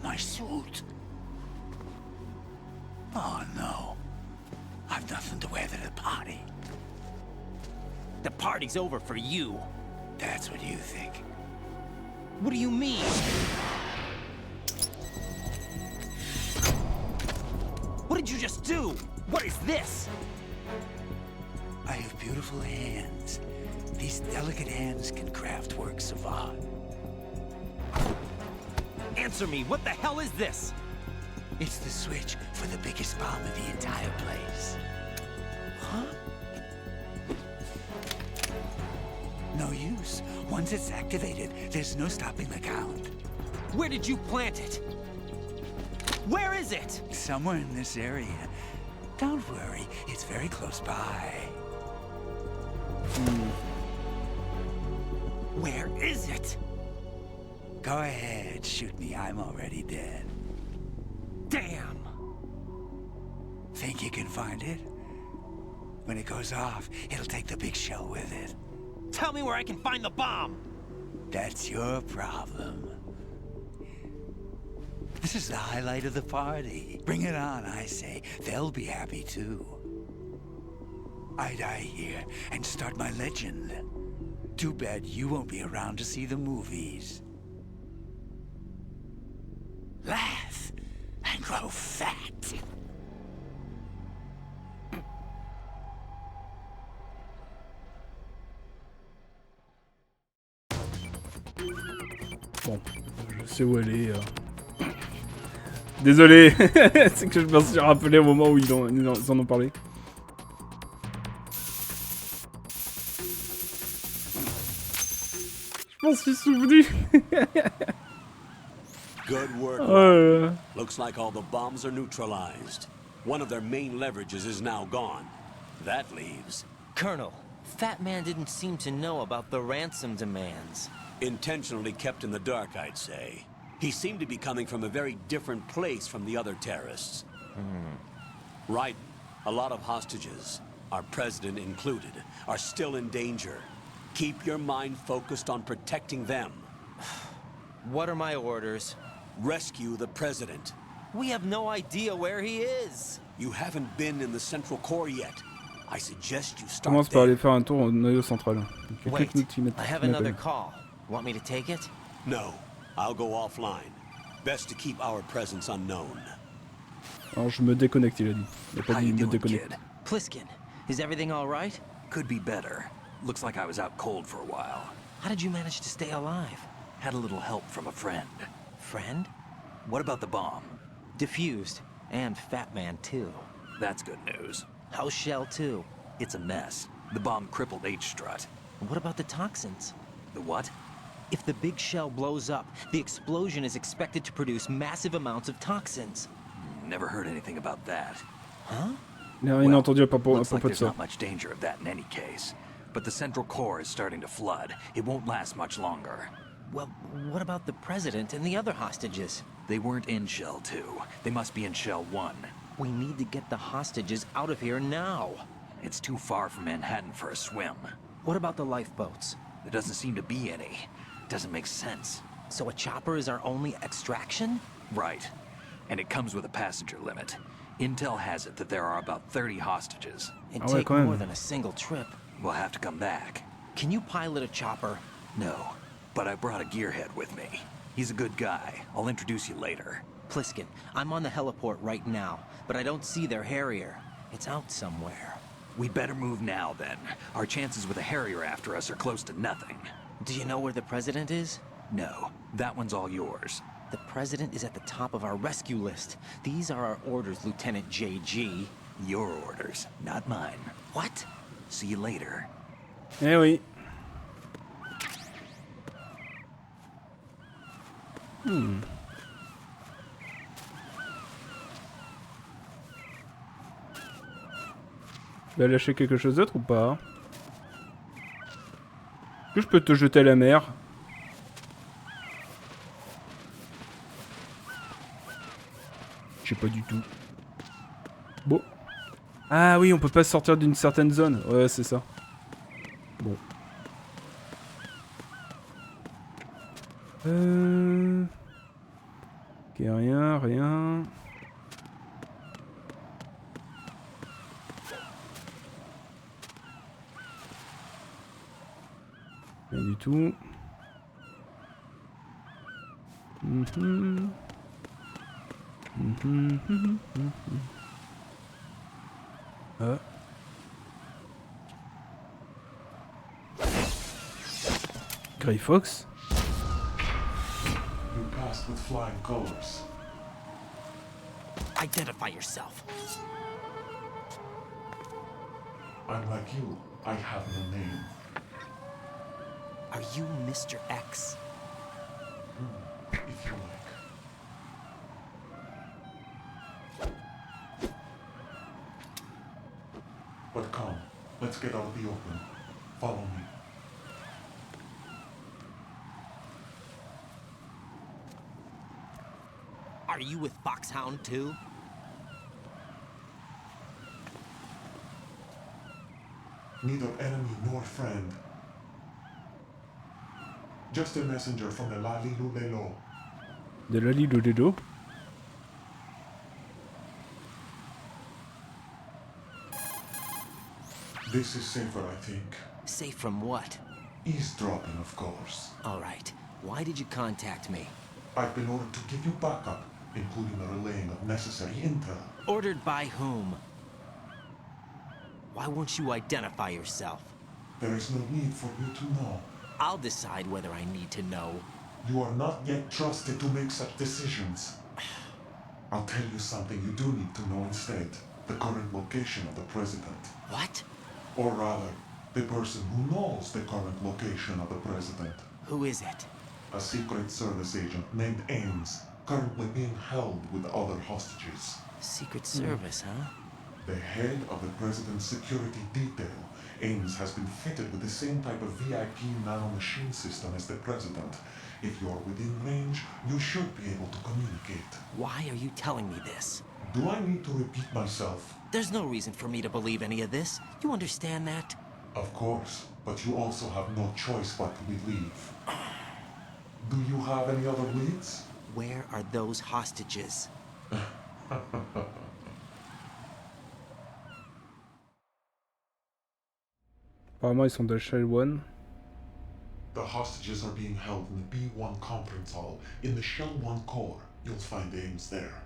My suit. Oh no. I've nothing to wear to the party. The party's over for you. That's what you think. What do you mean? What did you just do? What is this? I have beautiful hands. These delicate hands can craft works of art. Answer me, what the hell is this? It's the switch for the biggest bomb in the entire place. Huh? No use. Once it's activated, there's no stopping the count. Where did you plant it? Where is it? Somewhere in this area. Don't worry, it's very close by. Where is it? Go ahead, shoot me. I'm already dead. Damn! Think you can find it? When it goes off, it'll take the big shell with it. Tell me where I can find the bomb! That's your problem. This is the highlight of the party. Bring it on, I say. They'll be happy too. I die here and start my legend. Too bad you won't be around to see the movies. Laugh and grow fat. Bon, je sais où elle est. Désolé, c'est que je me suis rappelé au moment où ils en ont parlé. Je m'en suis souvenu. Good work. Oh. Looks like all the bombs are neutralized. One of their main leverages is now gone. That leaves... Colonel, Fat Man didn't seem to know about the ransom demands. Intentionally kept in the dark, I'd say. He seemed to be coming from a very different place from the other terrorists. Raiden, a lot of hostages, our president included, are still in danger. Keep your mind focused on protecting them. What are my orders? Rescue the president. We have no idea where he is. You haven't been in the central core yet. I suggest you start Commence par aller faire un tour au noyau central. Wait, I have another call. Want me to take it? No, I'll go offline. Best to keep our presence unknown. Alors je me déconnecte, il a dit. Il a pas dit me déconnecte. Pliskin, is everything all right? Could be better. Looks like I was out cold for a while. How did you manage to stay alive? Had a little help from a friend. Friend? What about the bomb? Diffused. And Fat Man, too. That's good news. How's Shell 2? It's a mess. The bomb crippled H-Strut. What about the toxins? The what? If the big shell blows up, the explosion is expected to produce massive amounts of toxins. Never heard anything about that. Huh? Il n'a rien entendu à propos Looks like de there's ça. not much danger of that in any case. but the central core is starting to flood. It won't last much longer. Well, what about the president and the other hostages? They weren't in Shell 2. They must be in Shell 1. We need to get the hostages out of here now. It's too far from Manhattan for a swim. What about the lifeboats? There doesn't seem to be any. Doesn't make sense. So a chopper is our only extraction? Right. And it comes with a passenger limit. Intel has it that there are about 30 hostages. It'd take more than a single trip. We'll have to come back. Can you pilot a chopper? No, but I brought a gearhead with me. He's a good guy. I'll introduce you later. Pliskin, I'm on the heliport right now, but I don't see their Harrier. It's out somewhere. We'd better move now, then. Our chances with a Harrier after us are close to nothing. Do you know where the president is? No, that one's all yours. The president is at the top of our rescue list. These are our orders, Lieutenant JG. Your orders, not mine. What? See you later. Eh oui. Tu vas lâcher quelque chose d'autre ou pas? Est-ce que je peux te jeter à la mer? Je sais pas du tout. Bon. Ah oui, on peut pas sortir d'une certaine zone. Ouais, c'est ça. Bon. Ok, rien, rien. Rien du tout. Ah. Grey Fox. You passed with flying colors. Identify yourself. I'm like you. I have no name. Are you Mr. X? If you like. But come, let's get out of the open. Follow me. Are you with Foxhound too? Neither enemy nor friend. Just a messenger from the Lalilulelo. De Lalilulelo? This is safer, I think. Safe from what? Eavesdropping, of course. All right. Why did you contact me? I've been ordered to give you backup, including the relaying of necessary intel. Ordered by whom? Why won't you identify yourself? There is no need for you to know. I'll decide whether I need to know. You are not yet trusted to make such decisions. I'll tell you something you do need to know instead. The current location of the president. What? Or rather, the person who knows the current location of the president. Who is it? A Secret Service agent named Ames, currently being held with other hostages. Secret Service, huh? The head of the president's security detail, Ames has been fitted with the same type of VIP nanomachine system as the president. If you're within range, you should be able to communicate. Why are you telling me this? Do I need to repeat myself? There's no reason for me to believe any of this. You understand that? Of course, but you also have no choice but to believe. Do you have any other leads? Where are those hostages? Apparemment, ils sont dans Shell 1. The hostages are being held in the B1 conference hall. In the Shell 1 core, you'll find Ames there.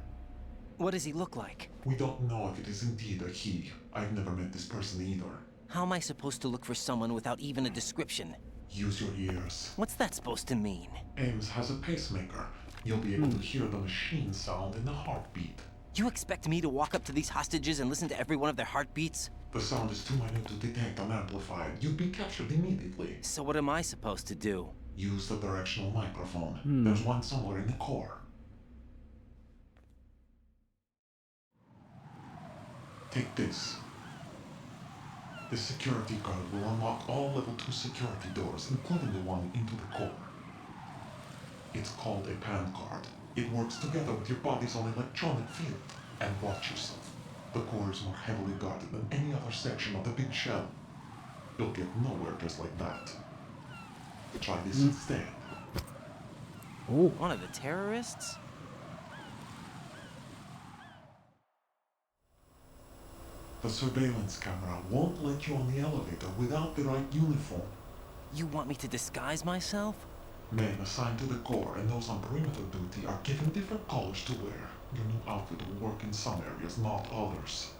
What does he look like? We don't know if it is indeed a he. I've never met this person either. How am I supposed to look for someone without even a description? Use your ears. What's that supposed to mean? Ames has a pacemaker. You'll be able to hear the machine sound in the heartbeat. You expect me to walk up to these hostages and listen to every one of their heartbeats? The sound is too minute to detect unamplified. You'd be captured immediately. So what am I supposed to do? Use the directional microphone. There's one somewhere in the core. Take this. The security card will unlock all level 2 security doors, including the one into the core. It's called a PAN card. It works together with your body's own electronic field. And watch yourself. The core is more heavily guarded than any other section of the big shell. You'll get nowhere just like that. Try this instead. Oh. One of the terrorists? The surveillance camera won't let you on the elevator without the right uniform. You want me to disguise myself? Men assigned to the core and those on perimeter duty are given different colors to wear. Your new outfit will work in some areas, not others.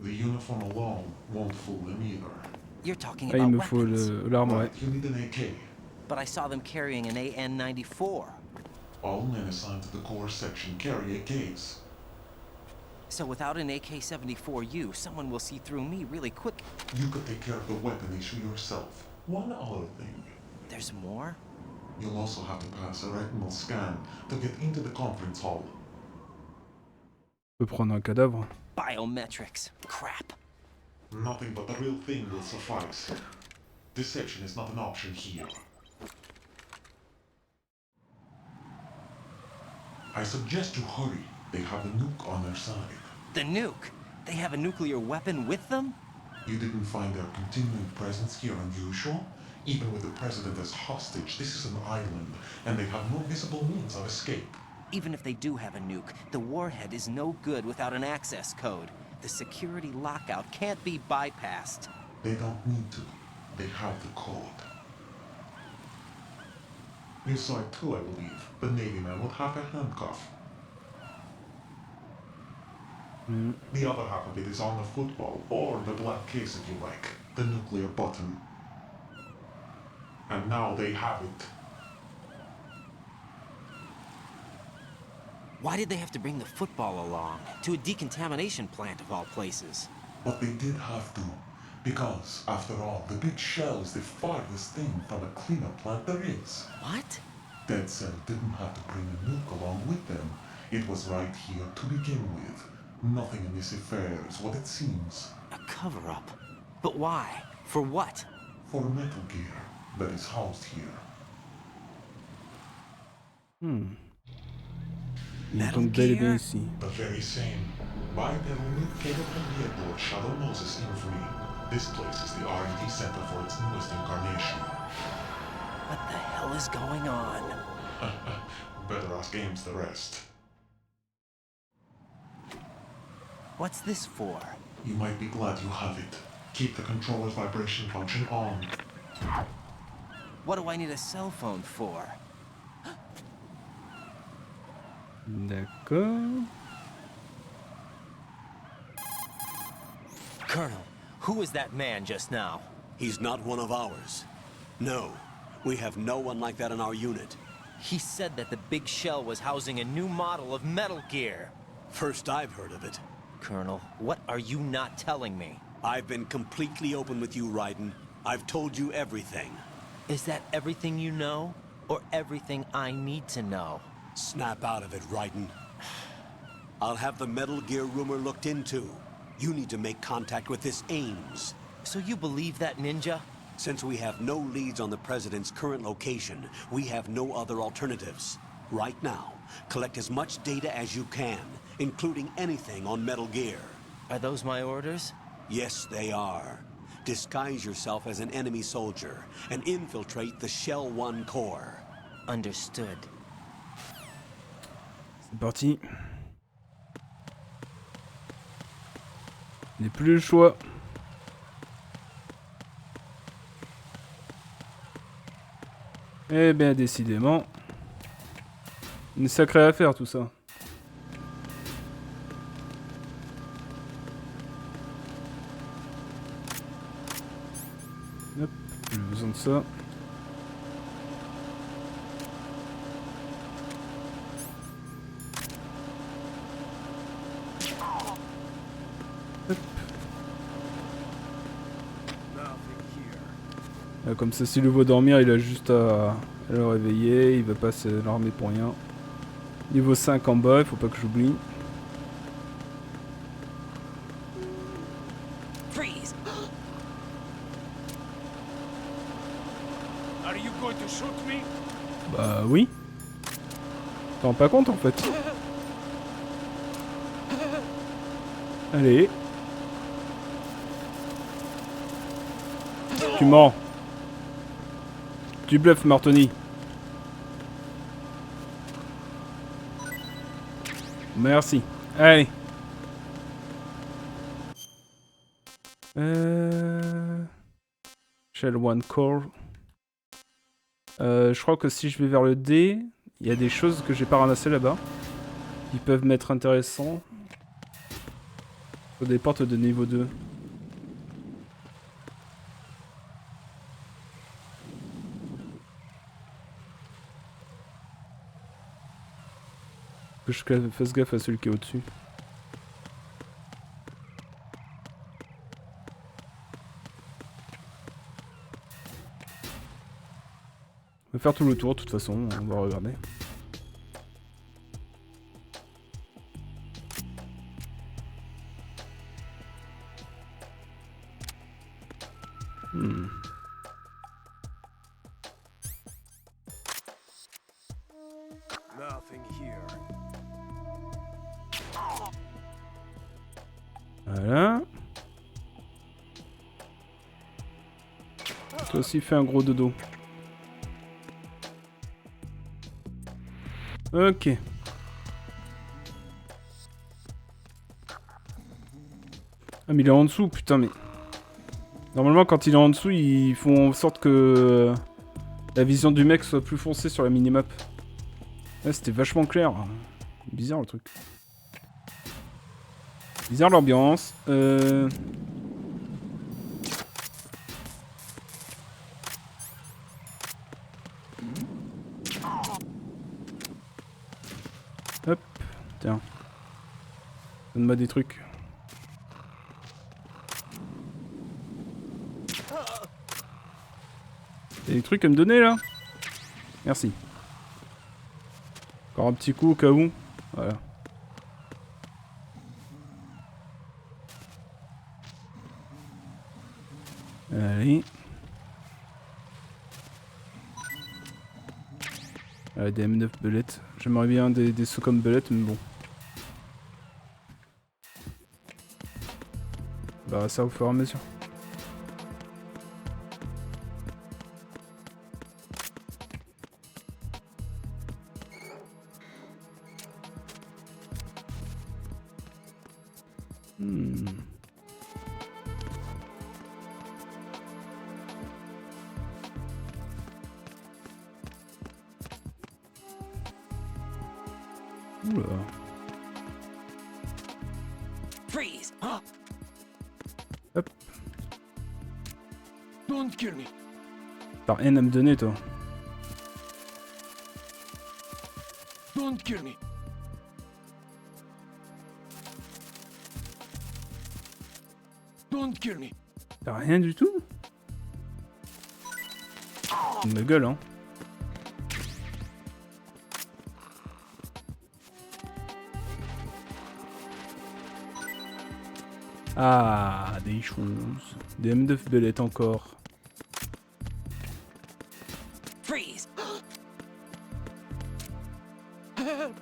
The uniform alone won't fool them either. You're talking Ah, il about me faut l'arme, ouais. You need an AK. But I saw them carrying an AN-94. All men assigned to the core section carry AKs. So without an AK-74U, someone will see through me really quick. You could take care of the weapon issue yourself. One other thing. There's more? You'll also have to pass a retinal scan to get into the conference hall. Je peux prendre un cadavre. Biometrics. Crap. Nothing but the real thing will suffice. Deception is not an option here. I suggest you hurry. They have the nuke on their side. The nuke? They have a nuclear weapon with them? You didn't find their continuing presence here unusual? Even with the president as hostage, this is an island, and they have no visible means of escape. Even if they do have a nuke, the warhead is no good without an access code. The security lockout can't be bypassed. They don't need to. They have the code. You saw it too, I believe. The Navy man would have a handcuff. The other half of it is on the football, or the black case if you like. The nuclear button. And now they have it. Why did they have to bring the football along? To a decontamination plant of all places. But they did have to. Because, after all, the big shell is the farthest thing from a cleanup plant there is. What? Dead Cell didn't have to bring a nuke along with them. It was right here to begin with. Nothing in this affair is what it seems. A cover-up? But why? For what? For Metal Gear that is housed here. Donc bel et bien ici. The very same. Bipedal nuke capable vehicle of Shadow Moses infamy. This place is the R&D center for its newest incarnation. What the hell is going on? Better ask Ames the rest. What's this for? You might be glad you have it. Keep the controller's vibration function on. What do I need a cell phone for? D'accord. Colonel, who was that man just now? He's not one of ours. No, we have no one like that in our unit. He said that the big shell was housing a new model of Metal Gear. First I've heard of it. Colonel, what are you not telling me? I've been completely open with you, Raiden. I've told you everything. Is that everything you know? Or everything I need to know? Snap out of it, Raiden. I'll have the Metal Gear rumor looked into. You need to make contact with this Ames. So you believe that ninja? Since we have no leads on the President's current location, we have no other alternatives. Right now, collect as much data as you can, including anything on Metal Gear. Are those my orders? Yes, they are. Disguise yourself as an enemy soldier and infiltrate the Shell 1 core. Understood. C'est parti. Je n'ai plus le choix. Eh bien, décidément. Une sacrée affaire tout ça. Hop, j'ai besoin de ça. Hop. Comme ça, s'il le voit dormir, il a juste à le réveiller. Il va pas s'alarmer pour rien. Niveau 5 en bas, il faut pas que j'oublie. Freeze! Are you going to shoot me? Bah oui. T'en rends pas compte en fait. Allez. Tu mens. Tu bluffes, Martoni. Merci. Allez. Shell one core. Je crois que si je vais vers le D, il y a des choses que j'ai pas ramassées là-bas. Qui peuvent m'être intéressants. Sur des portes de niveau 2. Que je fasse gaffe à celui qui est au-dessus. On va faire tout le tour de toute façon, on va regarder. Nothing here. Voilà. Toi aussi fais un gros dodo. Ok. Ah mais il est en dessous, putain mais... Normalement quand il est en dessous, ils font en sorte que la vision du mec soit plus foncée sur la minimap. Là c'était vachement clair. Bizarre le truc. Bizarre l'ambiance. Hop, tiens. Donne-moi des trucs. Y'a des trucs à me donner là? Merci. Encore un petit coup au cas où. Voilà. Allez. Des M9 belettes. J'aimerais bien des sauts comme belettes, mais bon. Bah ça au fur et à mesure. Oula. Freeze! Hop. Don't kill me. T'as rien à me donner toi. Don't kill me. Don't kill me. T'as rien du tout? Il me gueule hein. Ah, des choses. Des M9 belettes encore. Freeze.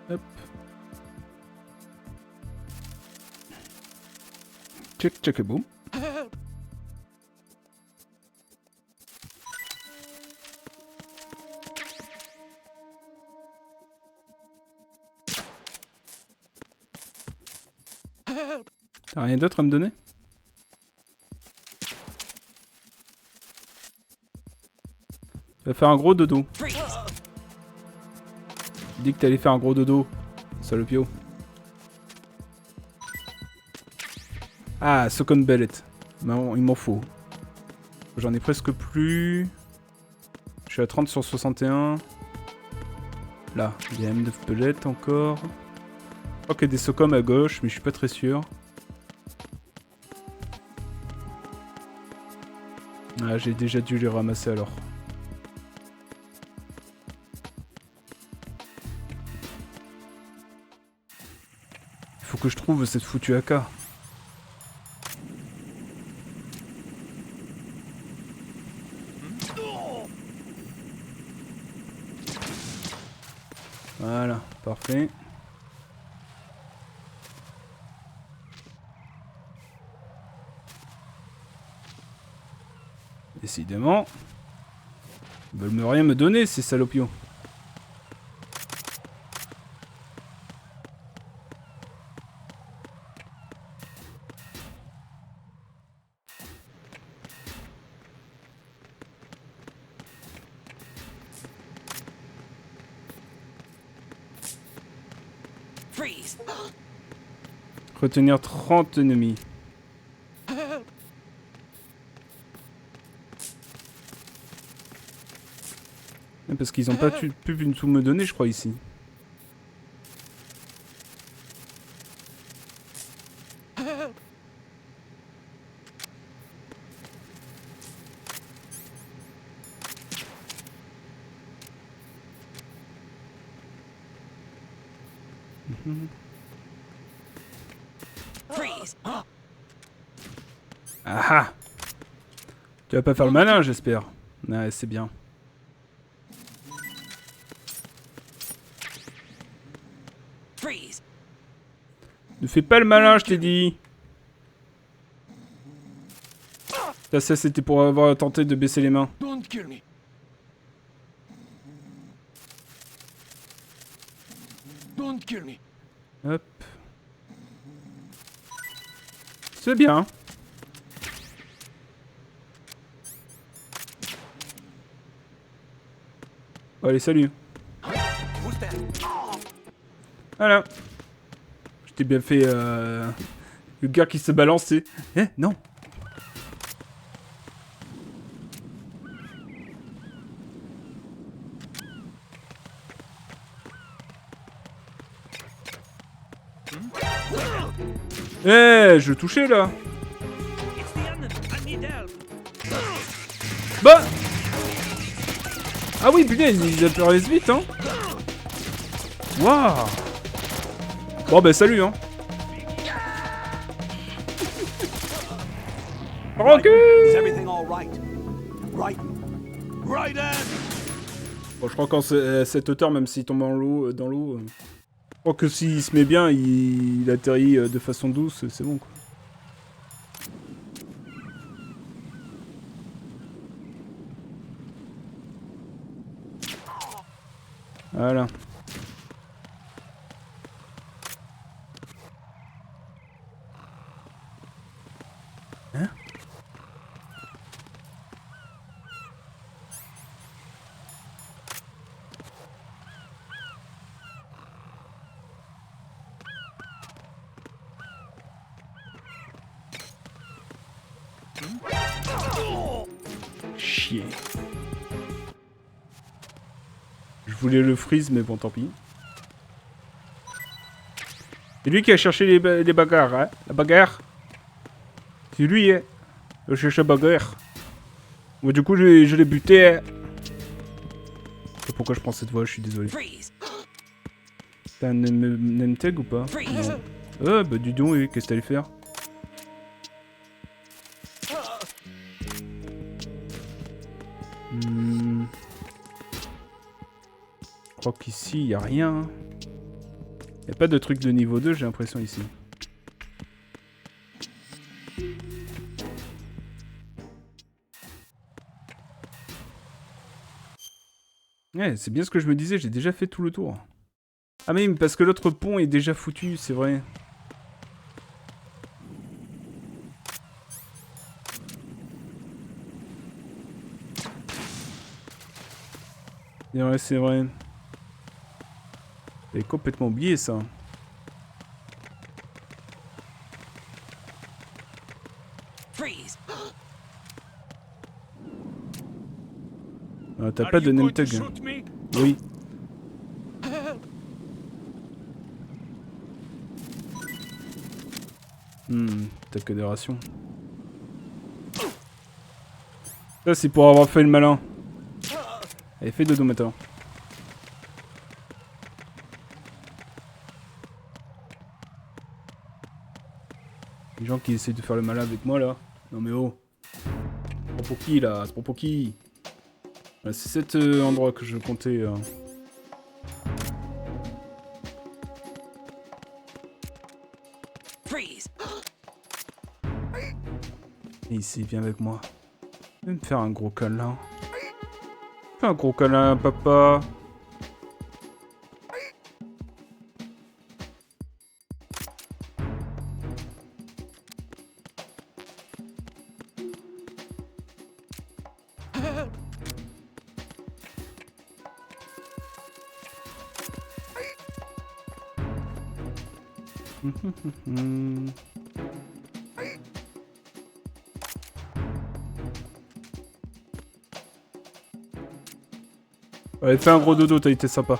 Hop. Check, check et boum. T'as rien d'autre à me donner? Tu vas faire un gros dodo. Tu dis que t'allais faire un gros dodo, salopio. Ah, Socon Bellet. Non, il m'en faut. J'en ai presque plus. Je suis à 30 sur 61. Là, il y a M9 Bellet encore. Je crois qu'il y a des Socom à gauche, mais je suis pas très sûr. Ah, j'ai déjà dû les ramasser alors. Faut que je trouve cette foutue AK. Voilà, parfait. Décidément. Ils veulent rien me donner, ces salopios. Freeze. Retenir 30 ennemis. Parce qu'ils ont pas pu tout me donner, je crois, ici. Freeze. Ah ah! Tu vas pas faire le malin, j'espère. Ouais, c'est bien. Freeze. Ne fais pas le malin, je t'ai dit. Ça c'était pour avoir tenté de baisser les mains. Don't kill me. Don't kill me. Hop. C'est bien. Allez, salut. Voilà. Je t'ai bien fait le gars qui se balançait. Eh, non. Eh, je touchais là. Bah. Ah oui, putain, ils apparaissent vite, hein. Waouh. Bon, bah, salut, hein. Recule. Is everything all right? Raiden! Bon, je crois qu'en cette hauteur, même s'il tombe dans l'eau, je crois que s'il se met bien, il atterrit de façon douce, c'est bon, quoi. Voilà. Hein? Chier. Je voulais le freeze, mais bon, tant pis. C'est lui qui a cherché les bagarres, hein. La bagarre. C'est lui, hein. Il cherche la bagarre. Moi, du coup, je l'ai buté, hein. Je sais pas pourquoi je prends cette voix, je suis désolé. T'as un name tag ou pas? Non. Bah dis donc, qu'est-ce que t'allais faire? Je crois qu'ici, il n'y a rien. Il n'y a pas de truc de niveau 2, j'ai l'impression, ici. Ouais, c'est bien ce que je me disais, j'ai déjà fait tout le tour. Ah mais parce que l'autre pont est déjà foutu, c'est vrai. Ouais, c'est vrai. J'avais complètement oublié ça. Freeze. Ah, t'as pas de name tag. Oui. T'as que des rations. Ça c'est pour avoir fait le malin. Allez, fais dodo maintenant. Les gens qui essaient de faire le malin avec moi là. Non mais oh. C'est pas pour qui là? C'est pas pour qui? C'est cet endroit que je comptais. Et ici, viens avec moi. Viens me faire un gros câlin. Fais un gros câlin, papa. Allez, fais un gros dodo, t'as été sympa.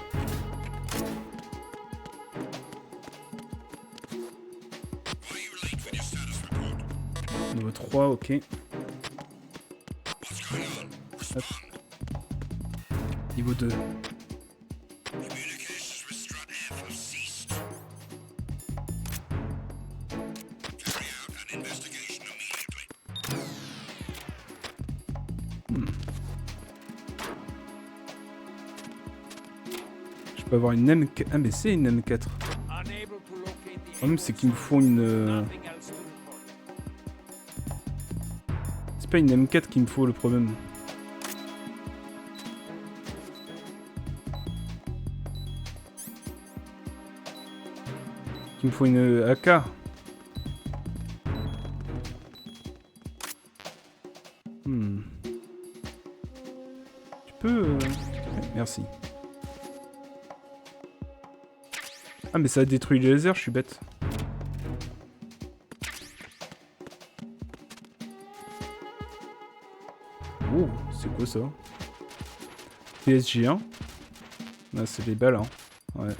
Niveau 3, ok. Hop. Niveau 2. Je peux avoir une M4. Ah mais c'est une M4. Le problème c'est qu'il me faut une... C'est pas une M4 qu'il me faut le problème. Il me faut une AK. Tu peux... Merci. Ah mais ça a détruit les lasers, je suis bête. Oh, c'est quoi ça? PSG1. Ah, c'est les balles, hein. Ouais.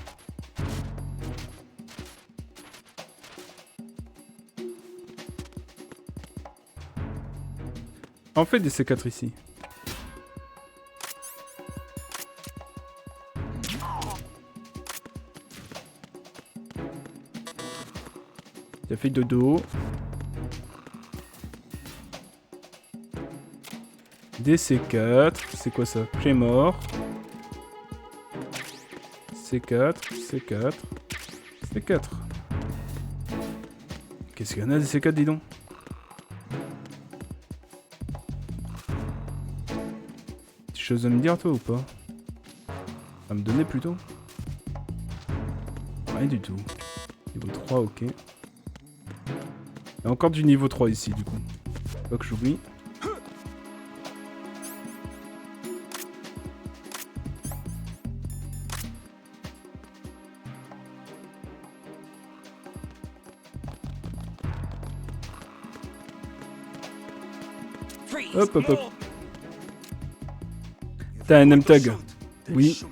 On fait des C4 ici. T'as fait dodo. Des C4. C'est quoi ça? Clé mort. C4. C4. C4. Qu'est-ce qu'il y en a des C4, dis donc? Des choses à me dire, toi, ou pas? À me donner, plutôt? Rien du tout. Niveau 3, ok. Il y a encore du niveau 3 ici, du coup. Pas que j'oublie. Hop, hop, hop. T'as un M-tag. Oui.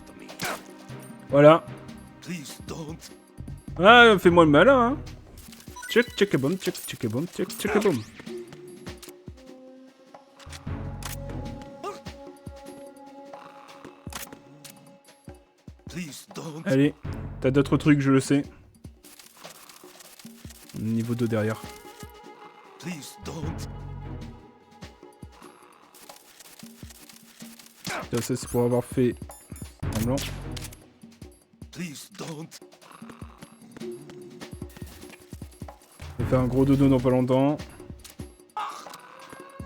Voilà. Ah, fais-moi le malin, hein. Check, check a bomb, check, check a bomb, check, check a bomb. Allez, t'as d'autres trucs, je le sais. Niveau 2 derrière. Ça c'est pour avoir fait semblant. Je vais faire un gros dodo dans pas longtemps.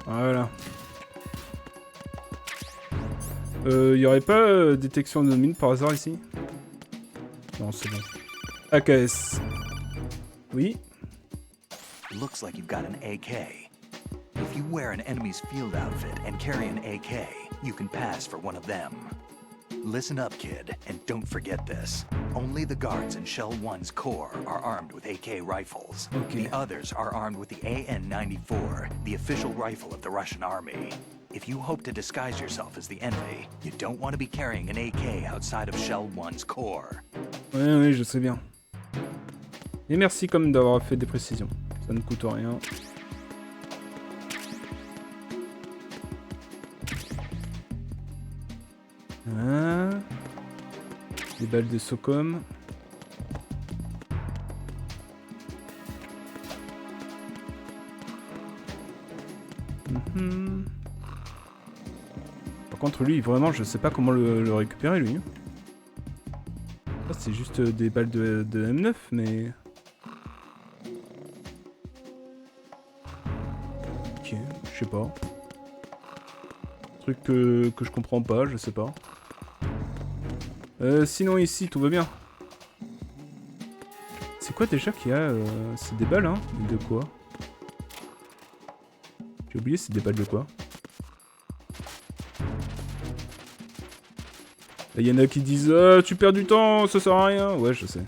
Voilà. Y aurait pas détection de mine par hasard ici? Non, c'est bon. AKS. Oui. Looks like you've got an AK. If you wear an enemy's field outfit and carry an AK, you can pass for one of them. Listen up, kid, and don't forget this. Only the guards in Shell 1's core are armed with AK rifles. Okay. The others are armed with the AN-94, the official rifle of the Russian army. If you hope to disguise yourself as the enemy, you don't want to be carrying an AK outside of Shell 1's core. Oui, je sais bien. Et merci quand même d'avoir fait des précisions. Ça ne coûte rien. Ah. Des balles de Socom. Par contre lui vraiment je sais pas comment le récupérer lui. C'est juste des balles de M9 mais... Ok. sais pas. Truc que je comprends pas, je sais pas. Sinon ici, tout va bien. C'est quoi déjà qu'il y a c'est des balles, hein? De quoi? J'ai oublié, c'est des balles de quoi? Il y en a qui disent tu perds du temps, ça sert à rien. Ouais, je sais.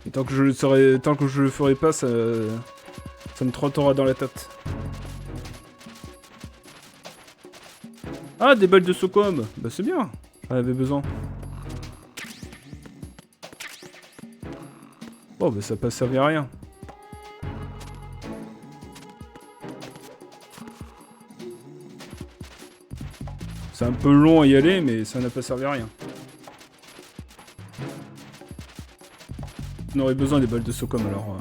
Et tant que je le ferai pas, ça me trottera dans la tête. Ah, des balles de Socom. Bah c'est bien, j'en avais besoin. Oh bah ça peut servir à rien. C'est un peu long à y aller, mais ça n'a pas servi à rien. On aurait besoin des balles de Socom alors.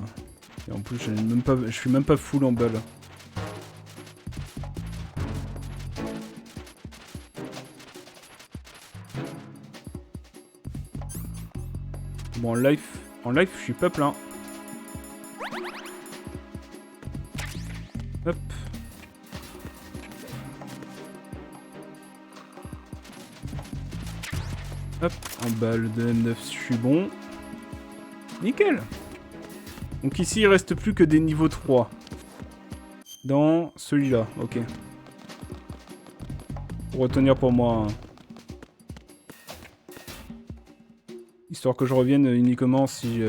Et en plus, je suis même pas full en balles. Bon, en life, je suis pas plein. Hop. Hop, en balle de M9, je suis bon. Nickel. Donc ici, il reste plus que des niveaux 3. Dans celui-là, ok. Pour retenir pour moi. Histoire que je revienne uniquement si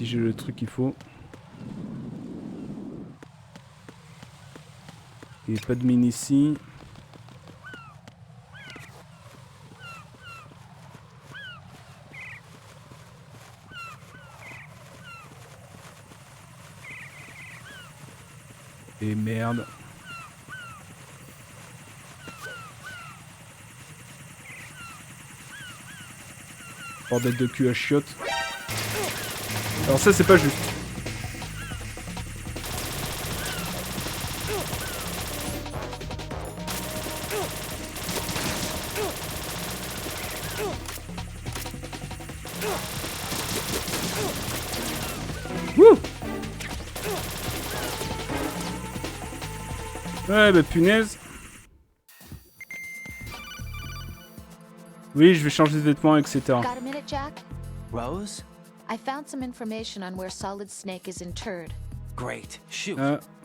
j'ai le truc qu'il faut. Et pas de mine ici. Et merde. Bordel de cul à chiottes. Alors ça c'est pas juste. Wouh! Ouais bah punaise. Oui, je vais changer de vêtements, etc. Got a minute, Jack? Rose? I found some information on where Solid Snake is interred. Great. Shoot.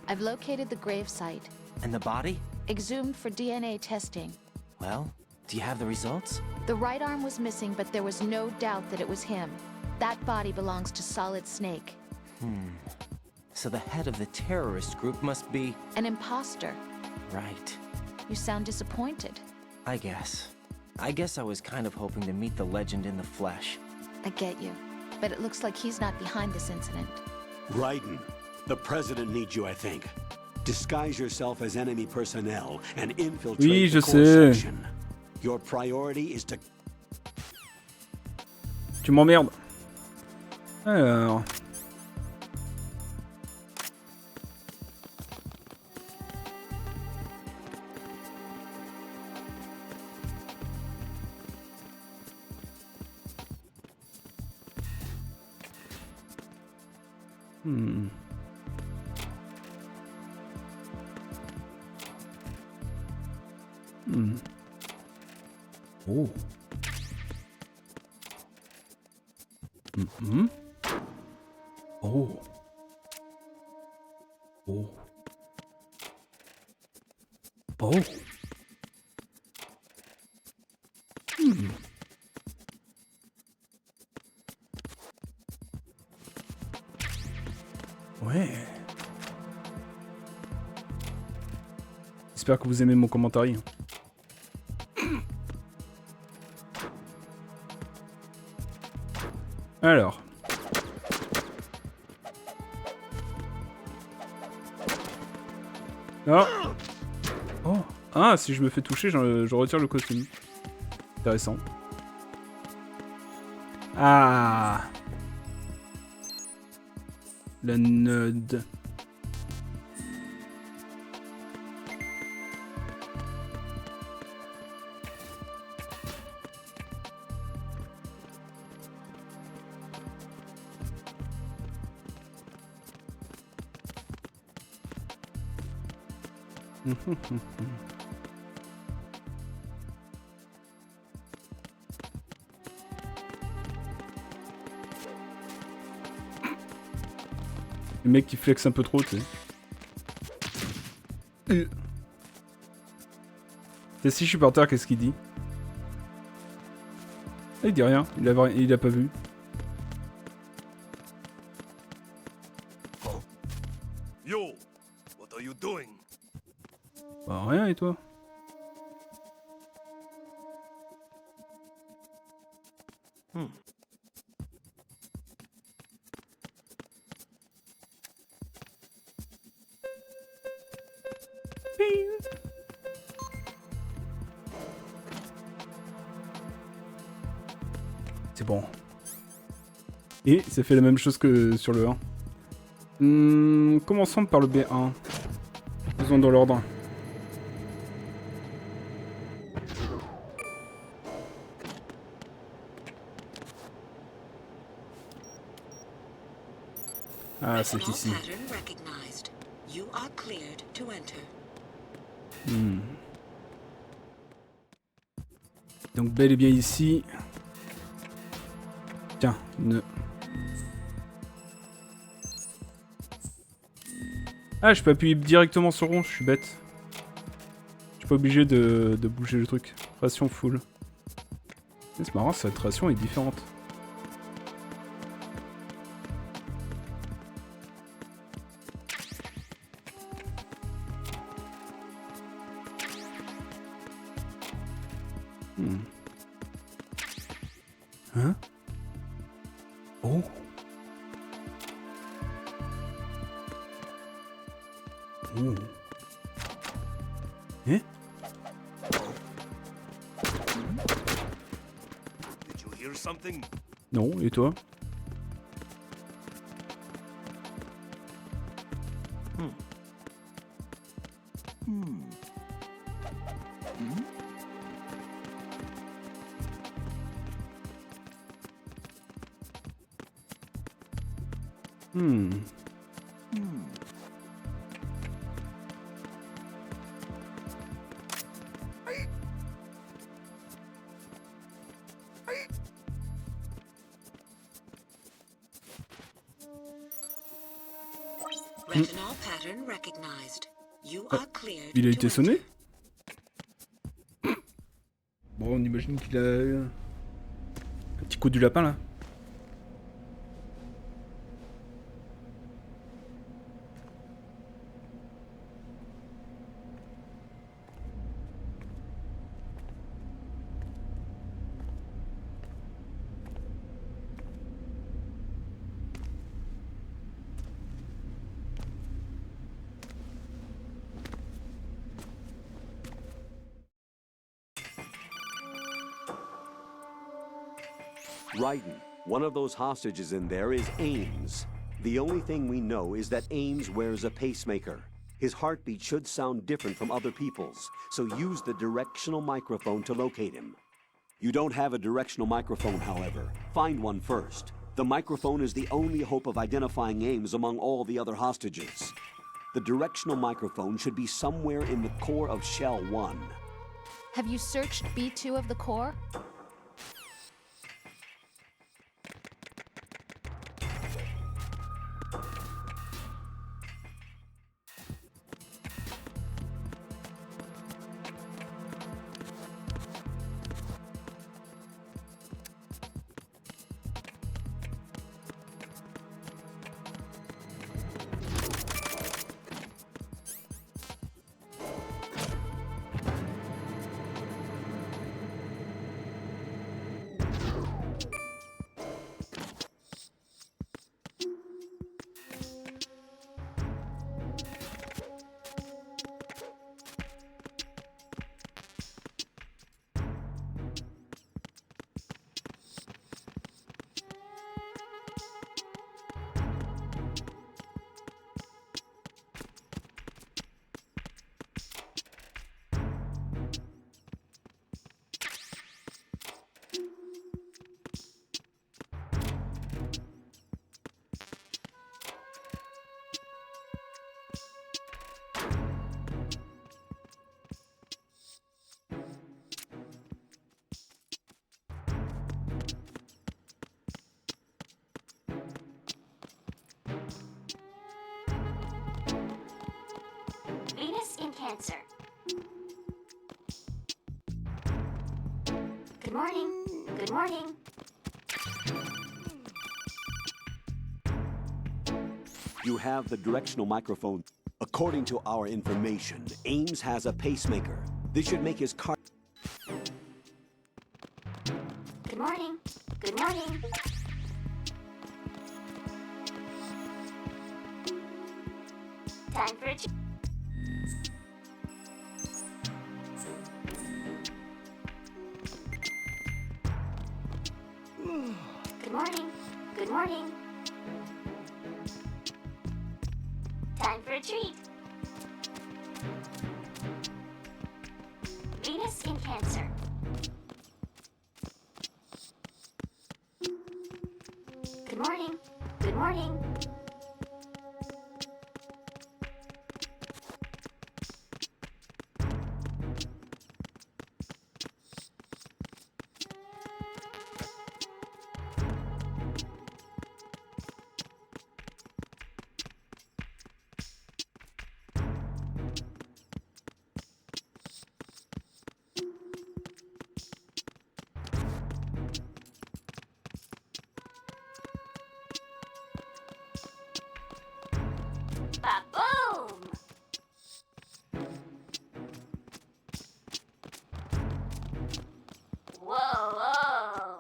I've located the grave site. And the body? Exhumed for DNA testing. Well, do you have the results? The right arm was missing, but there was no doubt that it was him. That body belongs to Solid Snake. So the head of the terrorist group must be... An imposter. Right. You sound disappointed. I guess I was kind of hoping to meet the legend in the flesh. I get you. But it looks like he's not behind this incident. Raiden, the president needs you, I think. Disguise yourself as enemy personnel and infiltrate Oui, je the core sais. section. Your priority is to... Tu m'emmerdes. Alors... Oh. Oh. Oh. Oh. Ouais. J'espère que vous aimez mon commentaire. Alors. Ah. Oh. Ah, si je me fais toucher, je retire le costume. Intéressant. Ah. La node. Le mec qui flex un peu trop, tu sais. Et si je suis par terre, qu'est-ce qu'il dit? Il dit rien, il a pas vu. Yo, what are you doing? Bah rien, et toi? C'est bon. Et ça fait la même chose que sur le 1. Commençons par le B1. Faisons dans l'ordre. Ah, c'est ici. Donc bel et bien ici. Tiens, Ah, je peux appuyer directement sur rond, je suis bête. Je suis pas obligé de bouger le truc. Ration full. C'est marrant, cette ration est différente. Hein? Oh. Oh. Eh? Did you hear something? Non, et toi? Il a été sonné? Bon, on imagine qu'il a un petit coup du lapin là. Raiden, one of those hostages in there is Ames. The only thing we know is that Ames wears a pacemaker. His heartbeat should sound different from other people's, so use the directional microphone to locate him. You don't have a directional microphone, however. Find one first. The microphone is the only hope of identifying Ames among all the other hostages. The directional microphone should be somewhere in the core of Shell 1. Have you searched B2 of the core? cancer. Good morning. Good morning. You have the directional microphone. According to our information, Ames has a pacemaker. This should make his car... Good morning. Good morning. Time for a Good morning. Good morning. Time for a treat. Venus skin cancer. Good morning. Good morning. Ba-boom! Whoa, whoa!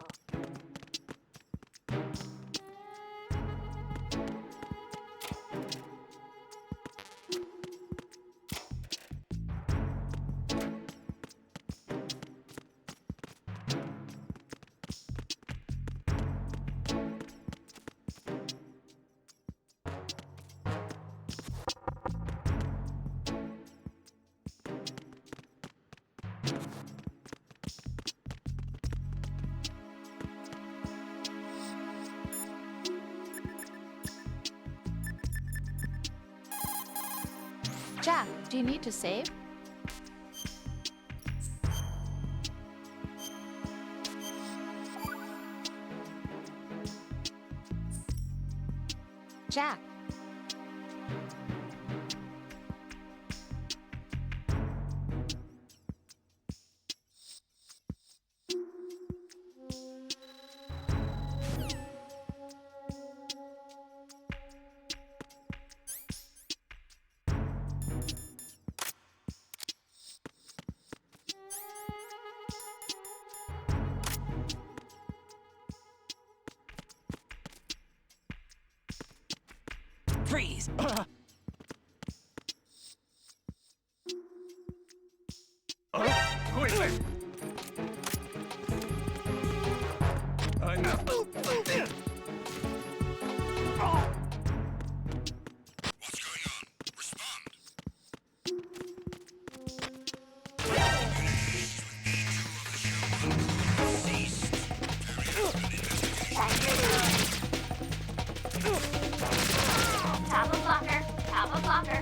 Jack, do you need to save? Jack. Freeze! Quickly! Top of blocker. Top of blocker.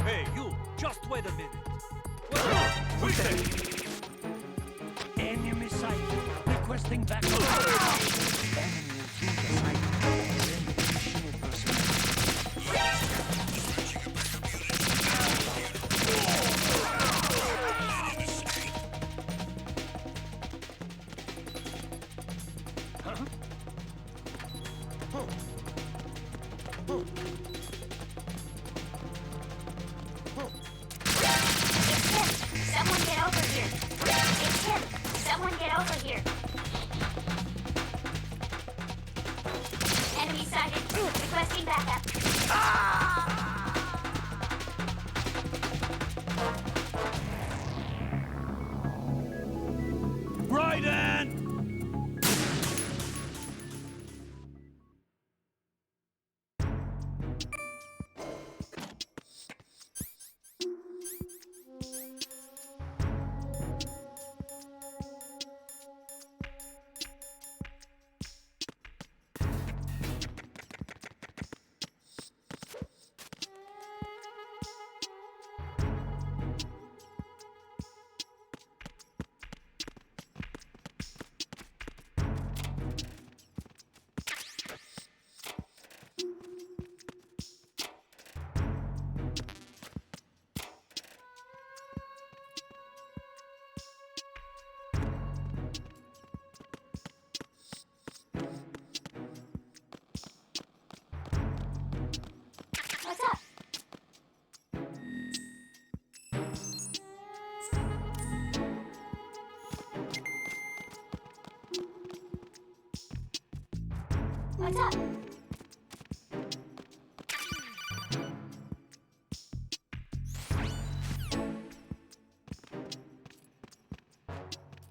Hey, you! Just wait a minute. Enemy sight. Requesting backup. Enemy intruder sight. Enemy personnel. Someone get over here. It's him. Someone get over here. Enemy sighted. Requesting backup. What's up?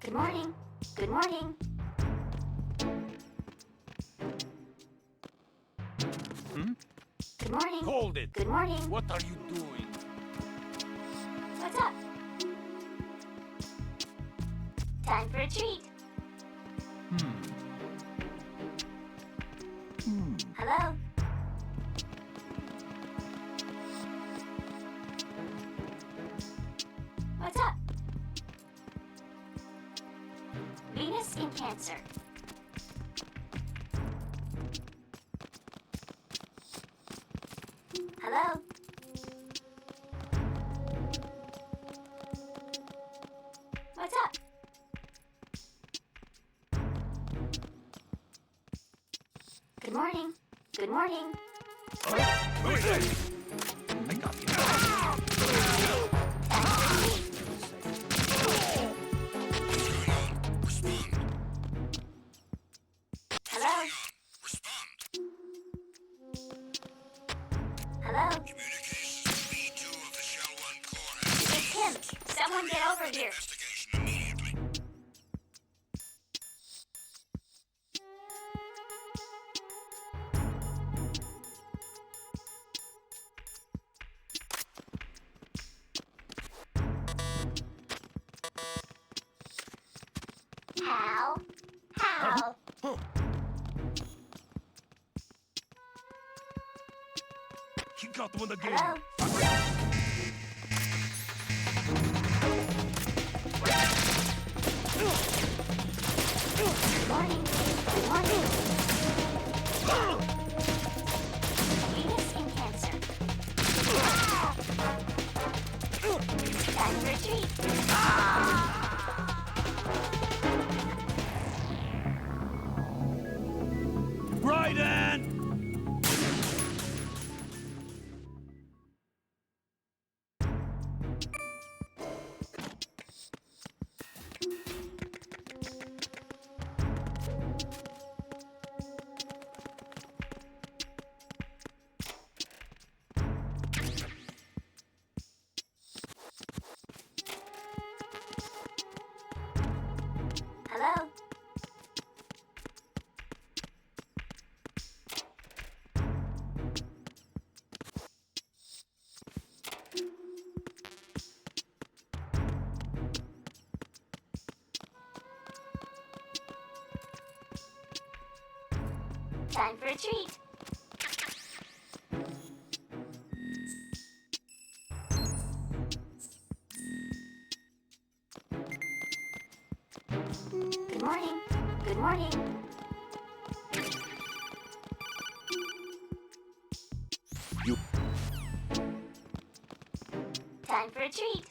Good morning. Good morning. Good morning. Hold it! Good morning. What are you doing? What's up? Time for a treat. Hello? What's up? Venus in Cancer. Hello? What's up? Good morning. Good morning. Hello? Hello? It's him. Someone get over here. How? How? He got one again. Hello? Good morning. Good morning. Venus in Cancer. Time to retreat. Raiden! Hello? Time for a treat. Good morning. Good morning. You. Time for a treat.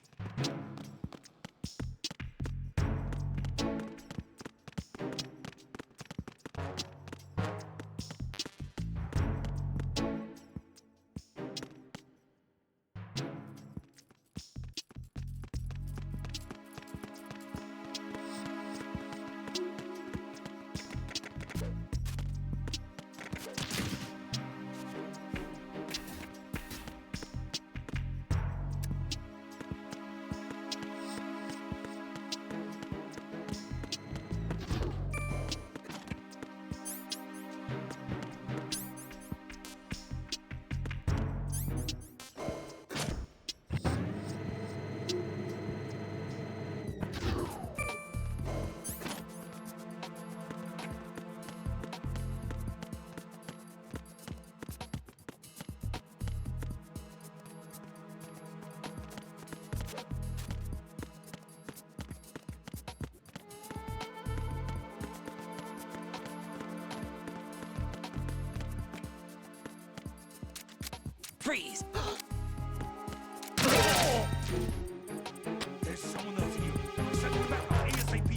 Freeze! There's someone else here. Send him back ASAP.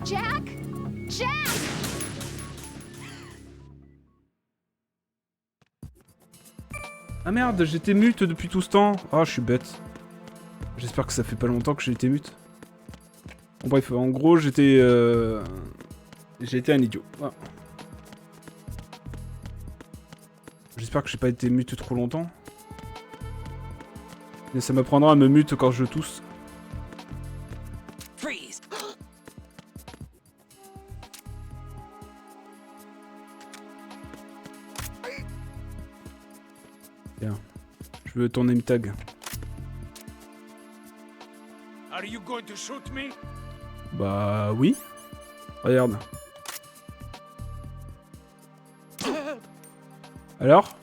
Jack? Jack! Ah merde, j'étais mute depuis tout ce temps. Ah, je suis bête. J'espère que ça fait pas longtemps que j'ai été mute. Bon, bref, en gros, j'étais un idiot. Voilà. J'espère que j'ai pas été mute trop longtemps. Mais ça m'apprendra à me mute quand je tousse. Freeze. Bien. Je veux ton name tag. Are you going to shoot me? Bah oui. Regarde. Alors?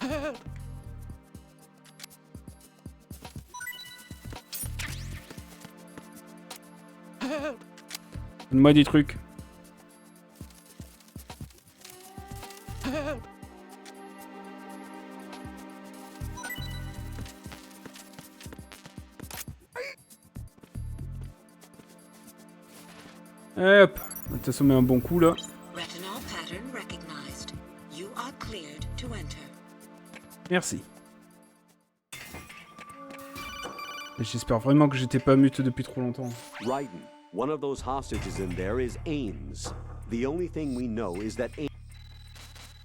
Donne-moi des trucs. Hop, t'as sommé un bon coup là. Retinal pattern recognized. You are cleared to enter. Merci. Et j'espère vraiment que j'étais pas mute depuis trop longtemps. Raiden, one of those hostages in there is Ames. The only thing we know is that Ames...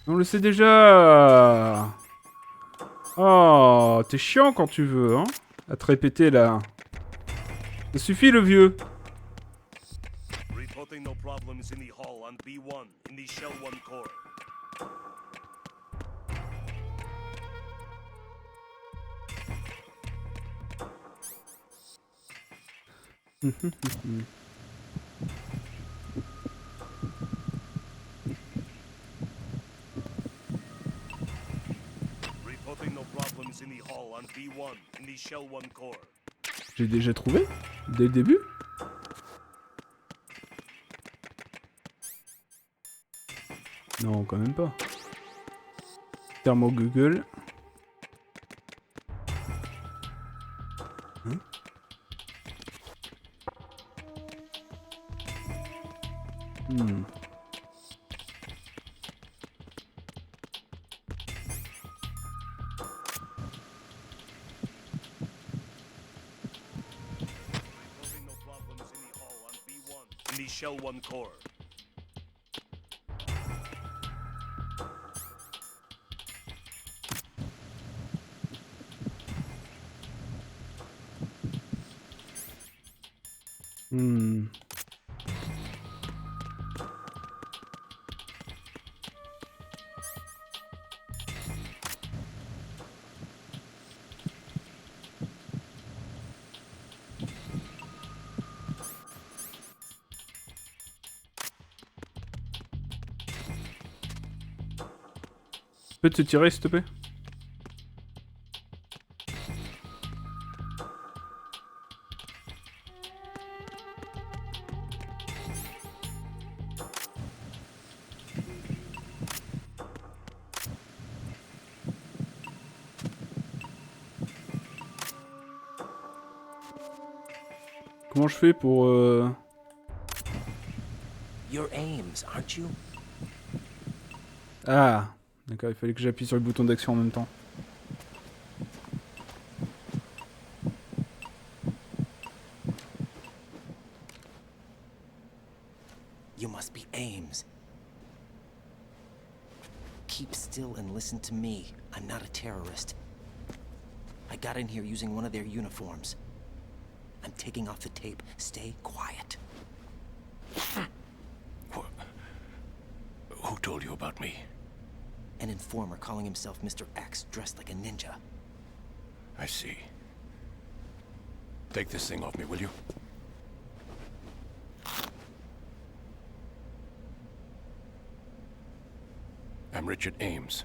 On le sait déjà. Oh, t'es chiant quand tu veux, hein. À te répéter là. Ça suffit le vieux. Reporting no problems in the hall on B1 in the Shell 1 core. Reporting no problems in the hall on B1 in the Shell 1 core. J'ai déjà trouvé dès le début. Non, quand même pas. Thermo Google. Hein? Reporting no problems in the hall on B1 in the Shell 1 core. Tu peux te tirer s'il te plaît? Comment je fais pour You're Ames, aren't you? Ah, d'accord, il fallait que j'appuie sur le bouton d'action en même temps. You must be Ames. Keep still and listen to me. I'm not a terrorist. I got in here using one of their uniforms. I'm taking off the tape. Stay quiet. Who told you about me? An informer calling himself Mr. X, dressed like a ninja. I see. Take this thing off me, will you? I'm Richard Ames.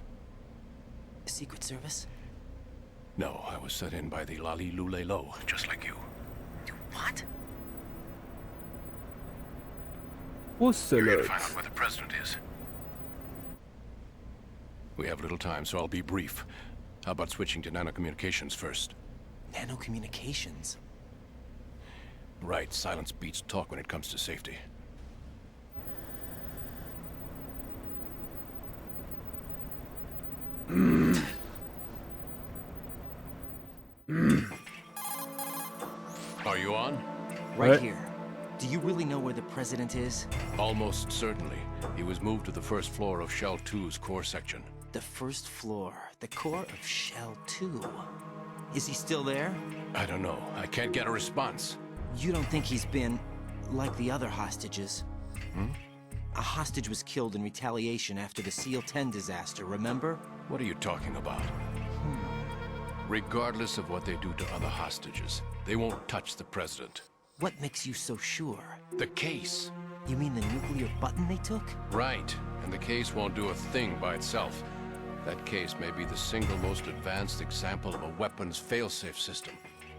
Secret Service? No, I was set in by the Lali Lule Lo, just like you. What? Oh, You're here to find out where the president is. We have little time, so I'll be brief. How about switching to nanocommunications first? Nanocommunications? Right, silence beats talk when it comes to safety. Are you on? Right here. Do you really know where the president is? Almost certainly. He was moved to the first floor of Shell 2's core section. The first floor, the core of Shell 2. Is he still there? I don't know. I can't get a response. You don't think he's been like the other hostages? A hostage was killed in retaliation after the SEAL 10 disaster, remember? What are you talking about? Regardless of what they do to other hostages, they won't touch the president. What makes you so sure? The case. You mean the nuclear button they took? Right. And the case won't do a thing by itself. That case may be the single most advanced example of a weapons failsafe system.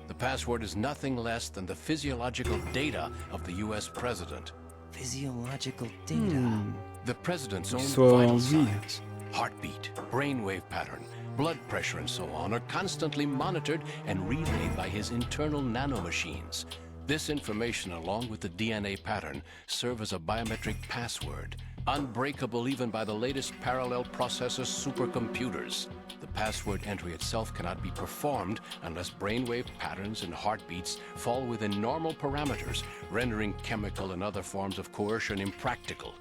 The password is nothing less than the physiological data of the US president. Physiological data? The president's own Soit vital en vie. signs, heartbeat, brainwave pattern, blood pressure and so on are constantly monitored and relayed by his internal nanomachines. This information, along with the DNA pattern, serve as a biometric password, unbreakable even by the latest parallel processor supercomputers. The password entry itself cannot be performed unless brainwave patterns and heartbeats fall within normal parameters, rendering chemical and other forms of coercion impractical.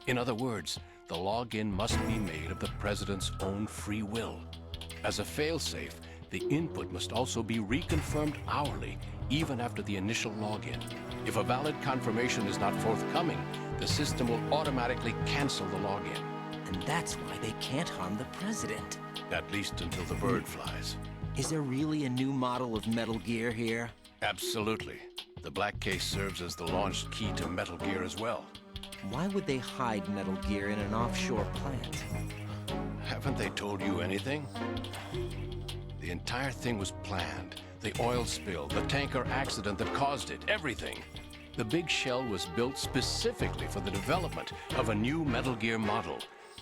In other words, the login must be made of the president's own free will. As a failsafe, the input must also be reconfirmed hourly, even after the initial login. If a valid confirmation is not forthcoming, the system will automatically cancel the login. And that's why they can't harm the president. At least until the bird flies. Is there really a new model of Metal Gear here? Absolutely. The black case serves as the launch key to Metal Gear as well. Why would they hide Metal Gear in an offshore plant? Haven't they told you anything? The entire thing was planned. The oil spill, the tanker accident that caused it, everything. The big shell was built specifically for the development of a new Metal Gear model.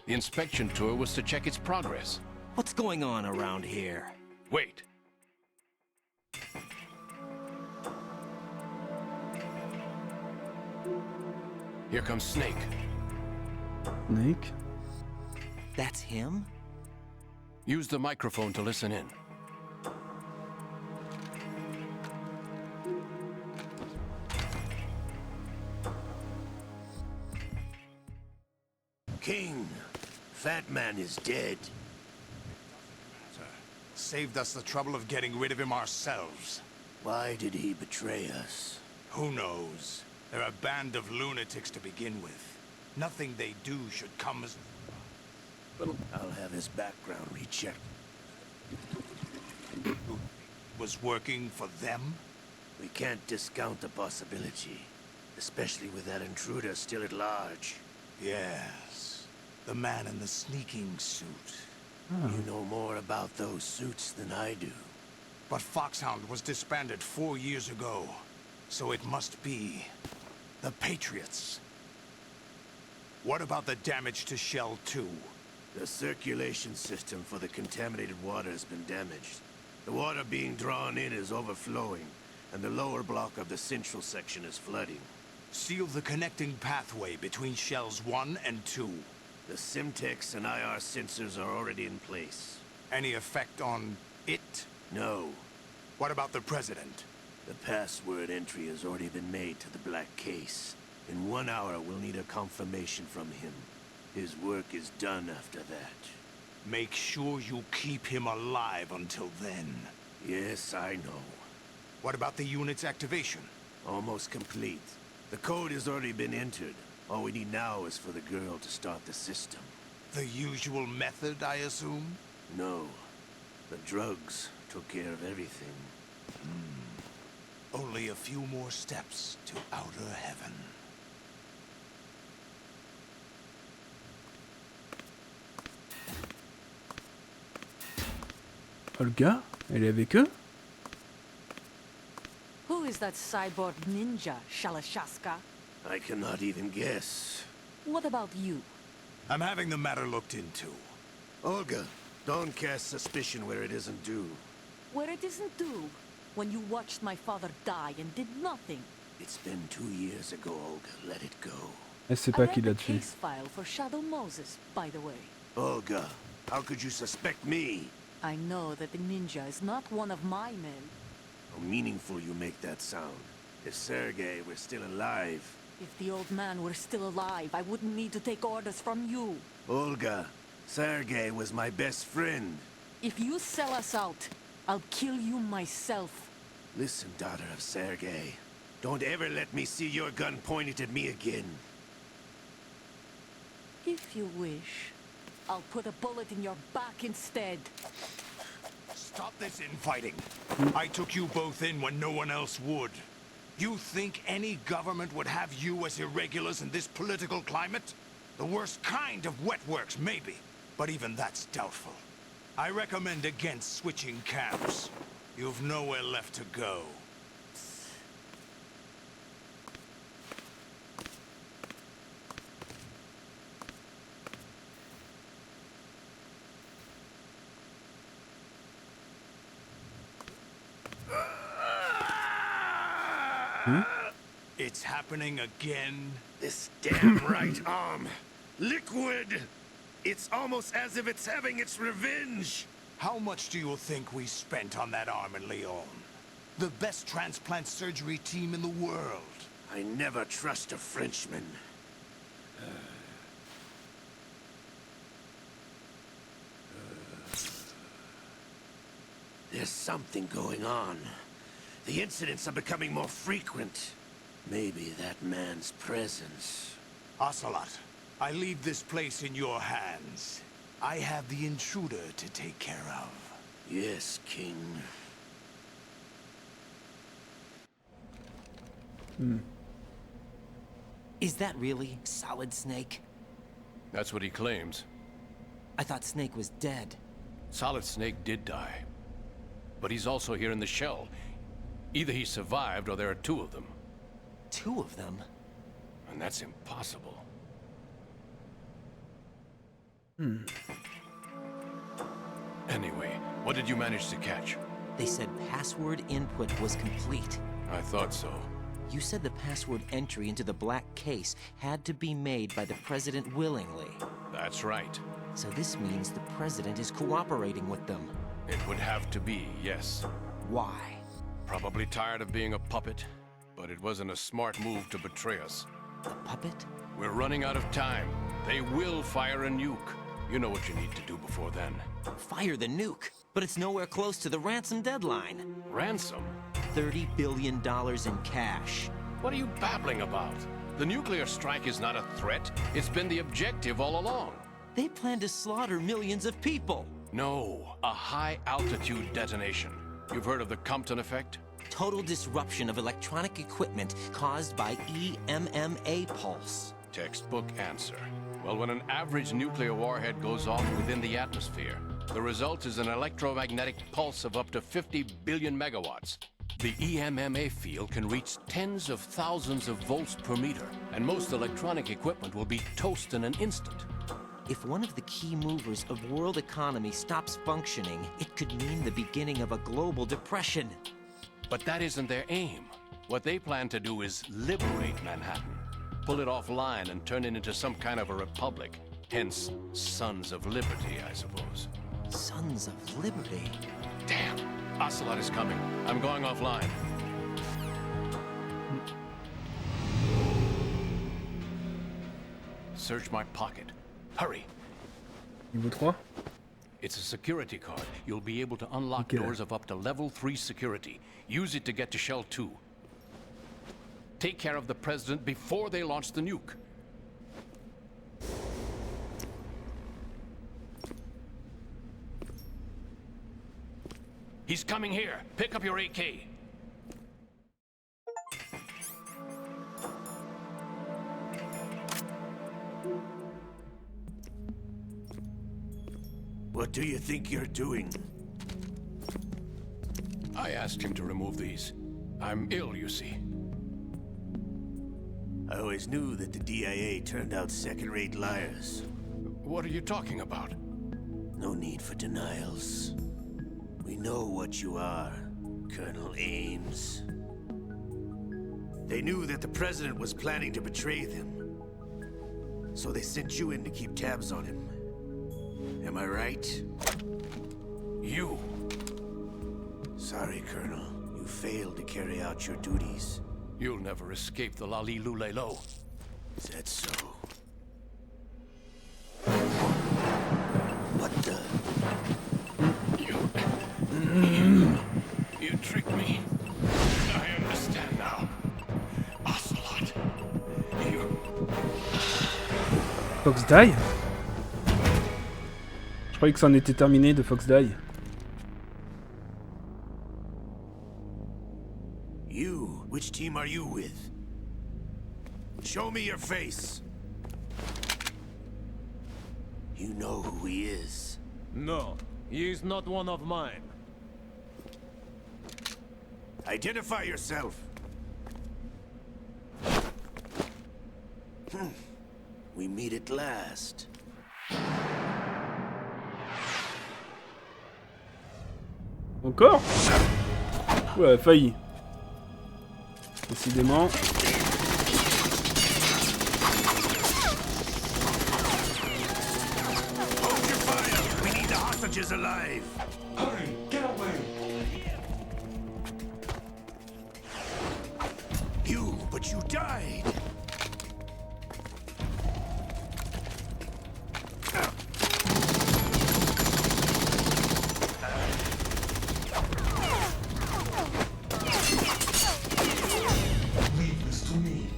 The inspection tour was to check its progress. What's going on around here? Wait. Here comes Snake. Snake? That's him? Use the microphone to listen in. King, Fat Man is dead. Saved us the trouble of getting rid of him ourselves. Why did he betray us? Who knows? They're a band of lunatics to begin with. Nothing they do should come as... I'll have his background rechecked. Was working for them? We can't discount the possibility, especially with that intruder still at large. Yes, the man in the sneaking suit. You know more about those suits than I do. But Foxhound was disbanded 4 years ago, so it must be the Patriots. What about the damage to Shell 2? The circulation system for the contaminated water has been damaged. The water being drawn in is overflowing, and the lower block of the central section is flooding. Seal the connecting pathway between Shells 1 and 2. The Simtex and IR sensors are already in place. Any effect on it? No. What about the President? The password entry has already been made to the black case. In 1 hour, we'll need a confirmation from him. His work is done after that. Make sure you keep him alive until then. Yes, I know. What about the unit's activation? Almost complete. The code has already been entered. All we need now is for the girl to start the system. The usual method, I assume? No. The drugs took care of everything. Only a few more steps to outer heaven. Olga, elle est avec eux? Who is that cyborg ninja, Shalashaska? I cannot even guess. What about you? I'm having the matter looked into. Olga, don't cast suspicion where it isn't due. Where it isn't due, when you watched my father die and did nothing. It's been 2 years ago, Olga. Let it go. Elle sait pas qui l'a the tué. case file for Shadow Moses, by the way. Olga, how could you suspect me? I know that the ninja is not one of my men. How meaningful you make that sound. If Sergei were still alive... If the old man were still alive, I wouldn't need to take orders from you. Olga, Sergei was my best friend. If you sell us out, I'll kill you myself. Listen, daughter of Sergei. Don't ever let me see your gun pointed at me again. If you wish, I'll put a bullet in your back instead. Stop this infighting. I took you both in when no one else would. You think any government would have you as irregulars in this political climate? The worst kind of wet works, maybe. But even that's doubtful. I recommend against switching camps. You've nowhere left to go. It's happening again. This damn right arm. Liquid! It's almost as if it's having its revenge. How much do you think we spent on that arm in Lyon? The best transplant surgery team in the world. I never trust a Frenchman. There's something going on. The incidents are becoming more frequent. Maybe that man's presence. Ocelot, I leave this place in your hands. I have the intruder to take care of. Yes, King. Is that really Solid Snake? That's what he claims. I thought Snake was dead. Solid Snake did die. But he's also here in the shell. Either he survived or there are two of them. Two of them? And that's impossible. Anyway, what did you manage to catch? They said password input was complete. I thought so. You said the password entry into the black case had to be made by the President willingly. That's right. So this means the President is cooperating with them. It would have to be, yes. Why? Probably tired of being a puppet, but it wasn't a smart move to betray us. A puppet? We're running out of time. They will fire a nuke. You know what you need to do before then. Fire the nuke? But it's nowhere close to the ransom deadline. Ransom? $30 billion in cash. What are you babbling about? The nuclear strike is not a threat. It's been the objective all along. They plan to slaughter millions of people. No, a high-altitude detonation. You've heard of the Compton effect? Total disruption of electronic equipment caused by EMMA pulse. Textbook answer. Well, when an average nuclear warhead goes off within the atmosphere, the result is an electromagnetic pulse of up to 50 billion megawatts. The EMMA field can reach tens of thousands of volts per meter, and most electronic equipment will be toast in an instant. If one of the key movers of world economy stops functioning, it could mean the beginning of a global depression. But that isn't their aim. What they plan to do is liberate Manhattan. Pull it offline and turn it into some kind of a republic. Hence, Sons of Liberty, I suppose. Sons of Liberty? Damn! Ocelot is coming. I'm going offline. Search my pocket. Hurry! Niveau 3? It's a security card. You'll be able to unlock doors of up to level 3 security. Use it to get to Shell 2. Take care of the President before they launch the nuke. He's coming here. Pick up your AK. What do you think you're doing? I asked him to remove these. I'm ill, you see. I always knew that the DIA turned out second-rate liars. What are you talking about? No need for denials. We know what you are, Colonel Ames. They knew that the President was planning to betray them. So they sent you in to keep tabs on him. Am I right? You Sorry, Colonel. You failed to carry out your duties. You'll never escape the Lali Lulelo. Is that so? What the? You tricked me. I understand now. Ocelot. Fox Die? Je croyais que c'en était terminé de Fox Die. You, which team are you with? Show me your face. You know who he is. No, he is not one of mine. Identify yourself. We meet at last. Encore? Ouais, failli. Décidément. Hold your fire! We need the hostages alive! Hurry, get away! But you died! Leave this to me.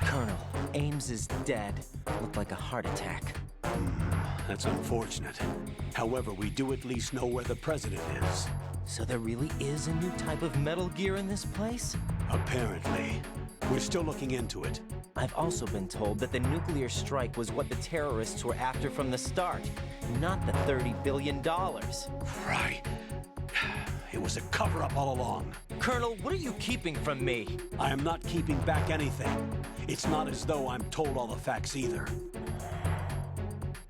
Colonel, Ames is dead. Looked like a heart attack. That's unfortunate. However, we do at least know where the president is. So there really is a new type of Metal Gear in this place? Apparently. We're still looking into it. I've also been told that the nuclear strike was what the terrorists were after from the start, not the $30 billion. Right. It was a cover-up all along. Colonel, what are you keeping from me? I am not keeping back anything. It's not as though I'm told all the facts either.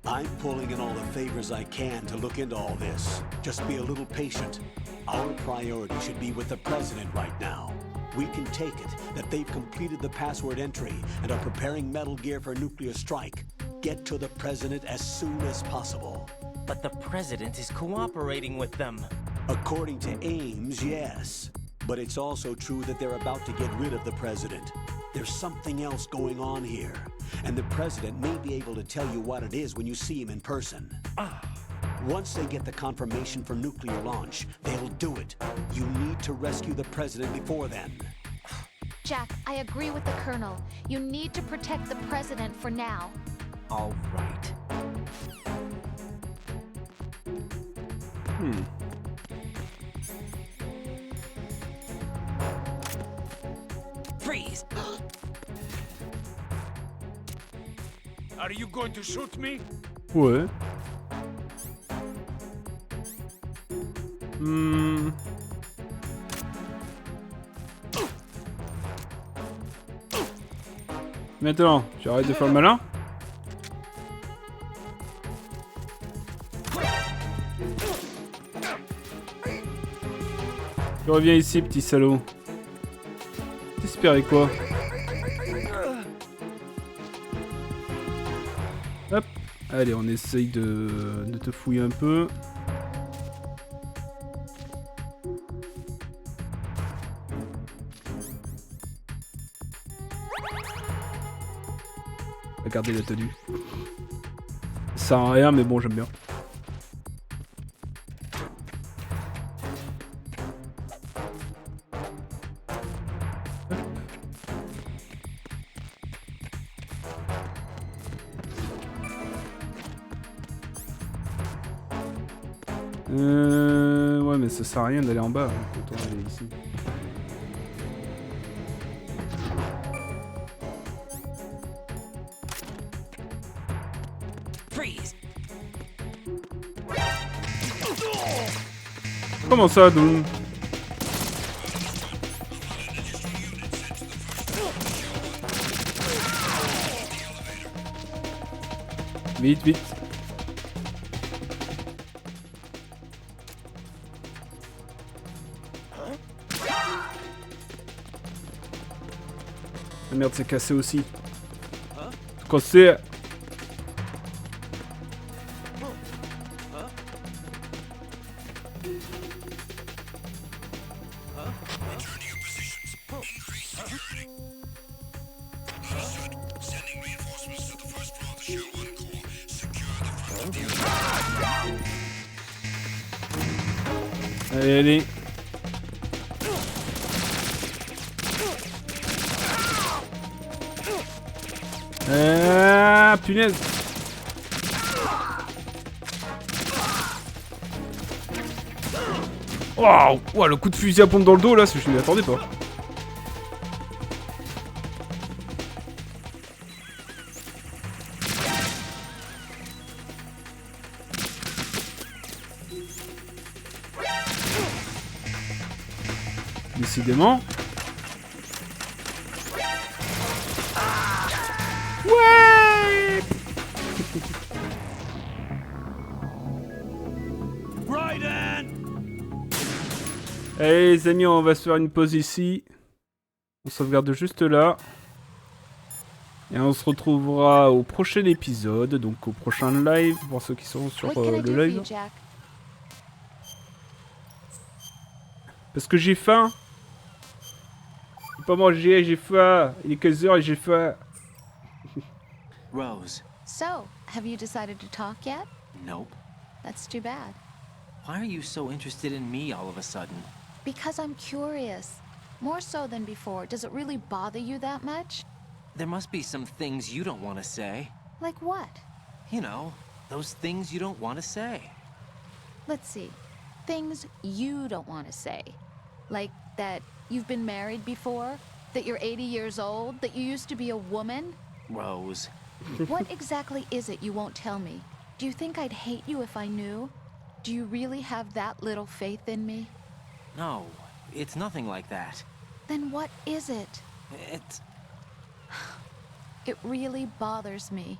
I'm pulling in all the favors I can to look into all this. Just be a little patient. Our priority should be with the president right now. We can take it that they've completed the password entry and are preparing Metal Gear for nuclear strike. Get to the president as soon as possible. But the president is cooperating with them. According to Ames, yes. But it's also true that they're about to get rid of the president. There's something else going on here, and the president may be able to tell you what it is when you see him in person. Once they get the confirmation for nuclear launch, they'll do it. You need to rescue the president before then. Jack, I agree with the Colonel. You need to protect the president for now. All right. Freeze! Are you going to shoot me? Ouais. Maintenant, tu arrêtes de faire le malin. Tu reviens ici, petit salaud. T'espérais quoi? Hop. Allez, on essaye de te fouiller un peu. Regardez la tenue. Ça sert à rien, mais bon, j'aime bien. Ouais, mais ça sert à rien d'aller en bas quand on va aller ici. Comment ça, donc? Vite, vite. Ah merde, c'est cassé aussi. C'est cassé. Allez, allez. Ah, punaise. Waouh, wow, le coup de fusil à pompe dans le dos là, je m'y attendais pas. Décidément. Ouais. Raiden! Allez les amis, on va se faire une pause ici. On sauvegarde juste là. Et on se retrouvera au prochain épisode, donc au prochain live, pour ceux qui sont sur le live. Parce que j'ai faim. J'ai pas mangé, j'ai faim. Il est 15h et j'ai faim. Rose. So, have you decided to talk yet? Nope. That's too bad. Why are you so interested in me all of a sudden? Because I'm curious. More so than before. Does it really bother you that much? There must be some things you don't want to say. Like what? You know, those things you don't want to say. Let's see. Things you don't want to say. Like that you've been married before? That you're 80 years old? That you used to be a woman? Rose. What exactly is it you won't tell me? Do you think I'd hate you if I knew? Do you really have that little faith in me? No, it's nothing like that. Then what is it? It's... It really bothers me.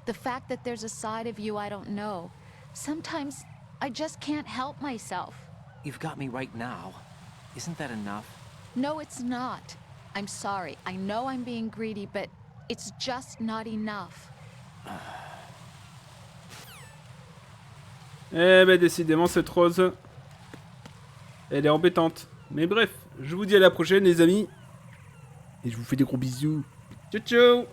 The fact that there's a side of you I don't know. Sometimes I just can't help myself. You've got me right now. Isn't that enough? No, it's not. I'm sorry. I know I'm being greedy, but it's just not enough. Eh ben décidément cette Rose, elle est embêtante. Mais bref, je vous dis à la prochaine les amis. Et je vous fais des gros bisous. Ciao ciao.